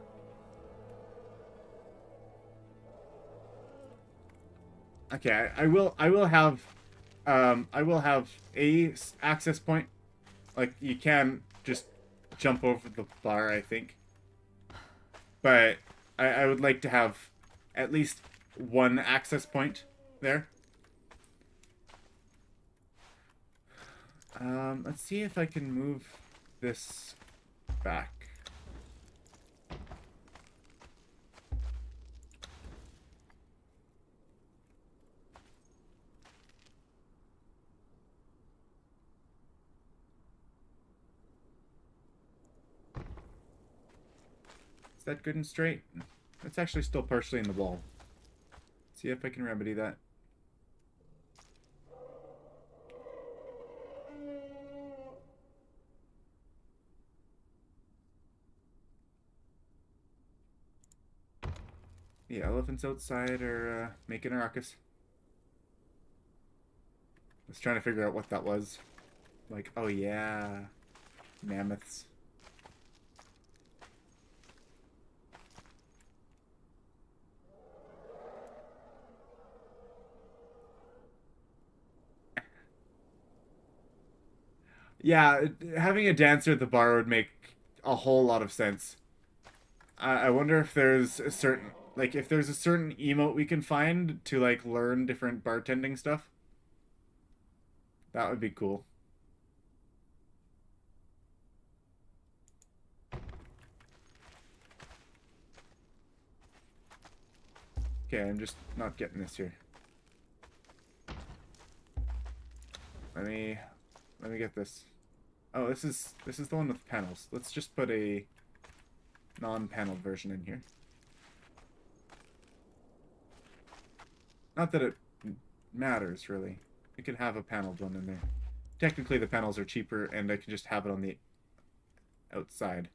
Okay, I will have a access point. Like, you can just jump over the bar, I think. But I would like to have at least one access point there. Let's see if I can move this back. Is that good and straight? That's actually still partially in the wall. See if I can remedy that. The elephants outside are making a ruckus. I was trying to figure out what that was. Like, oh yeah, mammoths. Yeah, having a dancer at the bar would make a whole lot of sense. I wonder if there's a certain, like, if there's a certain emote we can find to, like, learn different bartending stuff. That would be cool. Okay, I'm just not getting this here. Let me get this. Oh, this is the one with panels. Let's just put a non-paneled version in here. Not that it matters, really. We could have a paneled one in there. Technically, the panels are cheaper, and I can just have it on the outside.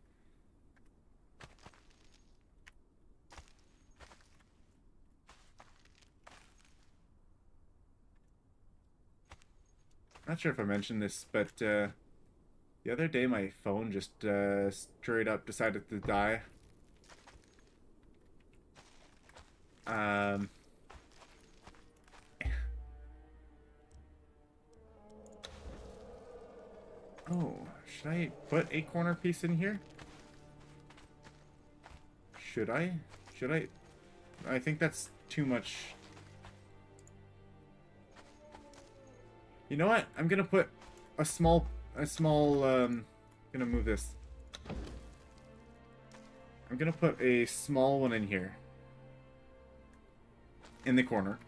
Not sure if I mentioned this, but the other day my phone just straight up decided to die. Oh, should I put a corner piece in here? Should I? Should I? I think that's too much. You know what? I'm gonna put a small, gonna move this. I'm gonna put a small one in here. In the corner.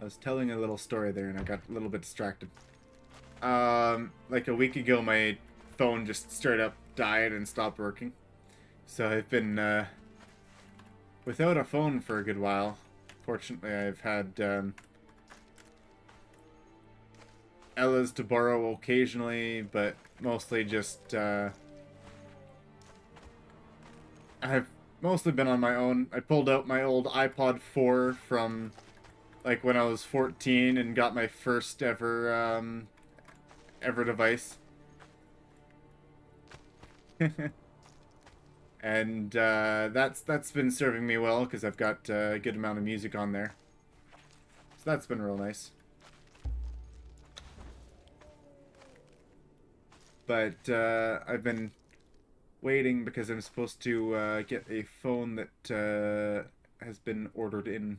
I was telling a little story there and I got a little bit distracted. Like a week ago, my phone just straight up died and stopped working. So I've been without a phone for a good while. Fortunately, I've had Ella's to borrow occasionally, but mostly just I've mostly been on my own. I pulled out my old iPod 4 from like when I was 14 and got my first ever device. And that's been serving me well because I've got a good amount of music on there. So that's been real nice. But I've been waiting because I'm supposed to get a phone that has been ordered in.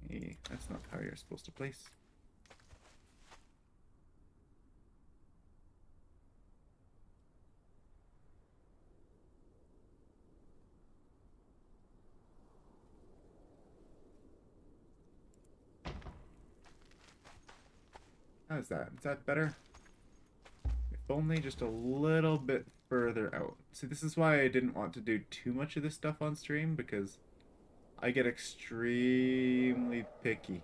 Hey, that's not how you're supposed to place. How's that? Is that better? If only just a little bit further out. See, this is why I didn't want to do too much of this stuff on stream, because I get extremely picky.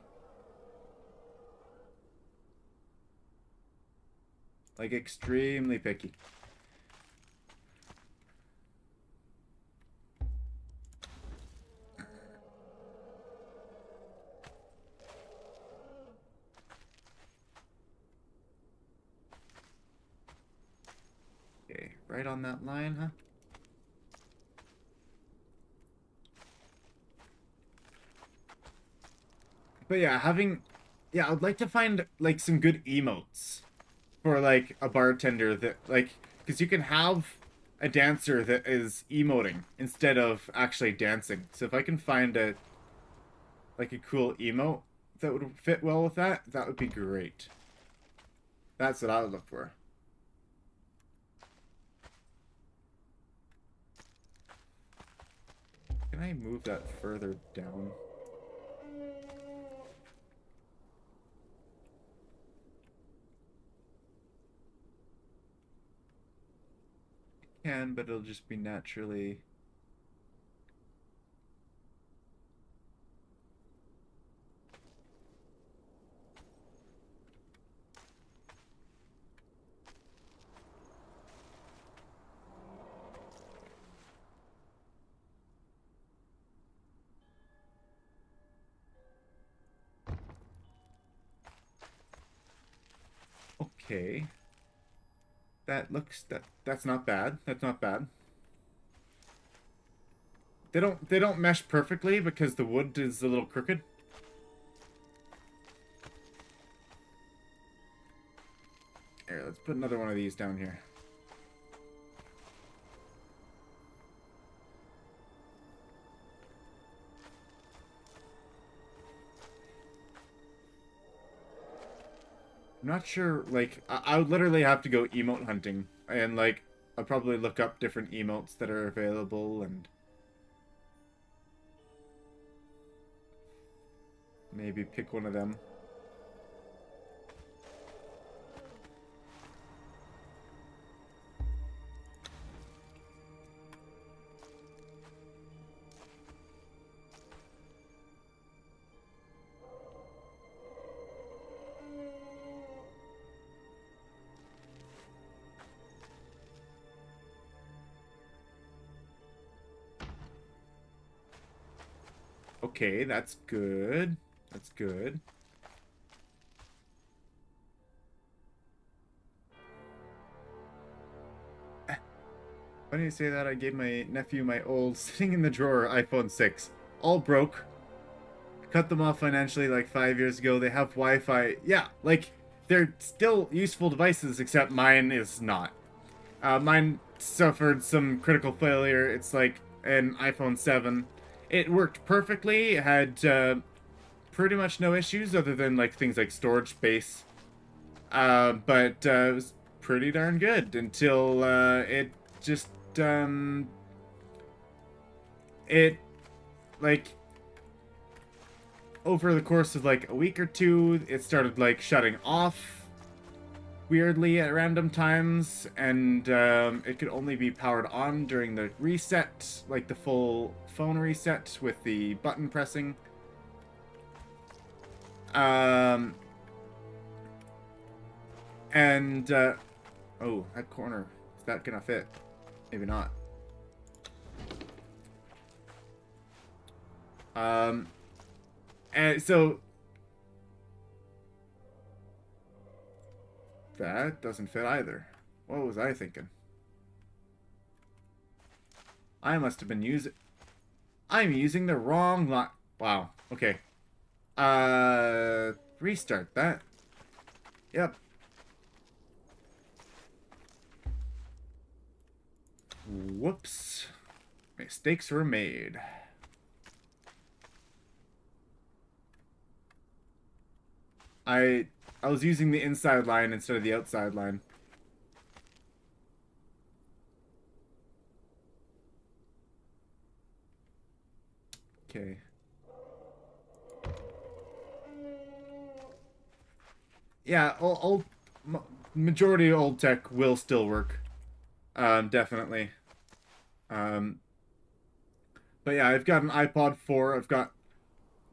Like, extremely picky. Okay, right on that line, huh? But yeah, I would like to find, like, some good emotes for, like, a bartender that, like, because you can have a dancer that is emoting instead of actually dancing. So if I can find like, a cool emote that would fit well with that, that would be great. That's what I would look for. Can I move that further down? Can, but it'll just be naturally. Okay. That's not bad. That's not bad. They don't mesh perfectly because the wood is a little crooked. Here, let's put another one of these down here. I'm not sure, like, I would literally have to go emote hunting. And, like, I'll probably look up different emotes that are available and maybe pick one of them. Okay, that's good. That's good. Funny you say that. I gave my nephew my old sitting in the drawer iPhone 6. All broke. Cut them off financially like 5 years ago. They have Wi-Fi. Yeah, like, they're still useful devices, except mine is not. Mine suffered some critical failure. It's like an iPhone 7. It worked perfectly. It had pretty much no issues other than like things like storage space. But it was pretty darn good until it just it like over the course of like a week or two, it started like shutting off weirdly at random times, and it could only be powered on during the reset, like the full phone reset with the button pressing. And oh, that corner, is that gonna fit? Maybe not. And so that doesn't fit either. What was I thinking? I must have been using... I'm using the wrong line. Wow. Okay. Restart that. Yep. Whoops. Mistakes were made. I was using the inside line instead of the outside line. Okay. Yeah, majority of old tech will still work. Definitely. Um, but yeah, I've got an iPod 4. I've got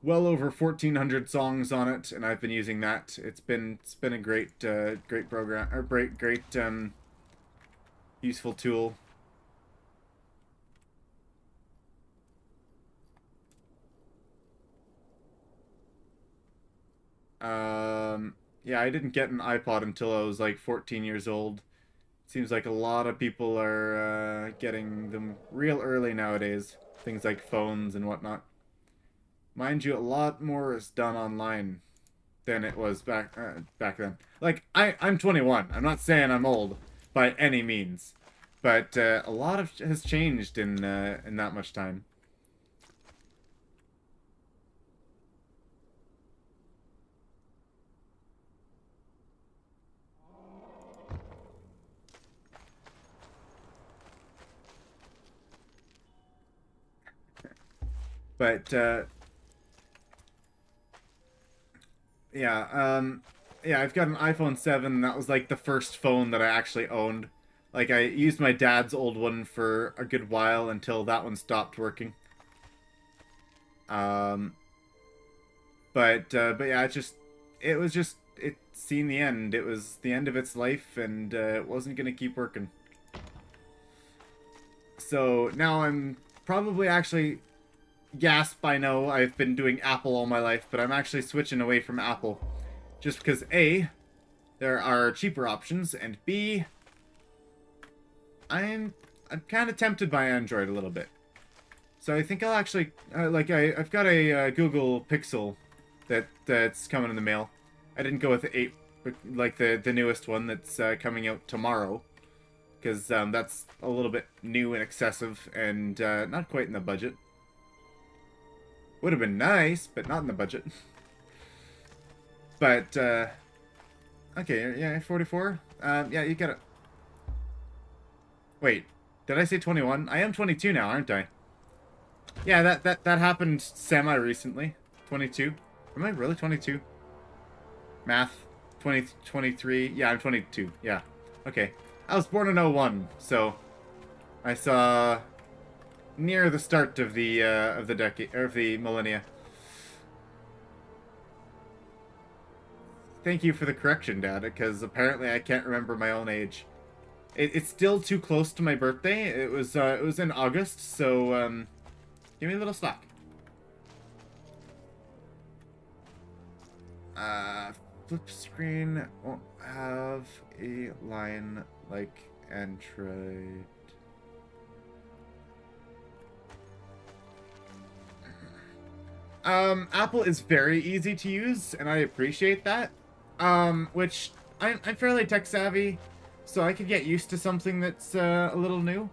well over 1,400 songs on it, and I've been using that. It's been a great great program, or great useful tool. Yeah, I didn't get an iPod until I was like 14 years old. Seems like a lot of people are getting them real early nowadays. Things like phones and whatnot. Mind you, a lot more is done online than it was back then. Like I'm 21. I'm not saying I'm old by any means, but a lot of has changed in that much time. But yeah, yeah, I've got an iPhone 7. That was like the first phone that I actually owned. Like I used my dad's old one for a good while until that one stopped working. Um, but yeah, it was just it seen the end. It was the end of its life, and it wasn't gonna keep working. So now I'm probably actually, gasp, I know I've been doing Apple all my life, but I'm actually switching away from Apple. Just because A, there are cheaper options, and B, I'm kind of tempted by Android a little bit. So I think I'll actually, I've got a Google Pixel that's coming in the mail. I didn't go with the 8, like the newest one that's coming out tomorrow. Because that's a little bit new and excessive, and not quite in the budget. Would have been nice, but not in the budget. But, okay, yeah, 44. Yeah, you gotta... Wait, did I say 21? I am 22 now, aren't I? Yeah, that happened semi-recently. 22. Am I really 22? Math. 23. Yeah, I'm 22. Yeah. Okay. I was born in 01, so I saw near the start of the decade, or of the millennia. Thank you for the correction, Dad, because apparently I can't remember my own age. It's still too close to my birthday. It was in August, so give me a little slack. Flip screen won't have a line like Android. Apple is very easy to use, and I appreciate that. Which I'm fairly tech savvy, so I could get used to something that's a little new.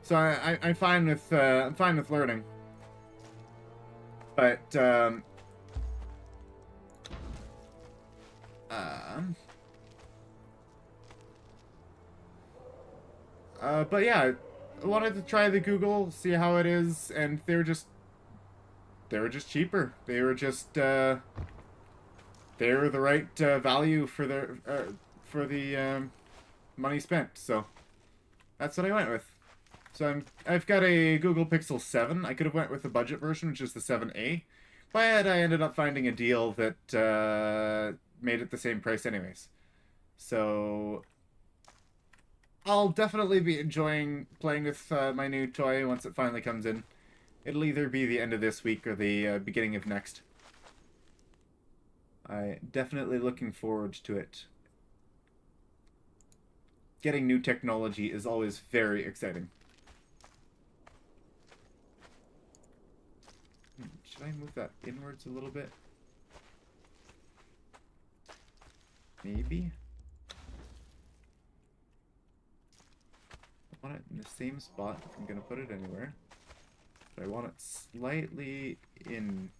So I'm fine with learning. But but yeah, I wanted to try the Google, see how it is, and they were just cheaper. They were just they were the right value for the money spent. So that's what I went with. So I've got a Google Pixel 7. I could have went with the budget version, which is the 7A, but I ended up finding a deal that made it the same price anyways. So I'll definitely be enjoying playing with my new toy once it finally comes in. It'll either be the end of this week or the beginning of next. I definitely looking forward to it. Getting new technology is always very exciting. Should I move that inwards a little bit? Maybe? I want it in the same spot if I'm going to put it anywhere. But I want it slightly in.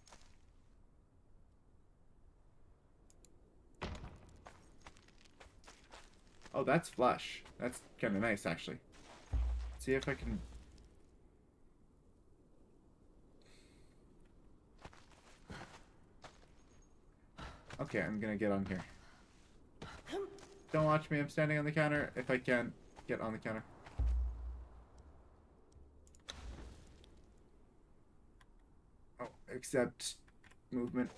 Oh, that's flush. That's kind of nice, actually. Let's see if I can... Okay, I'm gonna get on here. Don't watch me, I'm standing on the counter. If I can, get on the counter. Oh, accept movement.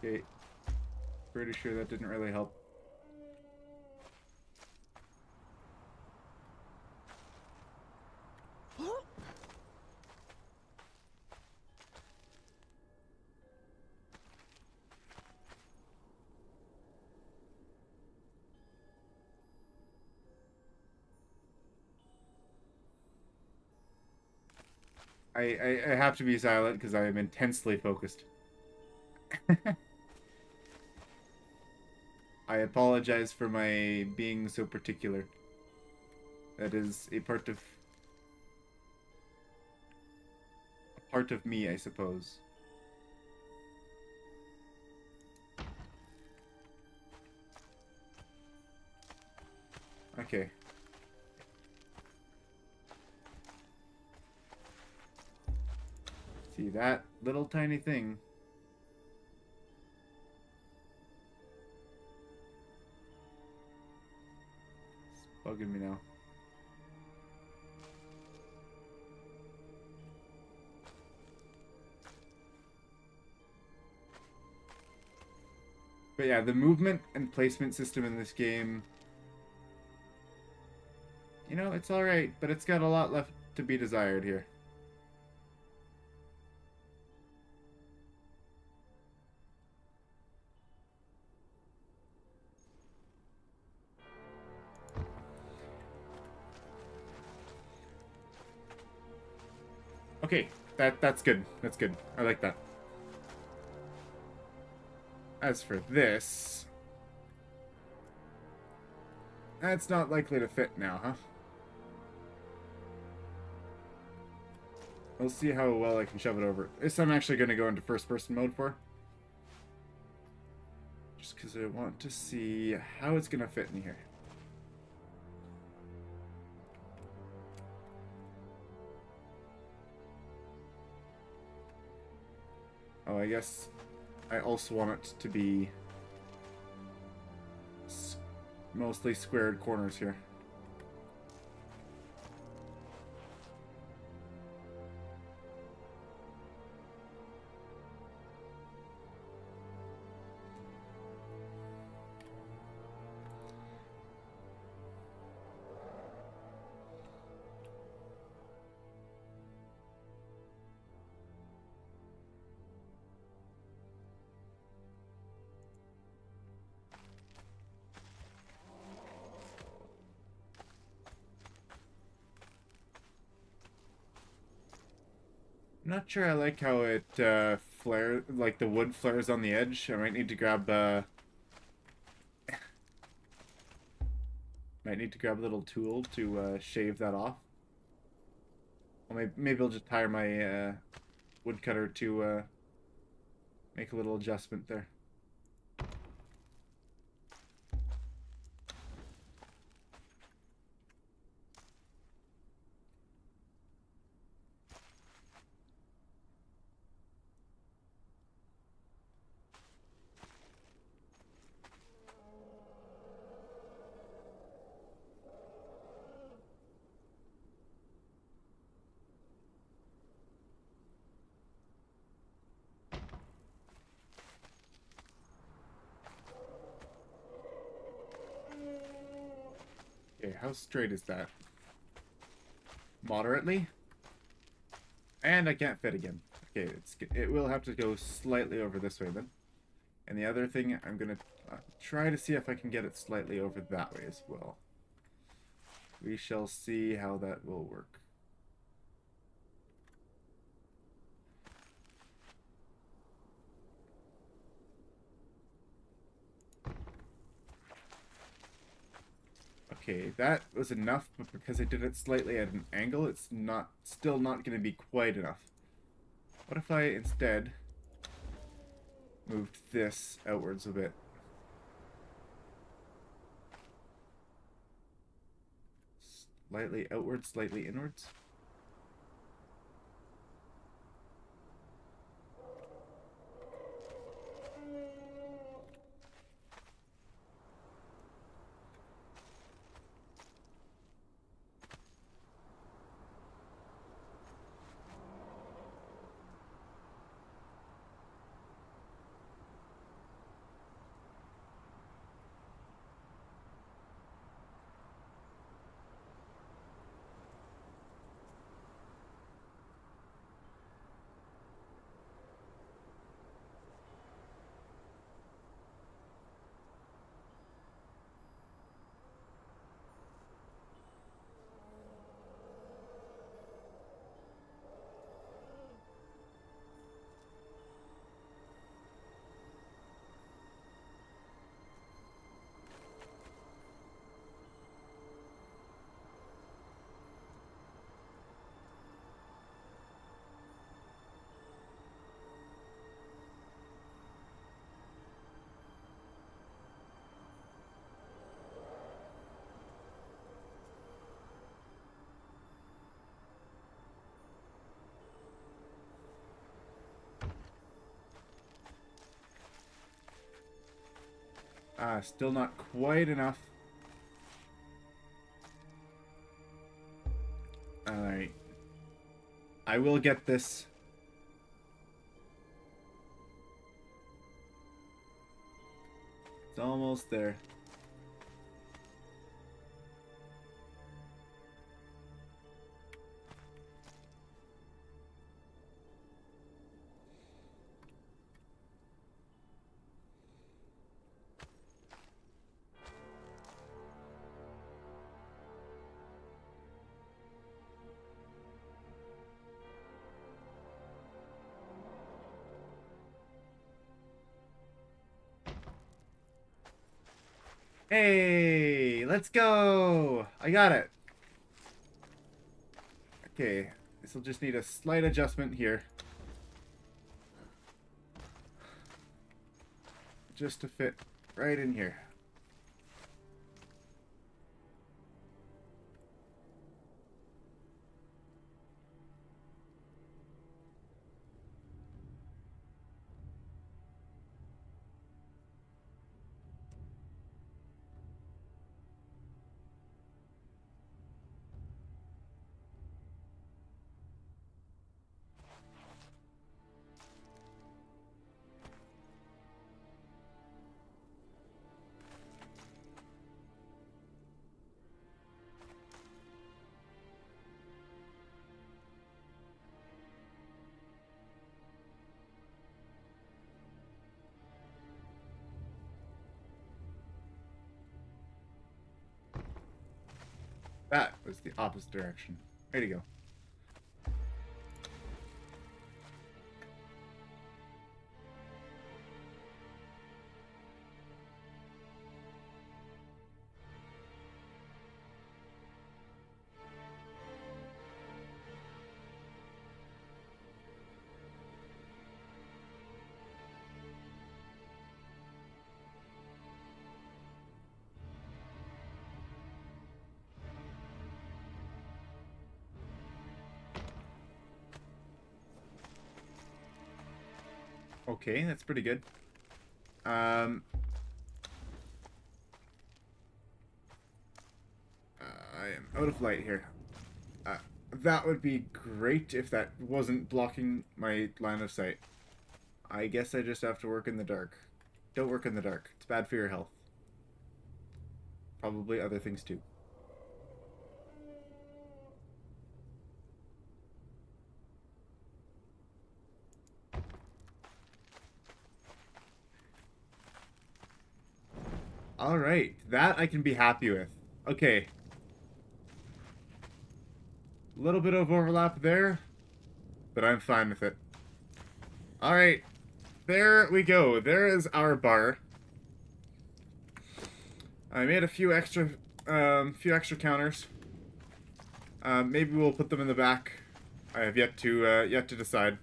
Okay, pretty sure that didn't really help. I have to be silent because I am intensely focused. I apologize for my being so particular. That is a part of me, I suppose. Okay. See that little tiny thing? It's bugging me now. But yeah, the movement and placement system in this game, you know, it's alright, but it's got a lot left to be desired here. Okay, that's good. That's good. I like that. As for this, that's not likely to fit now, huh? We'll see how well I can shove it over. This I'm actually going to go into first-person mode for. Just because I want to see how it's going to fit in here. Oh, I guess I also want it to be mostly squared corners here. I'm not sure I like how it flare, like the wood flares on the edge. I might need to grab might need to grab a little tool to shave that off. Well, maybe I'll just hire my woodcutter to make a little adjustment there. Okay, how straight is that? Moderately. And I can't fit again. Okay, it will have to go slightly over this way then. And the other thing, I'm gonna try to see if I can get it slightly over that way as well. We shall see how that will work. Okay, that was enough, but because I did it slightly at an angle, it's still not going to be quite enough. What if I instead moved this outwards a bit? Slightly outwards, slightly inwards? Still not quite enough. Alright. I will get this. It's almost there. Hey, let's go! I got it. Okay, this will just need a slight adjustment here. Just to fit right in here. That was the opposite direction. Way to go. Okay, that's pretty good. I am out of light here. That would be great if that wasn't blocking my line of sight. I guess I just have to work in the dark. Don't work in the dark. It's bad for your health. Probably other things too. Alright, that I can be happy with. Okay. A little bit of overlap there, but I'm fine with it. Alright, there we go. There is our bar. I made a few extra counters. Maybe we'll put them in the back. I have yet to decide.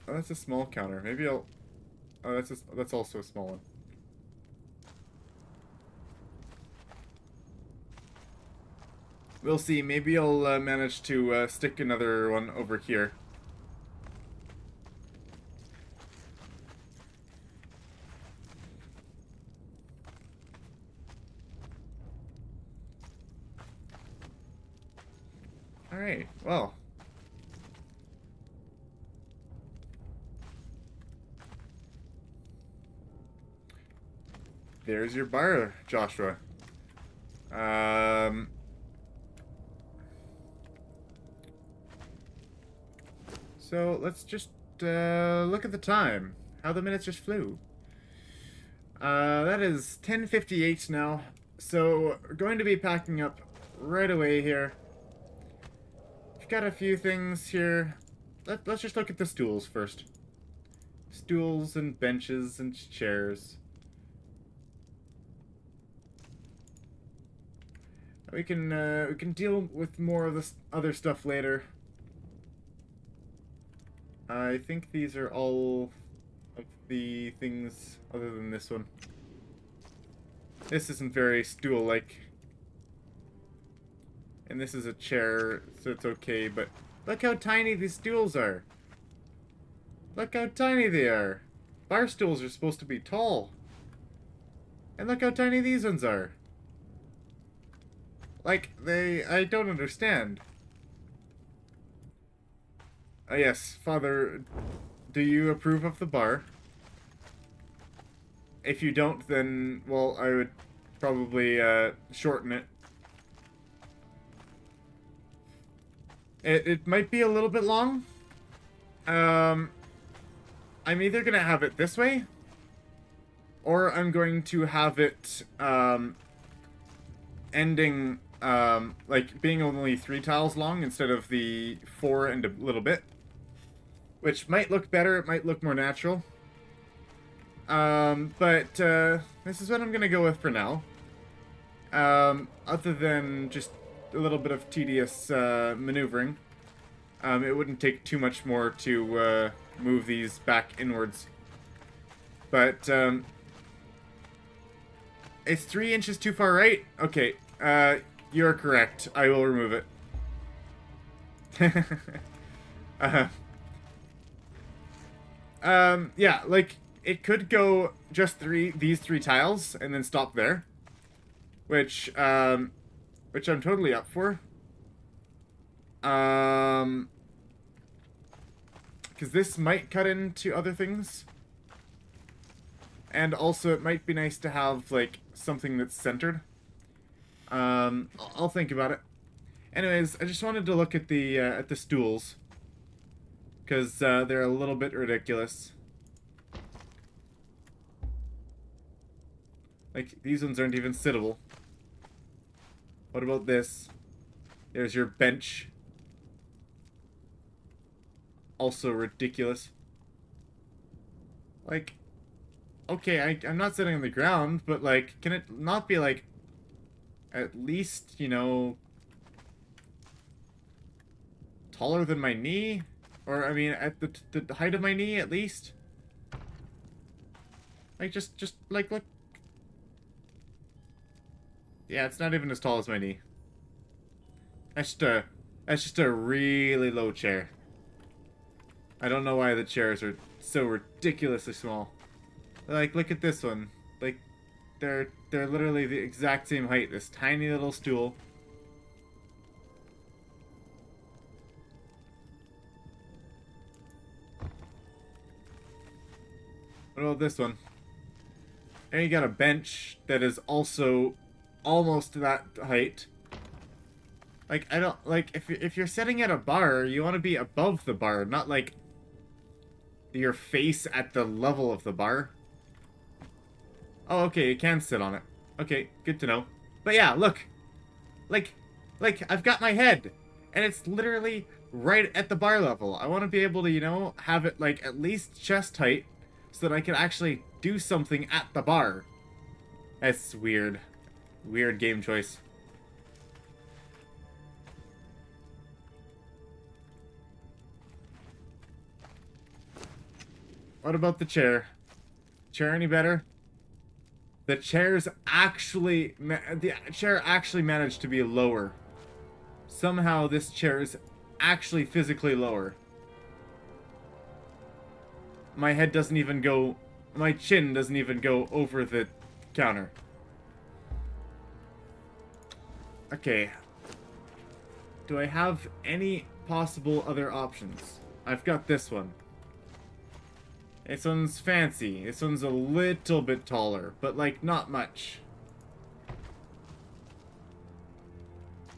Oh, that's a small counter. Maybe I'll. Oh, that's also a small one. We'll see. Maybe I'll manage to stick another one over here. Alright, well. There's your bar, Joshua. So let's just look at the time. How the minutes just flew. That is 10:58 now. So we're going to be packing up right away here. We've got a few things here. Let's just look at the stools first. Stools and benches and chairs. We can deal with more of this other stuff later. I think these are all of the things other than this one. This isn't very stool-like. And this is a chair, so it's okay, but look how tiny these stools are. Look how tiny they are. Bar stools are supposed to be tall. And look how tiny these ones are. Like, I don't understand. Yes, Father, do you approve of the bar? If you don't, then, well, I would probably shorten it. It might be a little bit long. I'm either gonna have it this way, or I'm going to have it ending like being only 3 tiles long instead of the 4 and a little bit, which might look better. It might look more natural. But this is what I'm gonna go with for now. Other than just a little bit of tedious maneuvering, it wouldn't take too much more to move these back inwards. But it's 3 inches too far right? Okay, you're correct. I will remove it. Yeah, like, it could go just these 3 tiles and then stop there. Which I'm totally up for. Because this might cut into other things. And also, it might be nice to have, like, something that's centered. I'll think about it. Anyways, I just wanted to look at the stools. Because they're a little bit ridiculous. Like, these ones aren't even sittable. What about this? There's your bench. Also ridiculous. Like, okay, I'm not sitting on the ground, but, like, can it not be, like, at least, you know, taller than my knee? Or, I mean, at the height of my knee, at least? Like, just, like, look. Yeah, it's not even as tall as my knee. That's just a really low chair. I don't know why the chairs are so ridiculously small. Like, look at this one. Like, they're literally the exact same height. This tiny little stool. What about this one? And you got a bench that is also almost that height. Like, I don't, like, if you're sitting at a bar, you want to be above the bar, not, like, your face at the level of the bar. Oh, okay, you can sit on it. Okay, good to know. But yeah, look. Like, I've got my head. And it's literally right at the bar level. I want to be able to, you know, have it, like, at least chest height so that I can actually do something at the bar. That's weird. Weird game choice. What about the chair? Chair any better? The chair actually managed to be lower. Somehow this chair is actually physically lower. My head doesn't even go... My chin doesn't even go over the counter. Okay. Do I have any possible other options? I've got this one. This one's fancy. This one's a little bit taller, but, like, not much.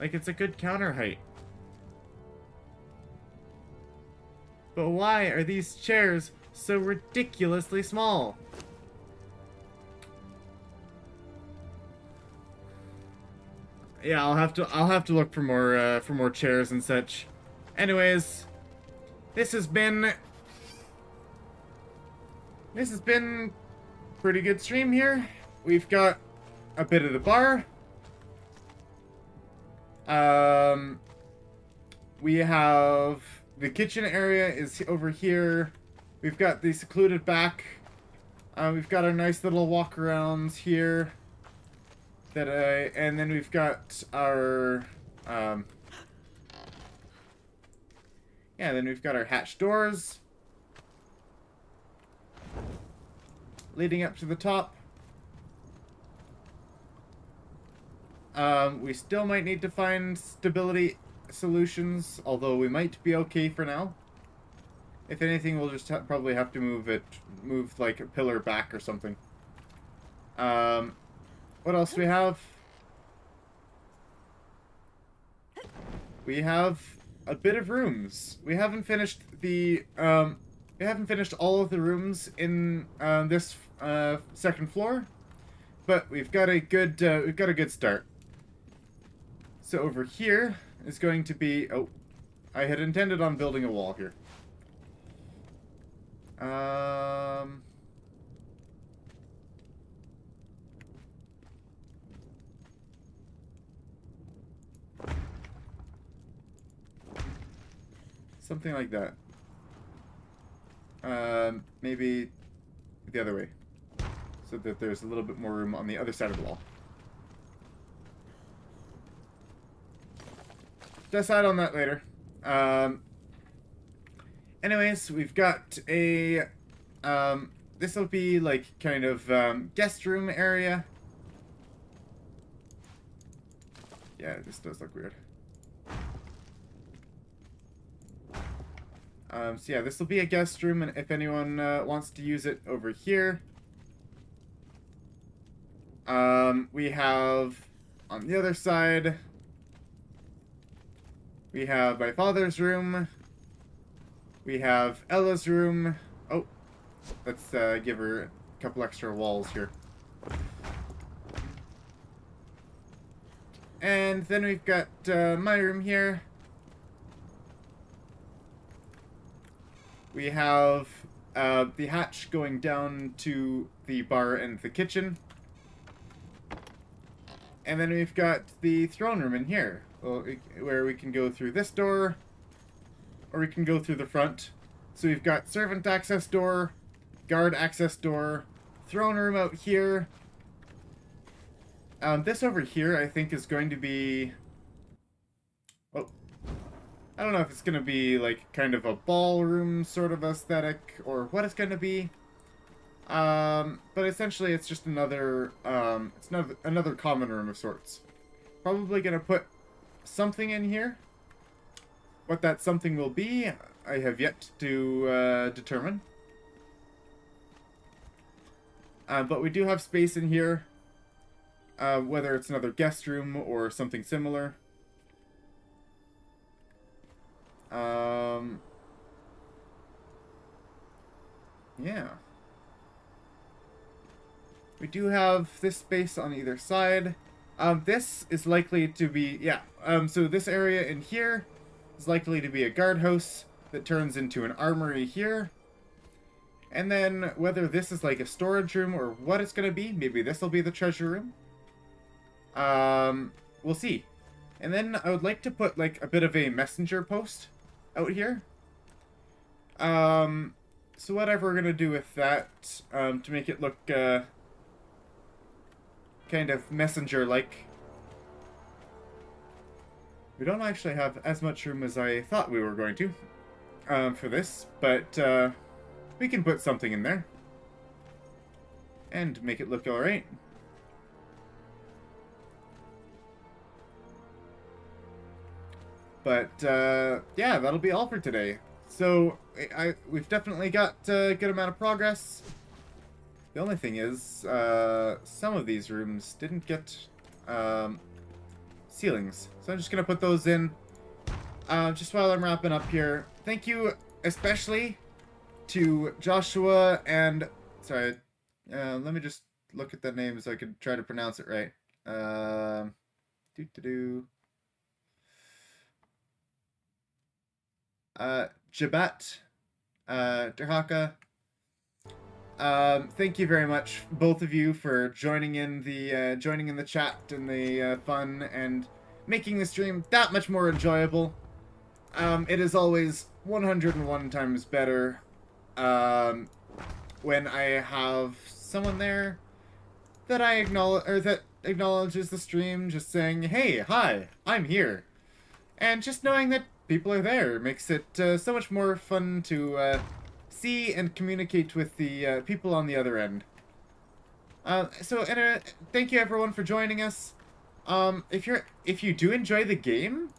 Like, it's a good counter height. But why are these chairs so ridiculously small? Yeah, I'll have to look for more chairs and such. Anyways, this has been pretty good stream here. We've got a bit of the bar. We have the kitchen area is over here. We've got the secluded back. We've got our nice little walk-arounds here. And then we've got our, yeah, then we've got our hatch doors leading up to the top. We still might need to find stability solutions, although we might be okay for now. If anything, we'll just probably have to move like a pillar back or something. What else do we have? We have a bit of rooms. We haven't finished all of the rooms in this second floor, but we've got a good start. So over here is going to be... Oh, I had intended on building a wall here. Something like that. Maybe the other way. So that there's a little bit more room on the other side of the wall. Decide on that later. Anyways, we've got a... this will be like kind of guest room area. Yeah, this does look weird. So yeah, this will be a guest room, and if anyone wants to use it over here. We have on the other side, we have my father's room. We have Ella's room. Oh, let's give her a couple extra walls here. And then we've got my room here. We have the hatch going down to the bar and the kitchen. And then we've got the throne room in here, where we can go through this door, or we can go through the front. So we've got servant access door, guard access door, throne room out here. This over here, I think, is going to be... Oh, I don't know if it's going to be, like, kind of a ballroom sort of aesthetic, or what it's going to be. But essentially it's just another, it's another common room of sorts. Probably gonna put something in here. What that something will be, I have yet to, determine. But we do have space in here, whether it's another guest room or something similar. Yeah. We do have this space on either side. This is likely to be, yeah, so this area in here is likely to be a guardhouse that turns into an armory here. And then whether this is like a storage room or what it's going to be, maybe this will be the treasure room. We'll see. And then I would like to put like a bit of a messenger post out here. So whatever we're going to do with that, to make it look, kind of messenger-like. We don't actually have as much room as I thought we were going to, for this, but, we can put something in there. And make it look alright. But, yeah, that'll be all for today. So, we've definitely got a good amount of progress. The only thing is, some of these rooms didn't get ceilings. So I'm just going to put those in just while I'm wrapping up here. Thank you especially to Joshua and... Sorry, let me just look at that name so I can try to pronounce it right. Jabat Derhaka. Thank you very much, both of you, for joining in the chat and the fun and making the stream that much more enjoyable. It is always 101 times better when I have someone there that I acknowledge or that acknowledges the stream, just saying, "Hey, hi, I'm here," and just knowing that people are there makes it so much more fun to see and communicate with the people on the other end. So thank you everyone for joining us. If you do enjoy the game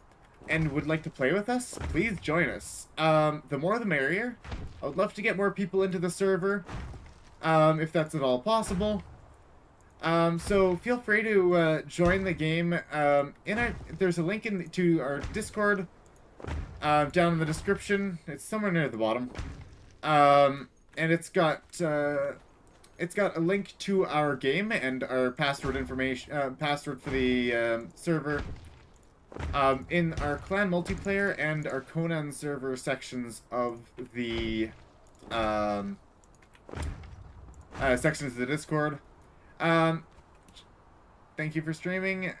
and would like to play with us, please join us. The more the merrier. I would love to get more people into the server, if that's at all possible. So feel free to join the game. There's a link to our Discord down in the description. It's somewhere near the bottom. And it's got a link to our game and our password information, password for the server, in our clan multiplayer and our Conan server sections of the sections of the Discord. Thank you for streaming.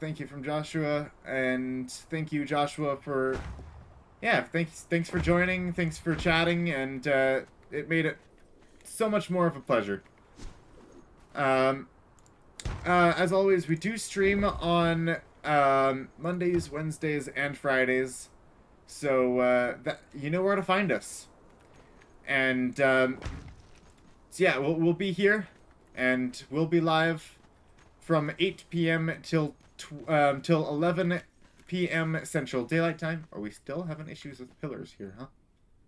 Thank you from Joshua, and thank you, Joshua, for... Yeah, thanks for joining, thanks for chatting, and it made it so much more of a pleasure. As always, we do stream on Mondays, Wednesdays, and Fridays, so that you know where to find us. And so yeah, we'll be here, and we'll be live from 8 p.m. till 11 p.m. Central Daylight Time. Are we still having issues with pillars here, huh?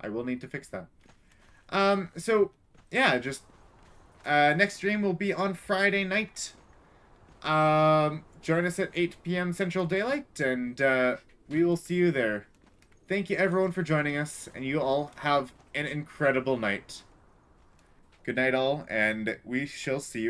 I will need to fix that. So, yeah, just... next stream will be on Friday night. Join us at 8 p.m. Central Daylight, and we will see you there. Thank you, everyone, for joining us, and you all have an incredible night. Good night, all, and we shall see you